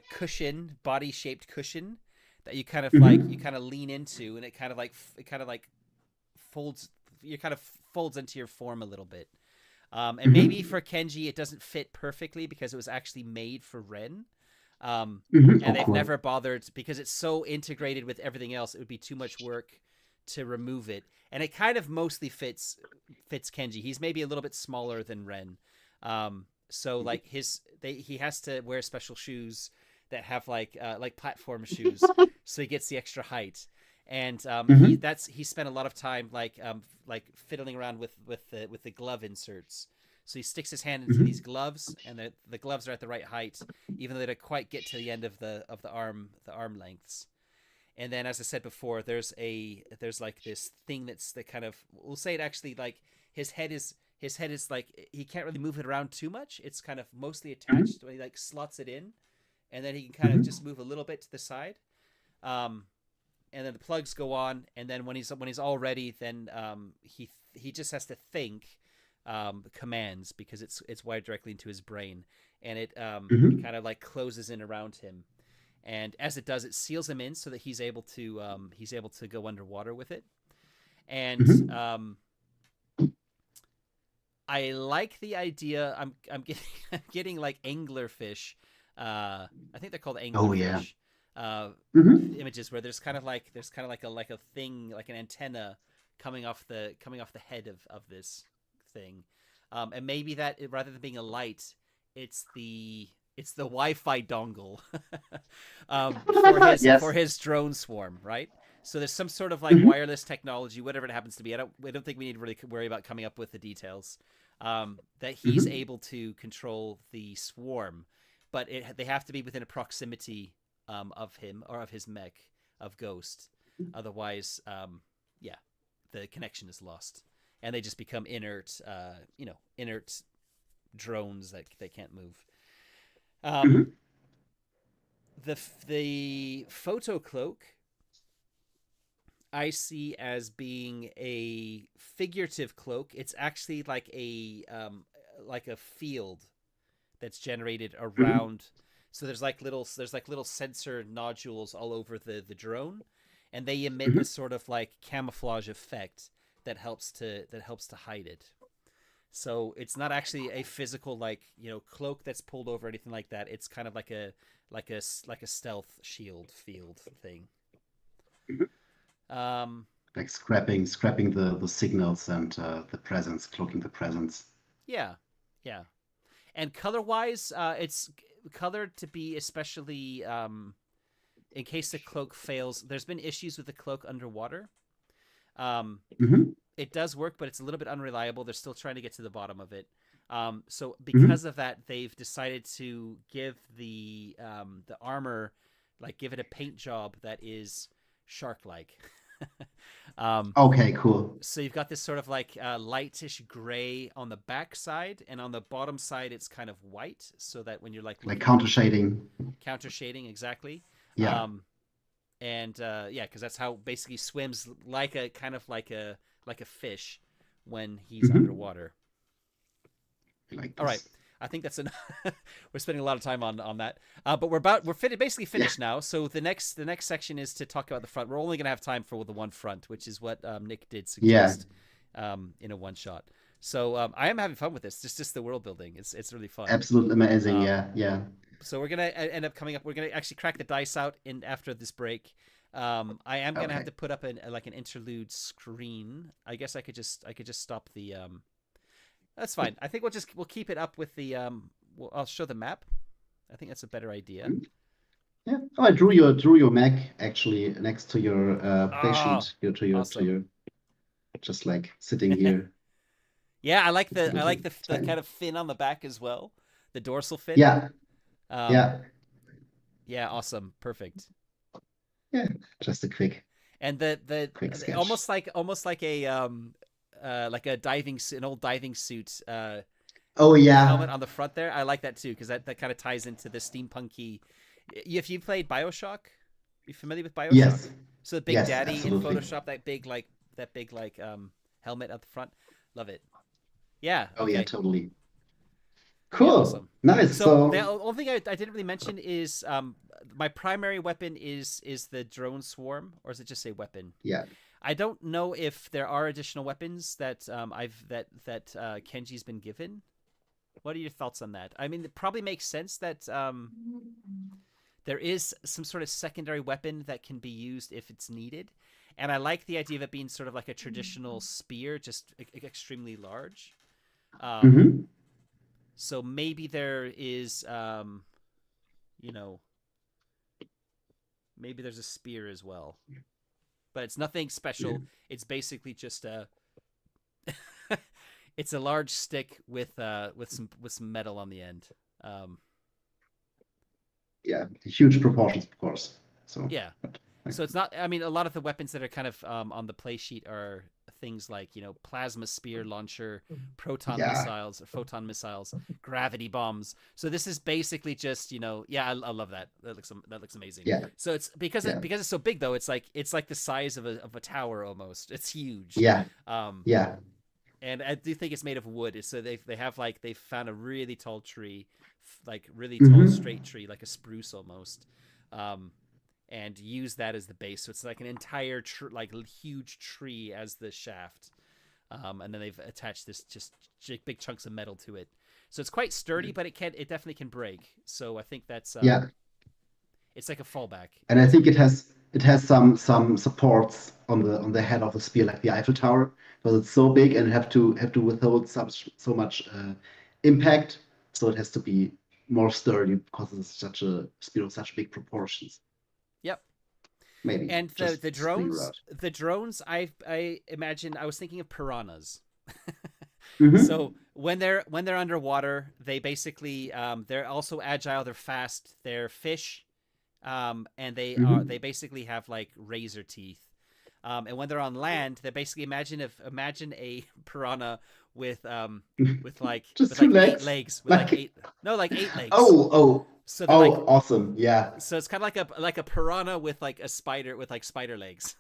cushion, body shaped cushion that you Hmm. kind of lean into, and it kind of like folds, you kind of folds into your form a little bit. And maybe Hmm. for Kenji, it doesn't fit perfectly because it was actually made for Ren. Um, Hmm. and Oh, they've cool. never bothered because it's so integrated with everything else. It would be too much work to remove it, and it kind of mostly fits Kenji. He's maybe a little bit smaller than Ren, so like he has to wear special shoes that have like platform shoes, so he gets the extra height. And Hmm. he spent a lot of time like fiddling around with the glove inserts. So he sticks his hand into these Hmm. gloves, and the gloves are at the right height, even though they don't quite get to the end of the arm lengths. And then, as I said before, there's like this thing that's the kind of, we'll say it actually, like his head is like, he can't really move it around too much. It's kind of mostly Hmm. attached when he like slots it in, and then he can kind of Hmm. just move a little bit to the side. Um, and then the plugs go on, and then when he's all ready, then he just has to think commands, because it's wired directly into his brain, and it Hmm. kind of like closes in around him, and as it does, it seals him in so that he's able to go underwater with it. And Hmm. I like the idea. I'm getting I'm getting like anglerfish. I think they're called Oh yeah. anglerfish. Hmm. Images where there's kind of like a thing, like an antenna coming off the head of this thing, and maybe that rather than being a light, it's the Wi-Fi dongle for Yes. his drone swarm, right? So there's some sort of like Hmm. wireless technology, whatever it happens to be. I don't think we need to really worry about coming up with the details. That he's Hmm. able to control the swarm, but they have to be within a proximity of him or of his mech of Ghost. Otherwise, yeah, the connection is lost, and they just become inert drones that they can't move. Um, Hmm. the photo cloak I see as being a figurative cloak. It's actually like a field that's generated Hmm. around. So there's like little sensor nodules all over the drone, and they emit this Hmm. sort of like camouflage effect that helps to hide it. So it's not actually a physical cloak that's pulled over or anything like that. It's kind of like a stealth shield field thing. Hmm. Um, Like scrapping the signals and the presence, cloaking the presence. yeah, yeah. And color wise, it's colored to be especially in case the cloak fails. There's been issues with the cloak underwater. Um, Hmm. it does work, but it's a little bit unreliable. They're still trying to get to the bottom of it. So Hmm. because of that, they've decided to give the armor, like give it a paint job that is shark like. um, Okay, cool. so you've got this sort of like lightish gray on the back side, and on the bottom side it's kind of white, so that when you're like Like looking counter at it, shading. counter shading exactly. Yeah. um and yeah, because that's how basically swims, like a kind of like a fish when he's Hmm. underwater. Like All right, this. I think that's enough. We're spending a lot of time on that, but basically Yeah. finished now. So the next section is to talk about the front. We're only going to have time for the one front, which is what Nick did Yeah. suggest in a one shot. So I am having fun with this. Just the world building. It's really fun. Absolutely amazing. Um, Yeah. Yeah. so we're gonna end up coming up. We're gonna actually crack the dice out in after this break. I am gonna have Okay. to put up like an interlude screen. I guess I could just stop the. That's fine. I think we'll keep it up with the. I'll show the map. I think that's a better idea. Yeah. Oh, I drew your Mac actually next to your play Oh, sheet. To your awesome. just like sitting here. Yeah, I like It's a the I little like the tiny. kind of fin on the back as well, the dorsal fin. Yeah. Um, Yeah. yeah, awesome, perfect. Yeah. Just a And the quick sketch. almost like like a an old diving suit Oh helmet yeah. on the front there. I like that too, because that kind of ties into the steampunky. If you played Bioshock, you familiar with Bioshock? Yes. So the Big Yes. Daddy in Absolutely. Photoshop, that big helmet at the front. Love it. Yeah. Oh yeah. Okay. Totally. Yeah. Cool. Awesome. Nice. So the So only thing I didn't really mention is my primary weapon is the drone swarm, or does it just say weapon? yeah. I don't know if there are additional weapons that Kenji's been given. What are your thoughts on that? I mean, it probably makes sense that there is some sort of secondary weapon that can be used if it's needed, and I like the idea of it being sort of like a traditional spear, just extremely large. Um, Hmm. so maybe there is, you know, Maybe there's a spear as well, but it's nothing Yeah. special. It's basically just a it's a large stick with some metal on the end. Um, Yeah, huge proportions, of course. So, yeah. but like, So it's not. I mean, a lot of the weapons that are kind of on the play sheet are things like plasma spear launcher, yeah, photon missiles, gravity bombs. So this is basically just yeah, I love that. That looks amazing. yeah, So it's yeah, because it's so big though. It's like the size of a tower almost. It's huge. yeah, Um, yeah. and I do think it's made of wood. So they've found a really tall tree, like really tall Hmm. straight tree, like a spruce almost. Um, and use that as the base. So it's like an entire like huge tree as the shaft. And then they've attached this just big chunks of metal to it. So it's quite sturdy, but it definitely can break. So I think that's Yeah, it's like a fallback. and I think it has some supports on the head of the spear, like the Eiffel Tower, because it's so big and have to withhold so much impact. So it has to be more sturdy because it's such a spear of such big proportions. Yep. Maybe And just figure out. the drones, I imagine I was thinking of piranhas. Hmm. So when they're underwater, they basically they're also agile, they're fast, they're fish, and they Hmm. basically have like razor teeth. And when they're on land, they basically imagine a piranha Just with two like eight legs, legs with like like eight no like 8 legs. oh, oh, So they're like oh, awesome, yeah. so it's kind of like a piranha with like a spider with like spider legs.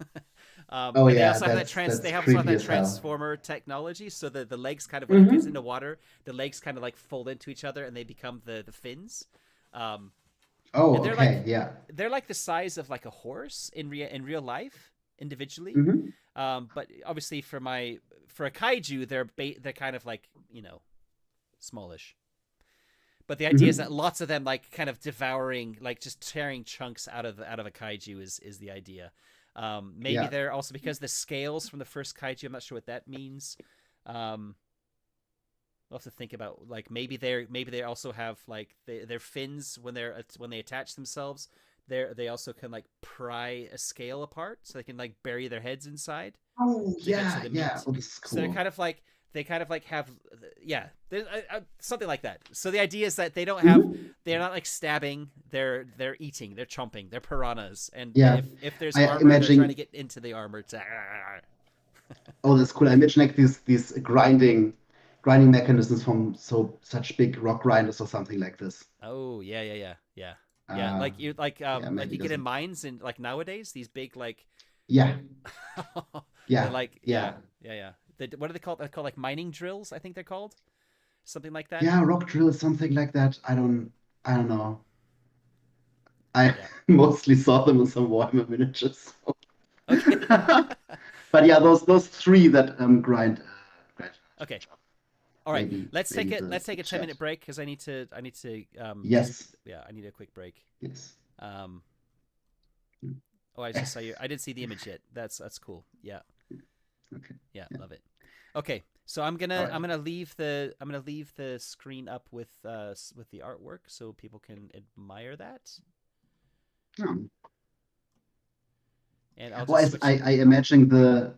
Oh And they yeah, also have that's they also have creepy that as hell. transformer technology. So the legs kind of when it gets into Hmm. water, the legs kind of like fold into each other and they become the fins. Um, Oh, and okay, yeah. they're like the size of like a horse in real life individually. Hmm. But obviously for a kaiju, they're kind of like smallish. But the idea is that Hmm. lots of them like kind of devouring, like just tearing chunks out of a kaiju is the idea. Maybe Yeah. they're also because the scales from the first kaiju. I'm not sure what that means. Um, we'll have to think about like maybe they also have like their fins when they attach themselves. They also can like pry a scale apart, so they can like bury their heads inside Oh to get to yeah, the yeah. meat. Oh, this is So they're cool. kind of like have yeah, something like that. So the idea is that Hmm. they're not like stabbing, they're eating, they're chomping, they're piranhas, and Yeah, if there's I armor, they're trying to imagine. get into the armor to Oh, that's cool. I imagine like these grinding mechanisms from such big rock grinders or something like this. oh yeah. Yeah, Uh, yeah, like maybe you get in doesn't. mines and like nowadays these big like Yeah, they're yeah, like yeah, yeah. What are they called? They're called like mining drills, I think they're called. Something like that. yeah. Rock drill is something like that. I don't know. I Yeah. mostly saw them in some Warhammer miniatures. So. Okay. But yeah, those three that grind Okay. All right, maybe let's the take a 10 minute chat. break because I need to just Yes, yeah I need a quick break. yes. Um, oh, I just saw you. I didn't see the image yet. That's cool. Yeah, Okay. yeah, Yeah. love it. Okay, so All right. I'm gonna leave the screen up with the artwork so people can admire that, Um, and I'll well, just switch. I imagine the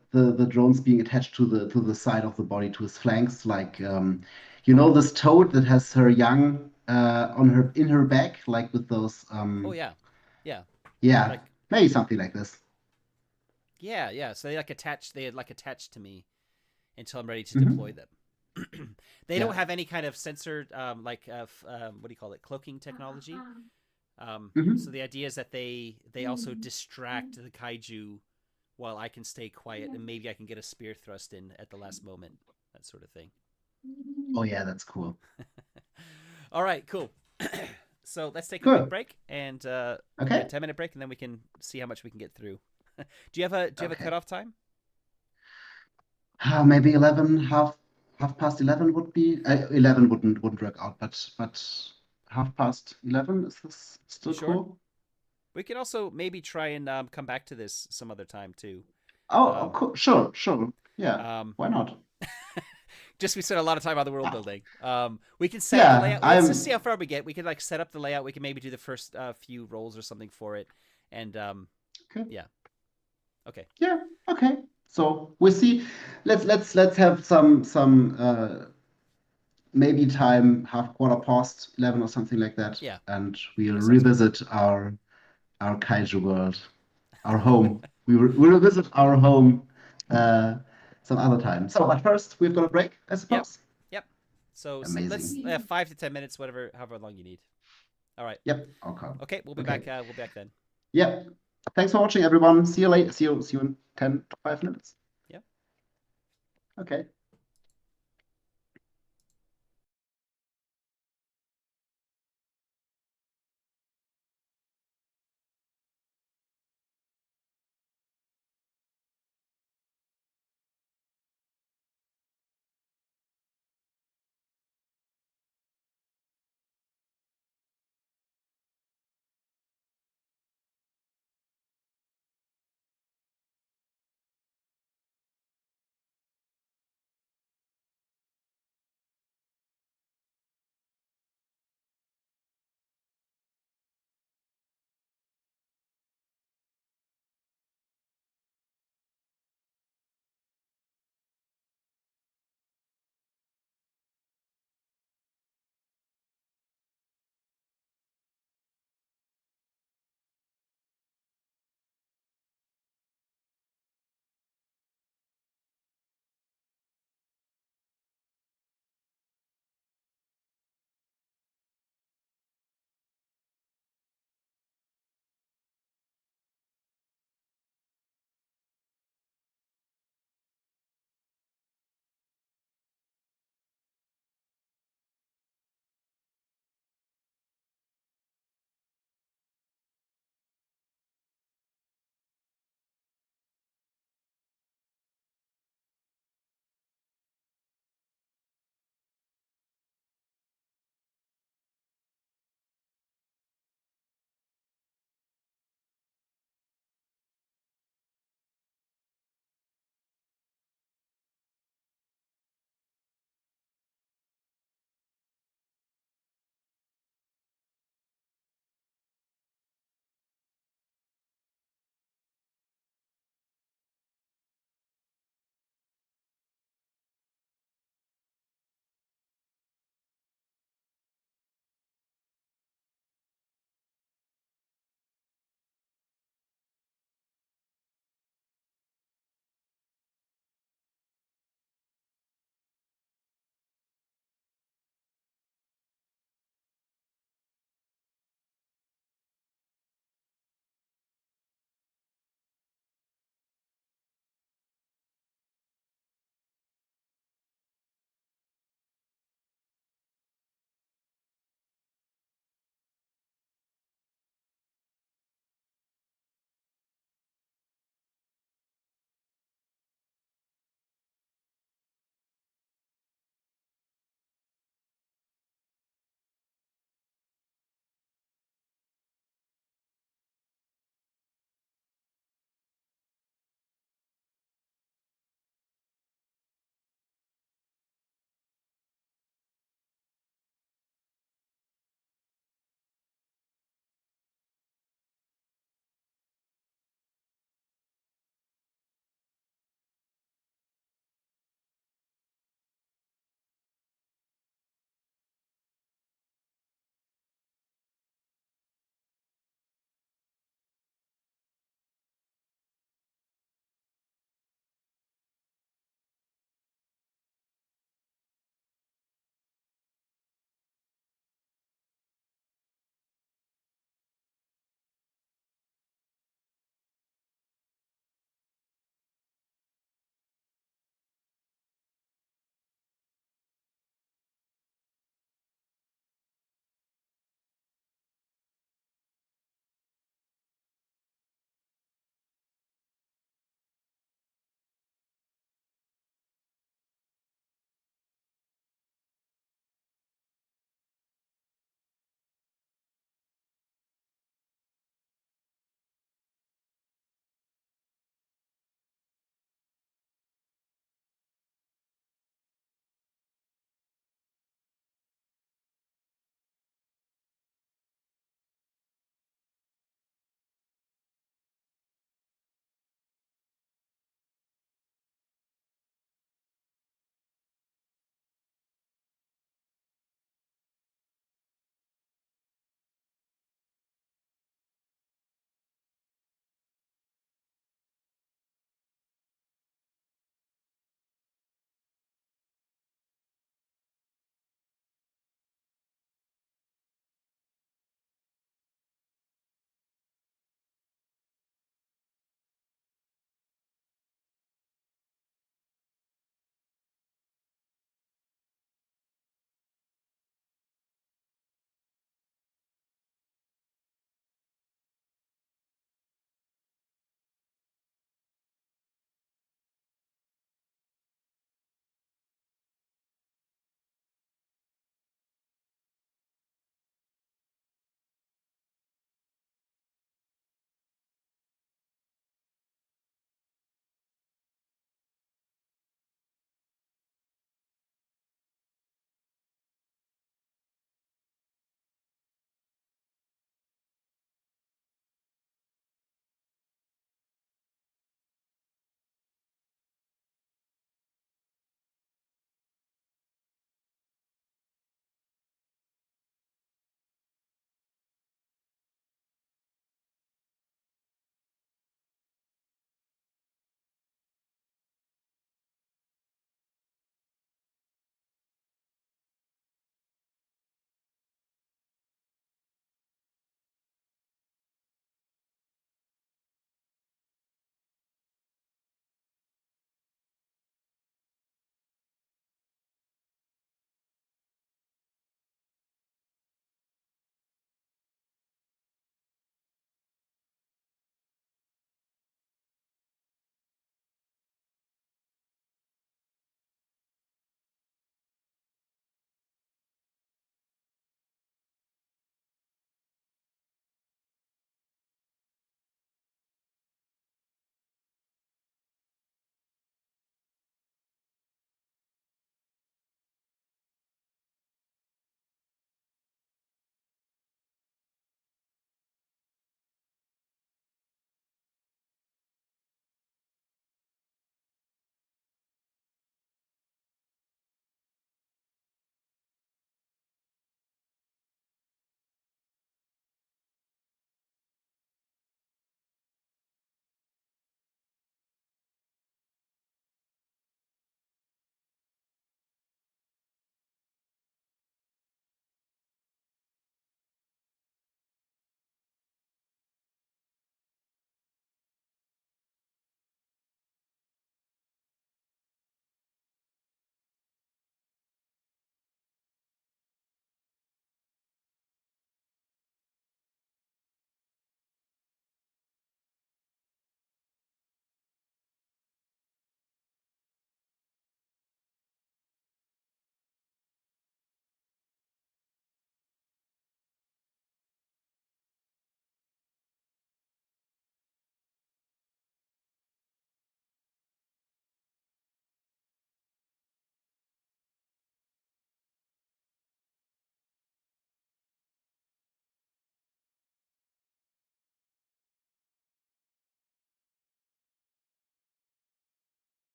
drones being attached to the side of the body, to his flanks, like this toad that has her young on her in her back, like with those Oh yeah, yeah, yeah, like maybe something like this. yeah. So they had like attached to me until I'm ready to deploy Hmm. them. They don't Yeah. have any kind of censored what do you call it, cloaking technology. So Hmm. the idea is that they also distract the kaiju while I can stay quiet and maybe I can get a spear thrust in at the last moment, that sort of thing. Oh yeah, that's cool. All right, cool. So let's take a quick Good. break and yeah, Okay. 10 minute break, and then we can see how much we can get through. Do you have a Okay. cutoff time? Maybe 11, half past 11 would be 11 wouldn't work out, but half past 11, is this You still sure? cool? We can also maybe try and come back to this some other time too. Oh, Um, cool. Sure, sure. Yeah, um, why not? Just we spent a lot of time on the world Yeah, building. We can set up the yeah, layout. Let's just see I'm how far we get. We can like set up the layout. We can maybe do the first few rolls or something for it, and okay. yeah, okay, Yeah, okay. So we see. Let's have some maybe time half quarter past 11 or something like that, yeah, and we'll that sounds good. revisit our kaiju world, our home. We will visit our home uh, some other time. So, but first we've got a break, I Yep, suppose. yep. So let's Amazing. 5 to 10 minutes, whatever, however long you need. All right. Yep. Okay. Okay, we'll be Okay. back. We'll be back then. Yep. Thanks for watching, everyone. See you later. See you in 10 to 5 minutes. Yep. Okay.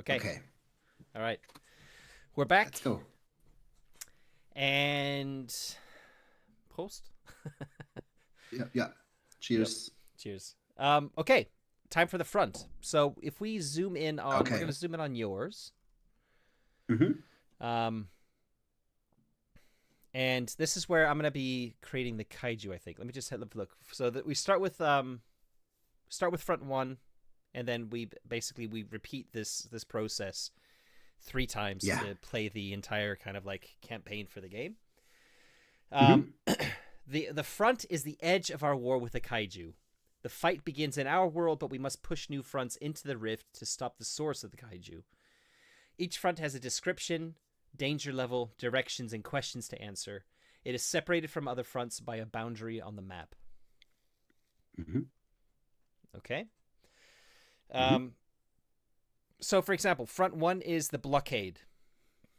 Okay. Okay. All right. We're back. Let's go. And post. Yeah. Cheers. Yep. Cheers. Okay. Time for the front. So if we zoom in on, we're going to zoom in on yours. And this is where I'm going to be creating the kaiju, I think. Let me just have a look. So that we start with front one, and then we repeat this process 3 times to play the entire kind of like campaign for the game. The front is the edge of our war with the kaiju. The fight begins in our world, but we must push new fronts into the rift to stop the source of the kaiju. Each front has a description, danger level, directions, and questions to answer. It is separated from other fronts by a boundary on the map. Okay. So, for example, front 1 is the blockade.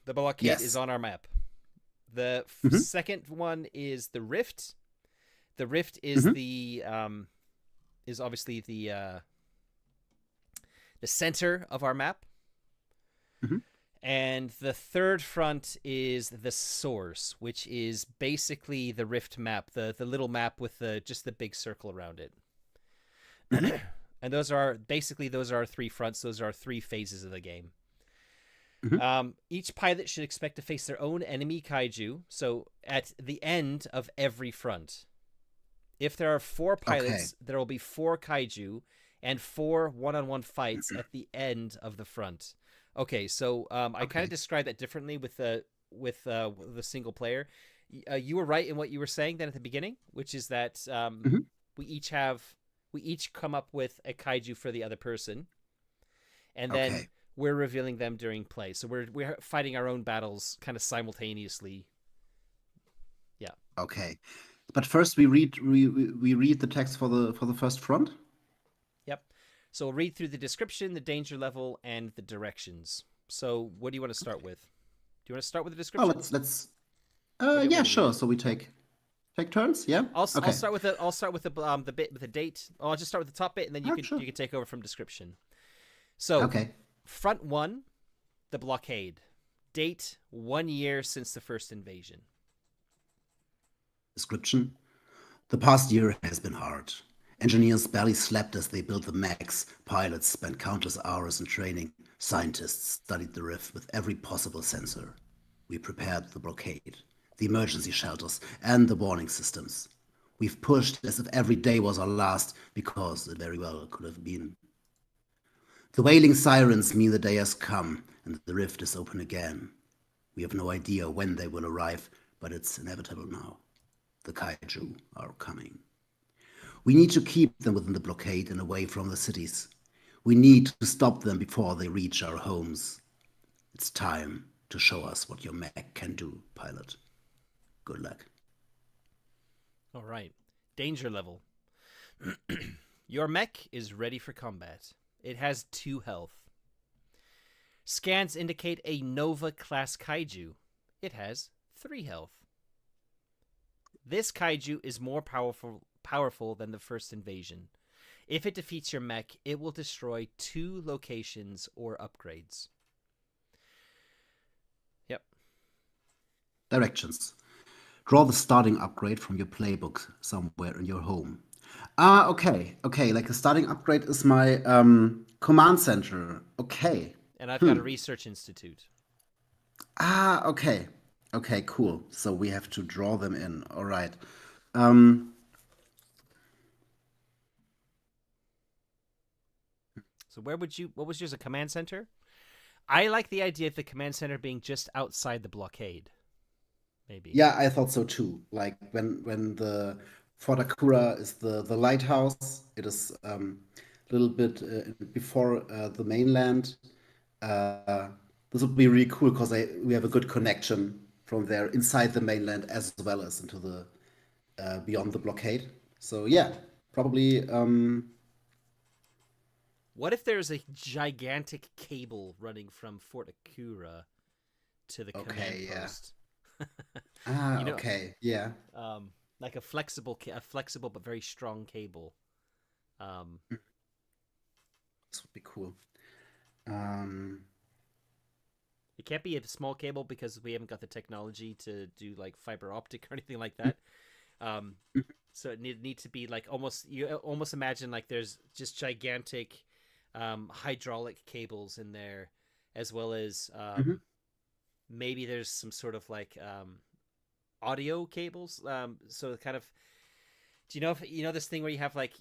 The blockade is on our map. The second one is the rift. The rift is is obviously the center of our map. And the third front is the source, which is basically the rift map, the little map with just the big circle around it. And those are our 3 fronts. Those are our 3 phases of the game. Each pilot should expect to face their own enemy kaiju. So at the end of every front, if there are 4 pilots, there will be 4 kaiju and 4 one-on-one fights at the end of the front. Okay, so I kind of described that differently with the single player. You were right in what you were saying then at the beginning, which is that we each come up with a kaiju for the other person, and then we're revealing them during play. So we're fighting our own battles kind of simultaneously. Yeah. Okay, but first we read the text for the first front. Yep. So we'll read through the description, the danger level, and the directions. So what do you want to start with? Do you want to start with the description? Oh, let's. Yeah, sure. So we take turns. Yeah. I'll start with the bit with the date. I'll just start with the top bit, and then you can take over from description. So front 1, the blockade. Date 1 year since the first invasion. Description: the past year has been hard. Engineers barely slept as they built the mechs. Pilots spent countless hours in training. Scientists studied the rift with every possible sensor. We prepared the blockade, the emergency shelters, and the warning systems. We've pushed as if every day was our last, because it very well could have been. The wailing sirens mean the day has come, and the rift is open again. We have no idea when they will arrive, but it's inevitable now. The kaiju are coming. We need to keep them within the blockade and away from the cities. We need to stop them before they reach our homes. It's time to show us what your mech can do, pilot. Good luck. All right. Danger level. Your mech is ready for combat. It has 2 health. Scans indicate a Nova class kaiju. It has 3 health. This kaiju is more powerful than the first invasion. If it defeats your mech, it will destroy 2 locations or upgrades. Yep. Directions. Draw the starting upgrade from your playbook somewhere in your home. Okay. Like the starting upgrade is my command center. Okay. And I've got a research institute. Okay. Okay, cool. So we have to draw them in. All right. So what was yours, a command center? I like the idea of the command center being just outside the blockade. Maybe. Yeah, I thought so too. Like when the Fort Akura is the lighthouse, it is a little bit before the mainland. This would be really cool because we have a good connection from there inside the mainland as well as into the beyond the blockade. So yeah, probably. What if there's a gigantic cable running from Fort Akura to the command post? Okay, yeah. Like a flexible but very strong cable. This would be cool. It can't be a small cable because we haven't got the technology to do like fiber optic or anything like that. Um, so it needs to be like you almost imagine like there's just gigantic hydraulic cables in there, as well as maybe there's some sort of like audio cables. So kind of, do you know this thing where you have like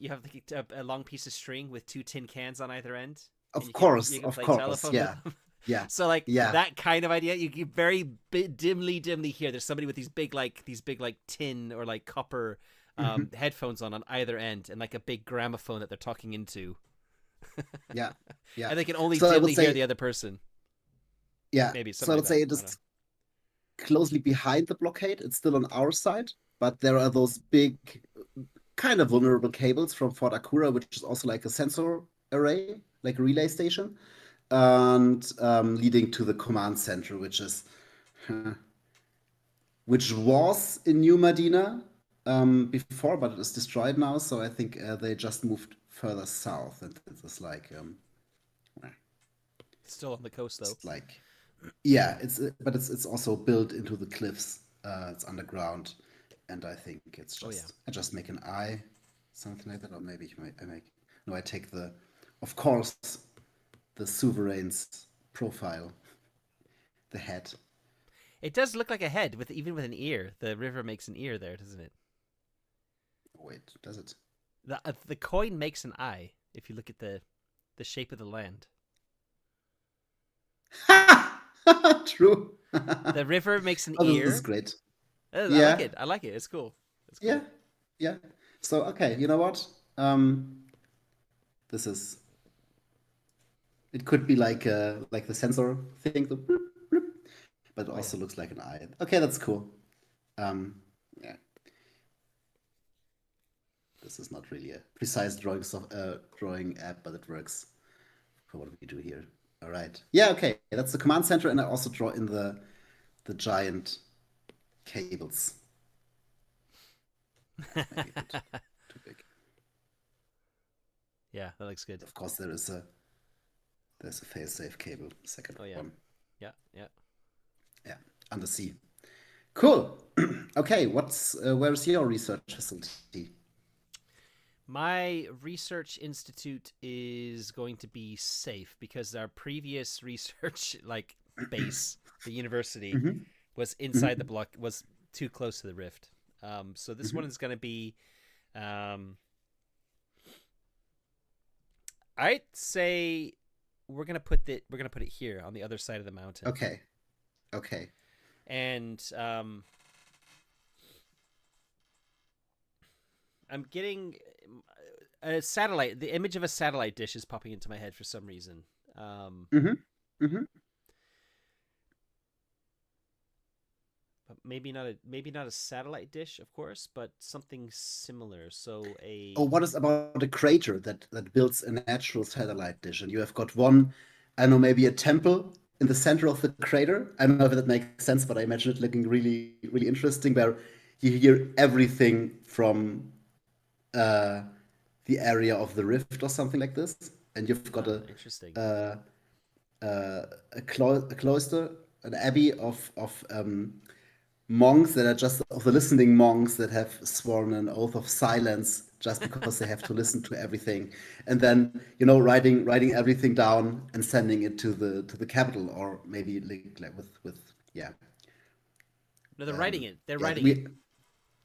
a long piece of string with two tin cans on either end? Of You course, can of play course, telephone yeah, with them. yeah, So like yeah. that kind of idea, you can very dimly hear there's somebody with these big like tin or like copper headphones on either end, and like a big gramophone that they're talking into. Yeah, yeah. And they can only So I would dimly hear say, the other person. yeah. Maybe So I something like would that. say it I don't know. is closely behind the blockade. It's still on our side, but there are those big, kind of vulnerable cables from Fort Akura, which is also like a sensor array, like a relay station, and leading to the command center, which was in New Medina before, but it is destroyed now. So I think they just moved further south, and it's like Still on the coast though. it's like yeah, but it's also built into the cliffs. It's underground, and I think it's Oh yeah. just I just make an eye, something like that, or maybe I make no. I take of course, the sovereign's profile, the head. It does look like a head even with an ear. The river makes an ear there, doesn't it? Wait, does it? The coin makes an eye if you look at the shape of the land. True. The river makes an Oh, this is ear. great. I like Yeah, it. I like it. It's cool. It's yeah, cool. yeah. So okay, you know what? This is it could be like the sensor thing, the bloop, bloop, but it Oh yeah. also looks like an eye. Okay, that's cool. Um, yeah, this is not really a precise drawing app, but it works for what we do here. All right. Yeah, okay. That's the command center, and I also draw in the giant cables. Maybe a bit too big. Yeah, that looks good. Of course, there's a fail-safe cable, second Oh yeah. one. Yeah, yeah. Yeah, undersea. Cool. Okay, where's your research facility? My research institute is going to be safe because our previous research like base, the university, Mm-hmm. was inside the Mm-hmm. block, was too close to the rift. So this one is going to be I'd say we're gonna put it here on the other side of the mountain. Okay. Okay. And I'm getting a satellite. The image of a satellite dish is popping into my head for some reason. Mm-hmm. Mm-hmm. But maybe not a satellite dish, of course, but something similar. So Oh, what is about a crater that builds a natural satellite dish, and you have got one, I don't know, maybe a temple in the center of the crater. I don't know if that makes sense, but I imagine it looking really, really interesting, where you hear everything from uh, the area of the rift or something like this, and you've got interesting. uh, a cloister, an abbey of monks that are just of the listening monks that have sworn an oath of silence just because they have to listen to everything, and then writing everything down and sending it to the capital, or maybe like with yeah No, they're writing it. They're yeah writing it. we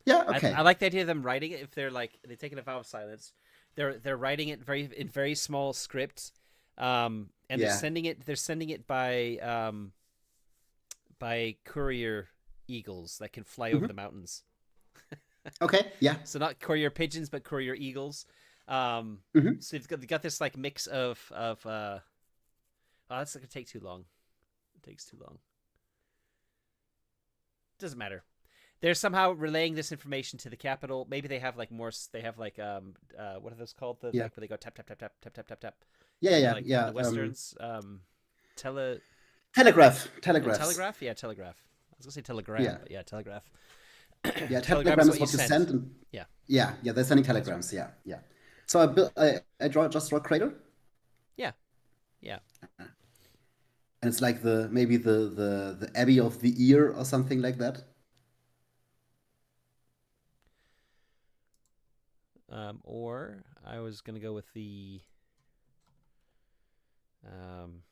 yeah I okay like the idea of them writing it. If they're like they take a vow of silence, they're writing it in very small script, and they're yeah sending it. They're sending it by courier eagles that can fly over hmm the mountains. okay yeah So not courier pigeons, but courier eagles. hmm So they got this like mix of. Oh, that's gonna take too long. It takes too long. Doesn't matter. They're somehow relaying this information to the capital. Maybe they have like more. They have like what are those called? The yeah like where they go tap tap tap tap tap tap tap tap. yeah yeah Like in yeah the westerns, tele telegraphs telegraph. Yeah, telegraph. I was gonna say telegram, yeah but yeah, telegraph. yeah Telegram is telegram is what you what you send. send, and Yeah, yeah they're sending that's right. telegrams, yeah. So I just draw a crater. Yeah, yeah. And it's like the maybe the Abbey of the Ear or something like that. Or I was gonna go with um,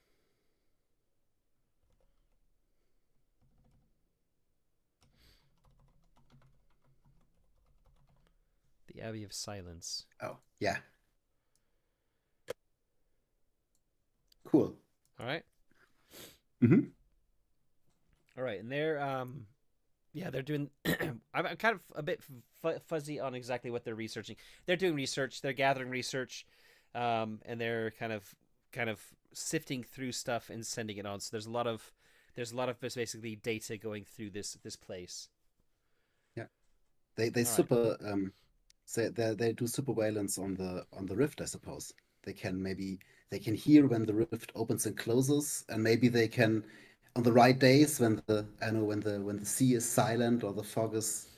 the Abbey of Silence. Oh, yeah. Cool. All right. Hmm. All right, and yeah, they're doing. I'm kind of a bit fuzzy on exactly what they're researching. They're doing research. They're gathering research, and they're kind of sifting through stuff and sending it on. So there's a lot of basically data going through this place. Yeah. They All right. super they do superveillance on the rift, I suppose. They can maybe they can hear when the rift opens and closes, and maybe they can on the right days when the I know when the sea is silent or the fog is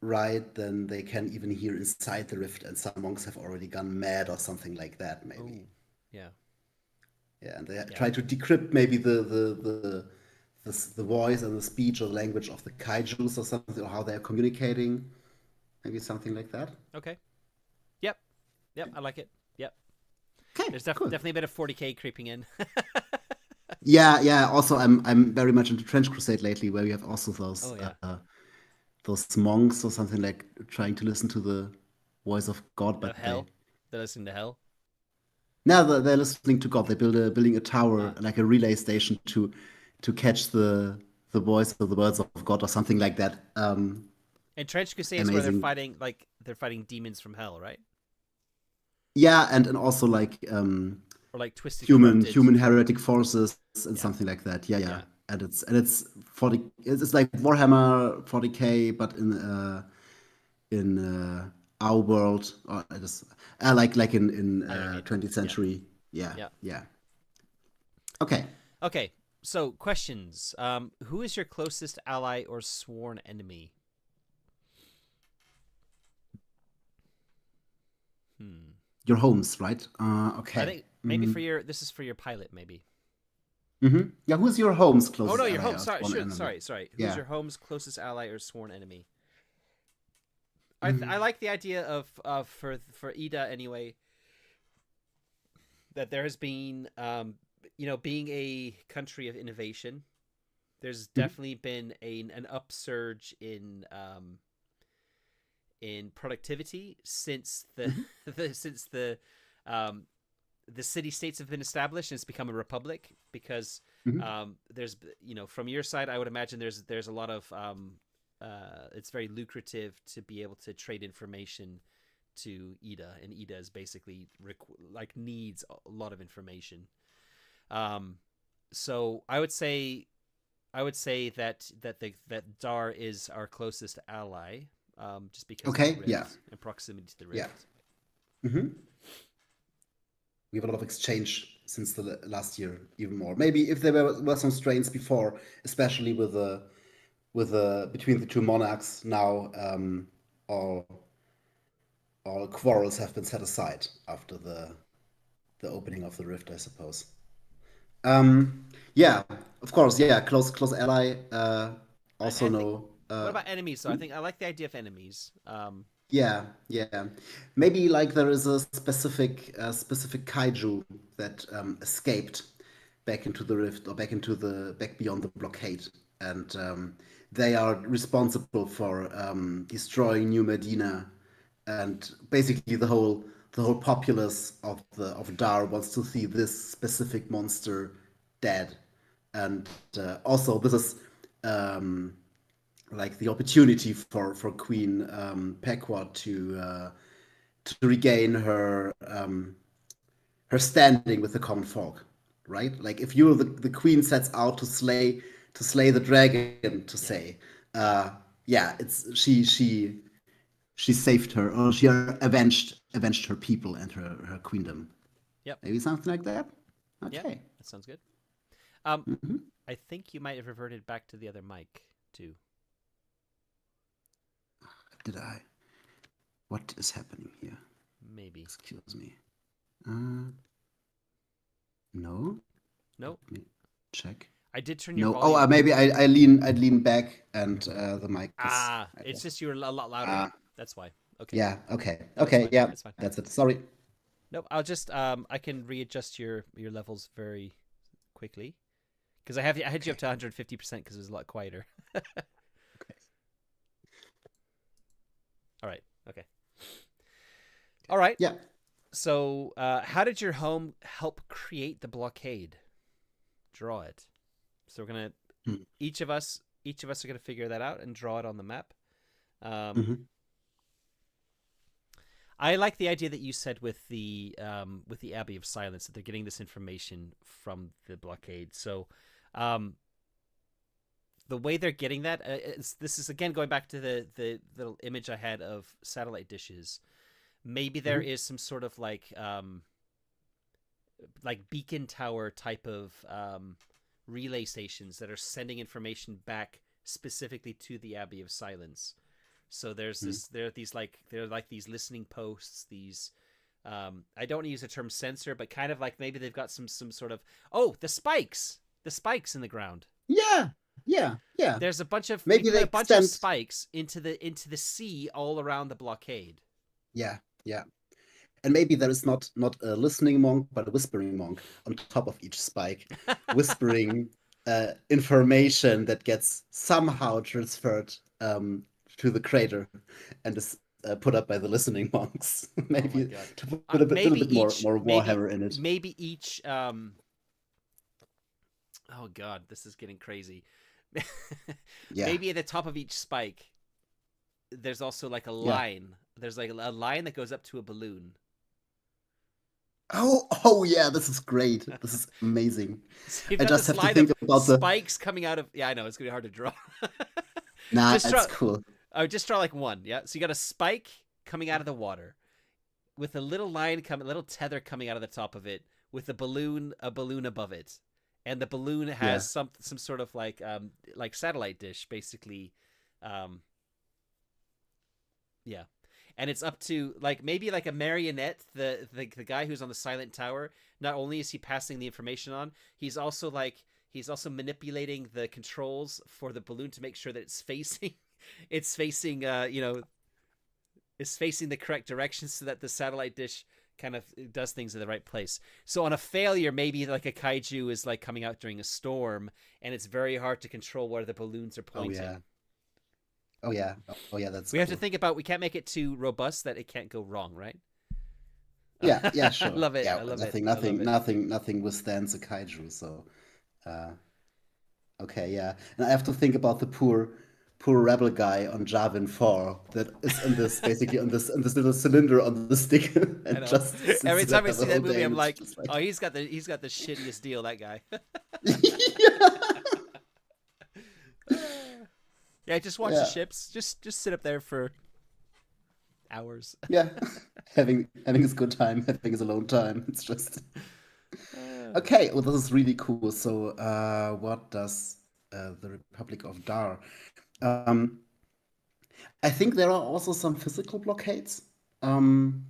right, then they can even hear inside the rift, and some monks have already gone mad or something like that, maybe. Oh, yeah, Yeah, and they yeah. try to decrypt maybe the voice and the speech or language of the kaijus or something, or how they're communicating, maybe something like that. Okay. Yep. Yep. I like it. Yep. Okay, There's cool. definitely a bit of 40k creeping in. Yeah, yeah. Also, I'm very much into Trench Crusade lately, where you have also Oh yeah. those monks or something like trying to listen to the voice of God, The but they hell. They're listening to hell. now they're listening to God. They building a tower Ah. like a relay station to catch the voice of the words of God or something like that. And Trench Crusades where Amazing. they're fighting demons from hell, right? Yeah, and also like Or like twisted, corrupted. human heretic forces and Yeah. something like that. Yeah, yeah. Yeah. And it's 40. It's like Warhammer 40K, but in our world, or it is like in Iron what I mean. 20th Yeah. century. Yeah, Yeah. yeah. Okay. Okay. So questions. Who is your closest ally or sworn enemy? Hmm. Your homes, right? I Okay. think maybe for your this is for your pilot maybe. Yeah, who's your home's Oh no, closest your ally home. or Sorry, sworn enemy? sorry. Who's Yeah. your home's closest ally or sworn enemy? I Mhm. like the idea of for Ida anyway that there has been being a country of innovation. There's Mhm. definitely been an upsurge in productivity since the, Mhm. since um, the city states have been established and it's become a republic because Mhm. there's from your side I would imagine there's a lot of it's very lucrative to be able to trade information to Ida, and Ida is basically like needs a lot of information. Um, so I would say that Dar is our closest ally, just because of the Okay. Yeah. rift and proximity to the Yeah. rift. hmm We have a lot of exchange since the last year, even more. Maybe if there were some strains before, especially with between the two monarchs, now all all quarrels have been set aside after the opening of the rift, I suppose. Yeah, of course. Yeah, close ally. Also I think. no. What about enemies? So I think I like the idea of enemies. Yeah, yeah. Maybe like there is a specific kaiju that escaped back into the rift or back beyond the blockade, and they are responsible for destroying New Medina, and basically the whole populace of Dar wants to see this specific monster dead, and also this is. Um, like the opportunity for Queen Pequod to regain her standing with the common folk, right? Like if you the queen sets out to slay the dragon, to Yeah, say, yeah, uh, yeah, it's she saved her or she avenged her people and her queendom. yep, Maybe something like that. yep. Okay. That sounds good. Um, hmm I think you might have reverted back to the other mic too. Did I? What is happening here? Maybe. Excuse me. Uh, no. Let No. me. check. I did turn your No. Oh, volume up. maybe I'd lean back and the mic is. Ah, it's just you're a lot louder. Ah, That's why. Okay. yeah. Okay. No, it's Okay. fine. Yeah. It's fine. That's it. Sorry. Nope. I'll just I can readjust your levels very quickly because I had you up Okay. to 150% because it was a lot quieter. Okay. All right. Okay. All right. Yeah. So, how did your home help create the blockade? Draw it. So we're gonna Mm. each of us are gonna figure that out and draw it on the map. Um, Mhm. I like the idea that you said with the Abbey of Silence that they're getting this information from the blockade. So, um, the way they're getting that this is again going back to the little image I had of satellite dishes. Maybe there Mhm. is some sort of like beacon tower type of relay stations that are sending information back specifically to the Abbey of Silence. So Mhm. there are like these listening posts, these I don't want to use the term sensor, but kind of like maybe they've got some sort of the spikes in the ground. Yeah. Yeah. Yeah. There's a bunch of we Maybe put they a bunch of extend. spikes into the sea all around the blockade. Yeah. Yeah. And maybe there is not a listening monk, but a whispering monk on top of each spike, whispering information that gets somehow transferred to the crater and is put up by the listening monks. Oh my Maybe god. to put a little Maybe bit more each more maybe Warhammer in it. maybe each oh god, this is getting crazy. Yeah, Maybe at the top of each spike there's also like a yeah. line. There's like a line that goes up to a balloon. Oh yeah, this is great. This is amazing. So you've I got just this have to line of think about the. spikes coming out of yeah, I know it's gonna be hard to draw. Nah, just it's draw cool. I would just draw like one, yeah. So you got a spike coming out of the water with a little line coming, a little tether coming out of the top of it, with a balloon above it, and the balloon has Yeah. some sort of like satellite dish, basically, um, yeah, and it's up to like maybe like a marionette, the guy who's on the silent tower. Not only is he passing the information on, he's also manipulating the controls for the balloon to make sure that it's facing, it's facing, is facing the correct direction so that the satellite dish kind of does things in the right place. So on a failure, maybe like a kaiju is like coming out during a storm and it's very hard to control where the balloons are Oh yeah. pointing. Oh yeah. Oh yeah, that's We have to cool. think about we can't make it too robust that it can't go wrong, right? Yeah, yeah, I sure. love it. Yeah, I love it. nothing, I love nothing, it. nothing, nothing withstands a kaiju. So, uh, okay, yeah. And I have to think about the poor rebel guy on Javin 4 that is on this basically on this little cylinder on the stick I and know. just sits Every there time I the see whole that movie, day, I'm and it's like, just oh, like, he's got the shittiest deal, that guy. Yeah, just watch the yeah, ships. Just sit up there for hours. yeah. Having his good time, having his alone time. It's just Uh, okay. Well, this is really cool. So, what does the Republic of Dar? Um, I think there are also some physical blockades. Um,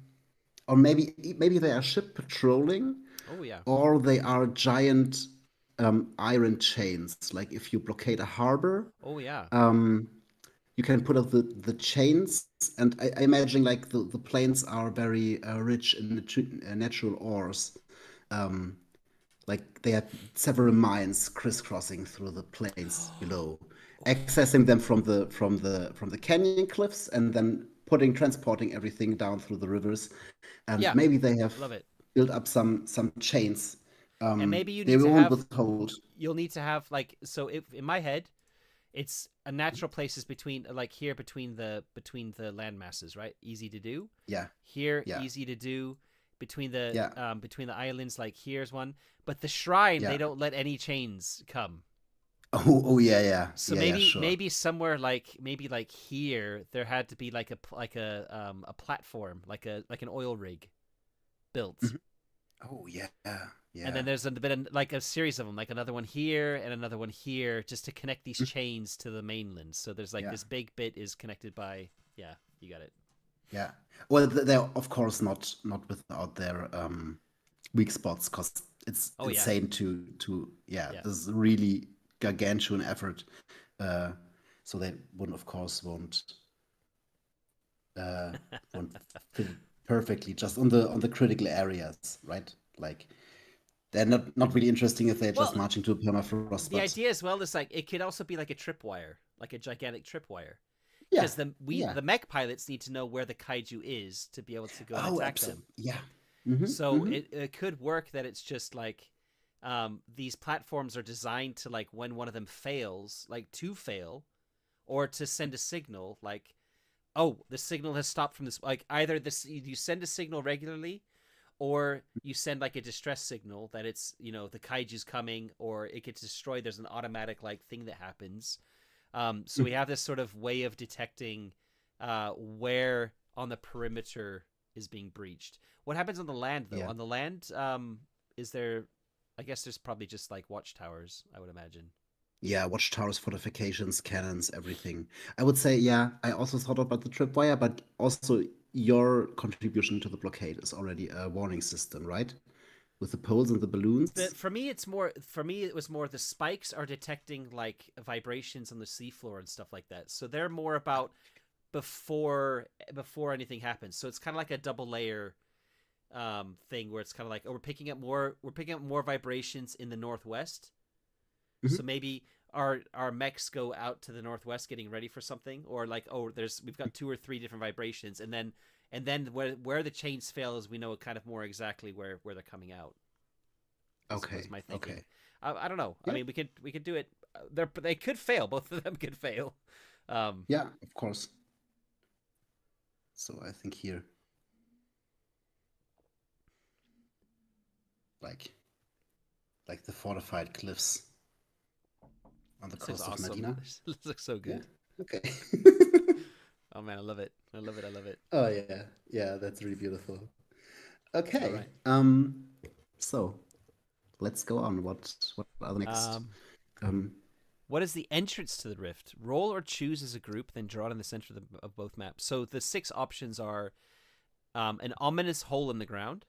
or maybe they are ship patrolling, oh yeah. or they are giant iron chains. Like if you blockade a harbor, Oh yeah. um, you can put up the chains, and I imagine like the plains are very rich in natural ores. Um, like they have several mines crisscrossing through the plains below, accessing them from the canyon cliffs, and then transporting everything down through the rivers. And Yeah, maybe they have love it. built up some chains. And maybe They won't withhold. you'll need to have like so if in my head it's a natural places between like here between the land masses, right? Easy to do. Yeah, Here yeah, easy to do yeah, between the islands, like here's one. But the shrine, they yeah. don't let any chains come. Oh yeah, yeah, So yeah, yeah. Sure. maybe somewhere like maybe like here there had to be like a platform, like an oil rig built. Mhm. Oh yeah, And then yeah, there's been like a series of them, like another one here and another one here, just to connect these mm, chains to the mainland. So there's like yeah, this big bit is connected by, yeah, you got it. yeah. Well, they're of course not without their weak spots because it's Oh yeah, insane to yeah, yeah. this is a really gargantuan effort. Uh, so they wouldn't, of course, uh, won't fit it perfectly just on the critical areas, right? Like they're not really interesting if they're just Well, marching to a permafrost, the but idea as well is like it could also be like a tripwire, like a gigantic tripwire, yeah, because yeah. the mech pilots need to know where the kaiju is to be able to go and Oh, attack them. absolutely. Yeah. Mm-hmm. So Mm-hmm. it could work that it's just like these platforms are designed to like when one of them fails, like to fail, or to send a signal like, oh, the signal has stopped from this. Like either this you send a signal regularly, or you send like a distress signal that it's the kaiju's coming, or it gets destroyed. There's an automatic like thing that happens. So we have this sort of way of detecting where on the perimeter is being breached. What happens on the land, though? Yeah. On the land, is there? I guess there's probably just like watchtowers. I would imagine. Yeah, watchtowers, fortifications, cannons, everything. I would say, yeah, I also thought about the tripwire, but also your contribution to the blockade is already a warning system, right? With the poles and the balloons. For me, it's more. For me, it was more the spikes are detecting like vibrations on the seafloor and stuff like that. So they're more about before anything happens. So it's kind of like a double layer thing where it's kind of like, oh, we're picking up more vibrations in the northwest. Mhm. So maybe our mechs go out to the northwest getting ready for something, or like, oh, we've got two or three different vibrations, and then where the chains fail is we know kind of more exactly where they're coming out. Was Okay, my thinking. okay. I don't know. I Yeah, mean, we could do it. They could fail. Both of them could fail. Um, yeah, of course. So I think here, like like the fortified cliffs on the this looks coast of awesome. Medina. This looks so Yeah. good. Okay. Oh man, I love it. I love it. I love it. Oh yeah. Yeah, that's really beautiful. All Okay. right. So let's go on. What are the next? Um, Um, what is the entrance to the rift? Roll or choose as a group, then draw it in the center of both maps. So the six options are an ominous hole in the ground,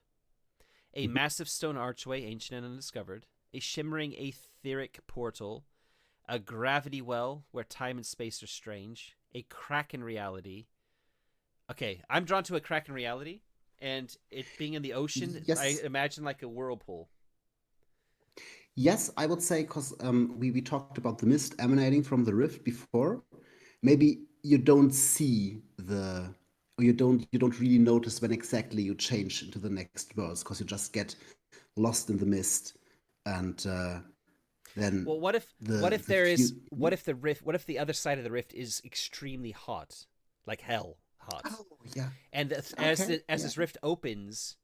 a mhm. massive stone archway, ancient and undiscovered, a shimmering etheric portal, a gravity well where time and space are strange, a crack in reality. Okay, I'm drawn to a crack in reality, and it being in the ocean, I Yes. imagine like a whirlpool. Yes, I would say because we talked about the mist emanating from the rift before. Maybe you don't see the or you don't really notice when exactly you change into the next verse because you just get lost in the mist and then Well, what if the there few is what if the rift what if the other side of the rift is extremely hot, like hell hot, oh yeah, and okay, as yeah, this rift opens,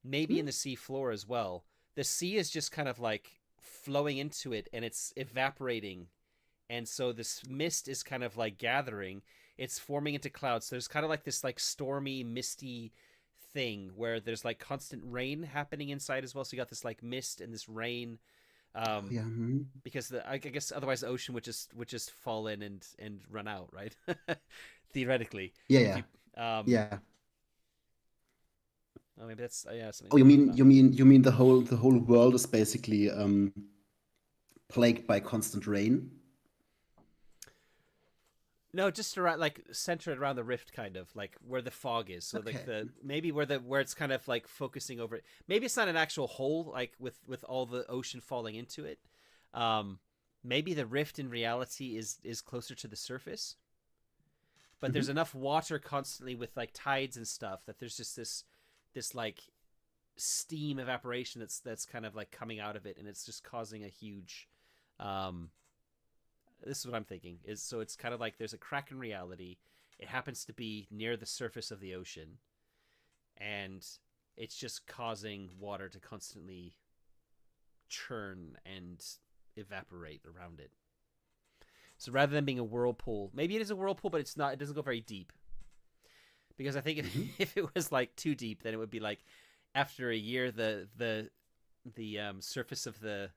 maybe in the sea floor as well, the sea is just kind of like flowing into it and it's evaporating, and so this mist is kind of like gathering. It's forming into clouds. So there's kind of like this like stormy, misty thing where there's like constant rain happening inside as well. So you got this like mist and this rain. oh Um, yeah, mhm. because I guess otherwise the ocean would just fall in and run out, right? Theoretically, Yeah, if yeah, you um, yeah. oh, maybe that's yeah something Oh, to you think mean about. the whole world is basically plagued by constant rain? No, just around like centered around the rift, kind of like where the fog is. So like Okay. the maybe where it's kind of like focusing over it. Maybe it's not an actual hole like with all the ocean falling into it. Um, maybe the rift in reality is closer to the surface, but there's Hmm. enough water constantly with like tides and stuff that there's just this like steam evaporation that's kind of like coming out of it, and it's just causing a huge um this is what I'm thinking is so it's kind of like there's a crack in reality. It happens to be near the surface of the ocean, and it's just causing water to constantly churn and evaporate around it. So rather than being a whirlpool, maybe it is a whirlpool, but it's not. It doesn't go very deep, because I think Hmm. if it was like too deep, then it would be like after a year the surface of the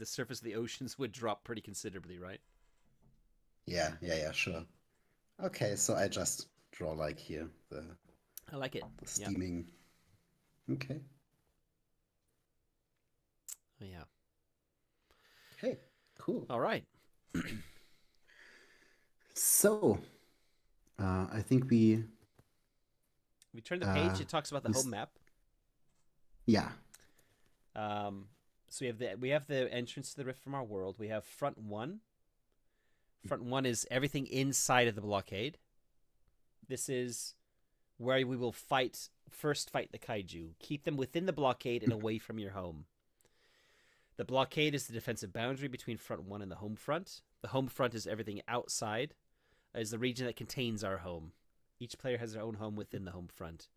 surface of the oceans would drop pretty considerably, right? Yeah, yeah, yeah, sure. Okay, so I just draw like here the I like it. the Yeah. steaming. Okay. Yeah. Okay, cool. All right. So, I think we turn the page. It talks about the we home map. yeah. So we have the entrance to the rift from our world. We have front one. Front one is everything inside of the blockade. This is where we will first fight the kaiju. Keep them within the blockade and away from your home. The blockade is the defensive boundary between front one and the home front. The home front is everything outside, is the region that contains our home. Each player has their own home within the home front.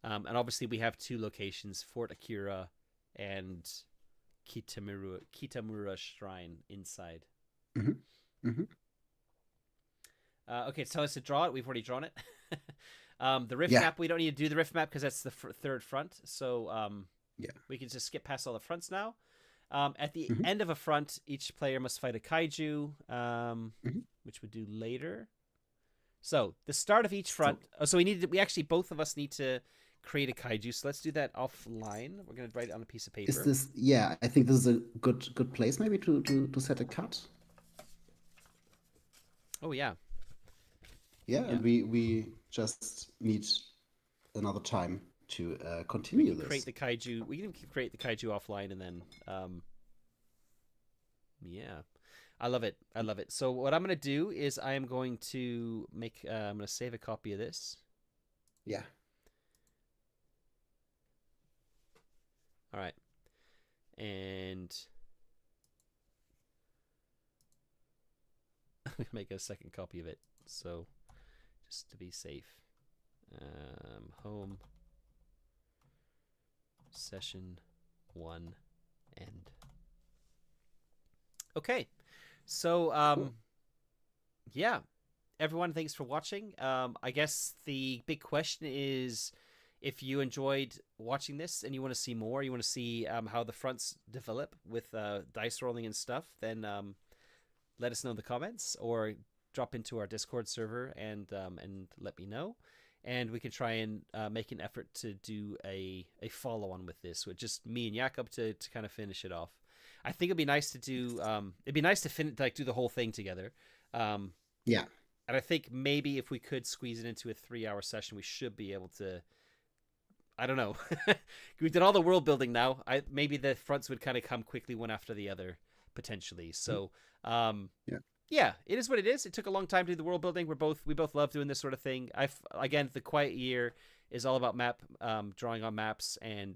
And obviously we have 2 locations, Fort Akira and Kitamura Shrine inside. Mm-hmm. Mm-hmm. Okay, tell us to draw it. We've already drawn it. The rift map, we don't need to do the rift map because that's the third front. So we can just skip past all the fronts now. At the end of a front, each player must fight a kaiju, which we'll do later. So the start of each front. So we actually both of us need to create a kaiju. So let's do that offline. We're gonna write it on a piece of paper. Is this? Yeah, I think this is a good place maybe to set a cut. Oh yeah. Yeah, and we just need another time to continue this. Create the kaiju. We can create the kaiju offline, and then yeah, I love it. I love it. So what I'm gonna do is I am going to make. I'm gonna save a copy of this. Yeah. All right, and make a second copy of it. So just to be safe, home session 1 end. Okay, so Cool. yeah, everyone, thanks for watching. I guess the big question is, if you enjoyed watching this and you want to see more, you want to see how the fronts develop with dice rolling and stuff, then let us know in the comments or drop into our Discord server and let me know. And we can try and make an effort to do a follow-on with this, with just me and Jakob to kind of finish it off. I think it'd be nice to do do the whole thing together. Yeah. And I think maybe if we could squeeze it into a 3-hour session, we should be able to. I don't know. We did all the world building now. Maybe the fronts would kind of come quickly one after the other, potentially. So, yeah, it is what it is. It took a long time to do the world building. We both love doing this sort of thing. Again, the Quiet Year is all about drawing on maps and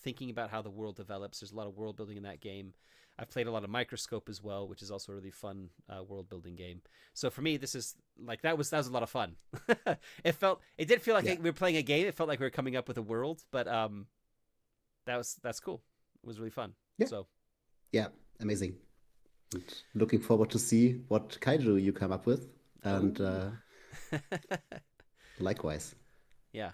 thinking about how the world develops. There's a lot of world building in that game. I've played a lot of Microscope as well, which is also a really fun world building game. So for me, this is that was a lot of fun. It did feel like we were playing a game. It felt like we were coming up with a world, but that's cool. It was really fun. Yeah. So yeah, amazing. And looking forward to see what kaiju you come up with, and likewise. Yeah.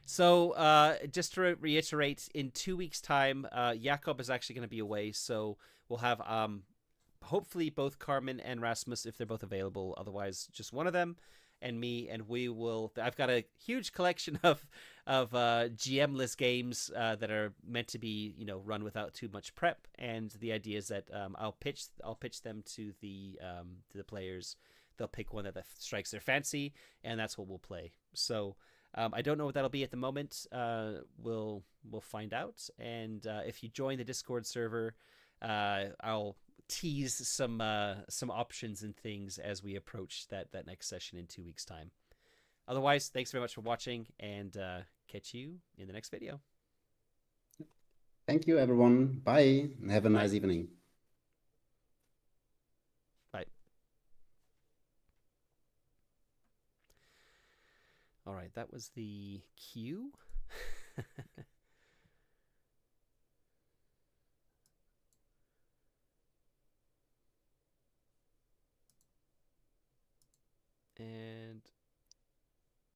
So just to reiterate, in 2 weeks' time, Jakob is actually going to be away, so we'll have hopefully both Carmen and Rasmus if they're both available. Otherwise, just one of them and me, and we will. I've got a huge collection of GM-less games that are meant to be run without too much prep, and the idea is that I'll pitch them to the players. They'll pick one that strikes their fancy, and that's what we'll play. So. I don't know what that'll be at the moment. We'll find out. And if you join the Discord server, I'll tease some options and things as we approach that next session in 2 weeks' time. Otherwise, thanks very much for watching, and catch you in the next video. Thank you, everyone. Bye, and have a nice evening. Bye. All right, that was the cue. And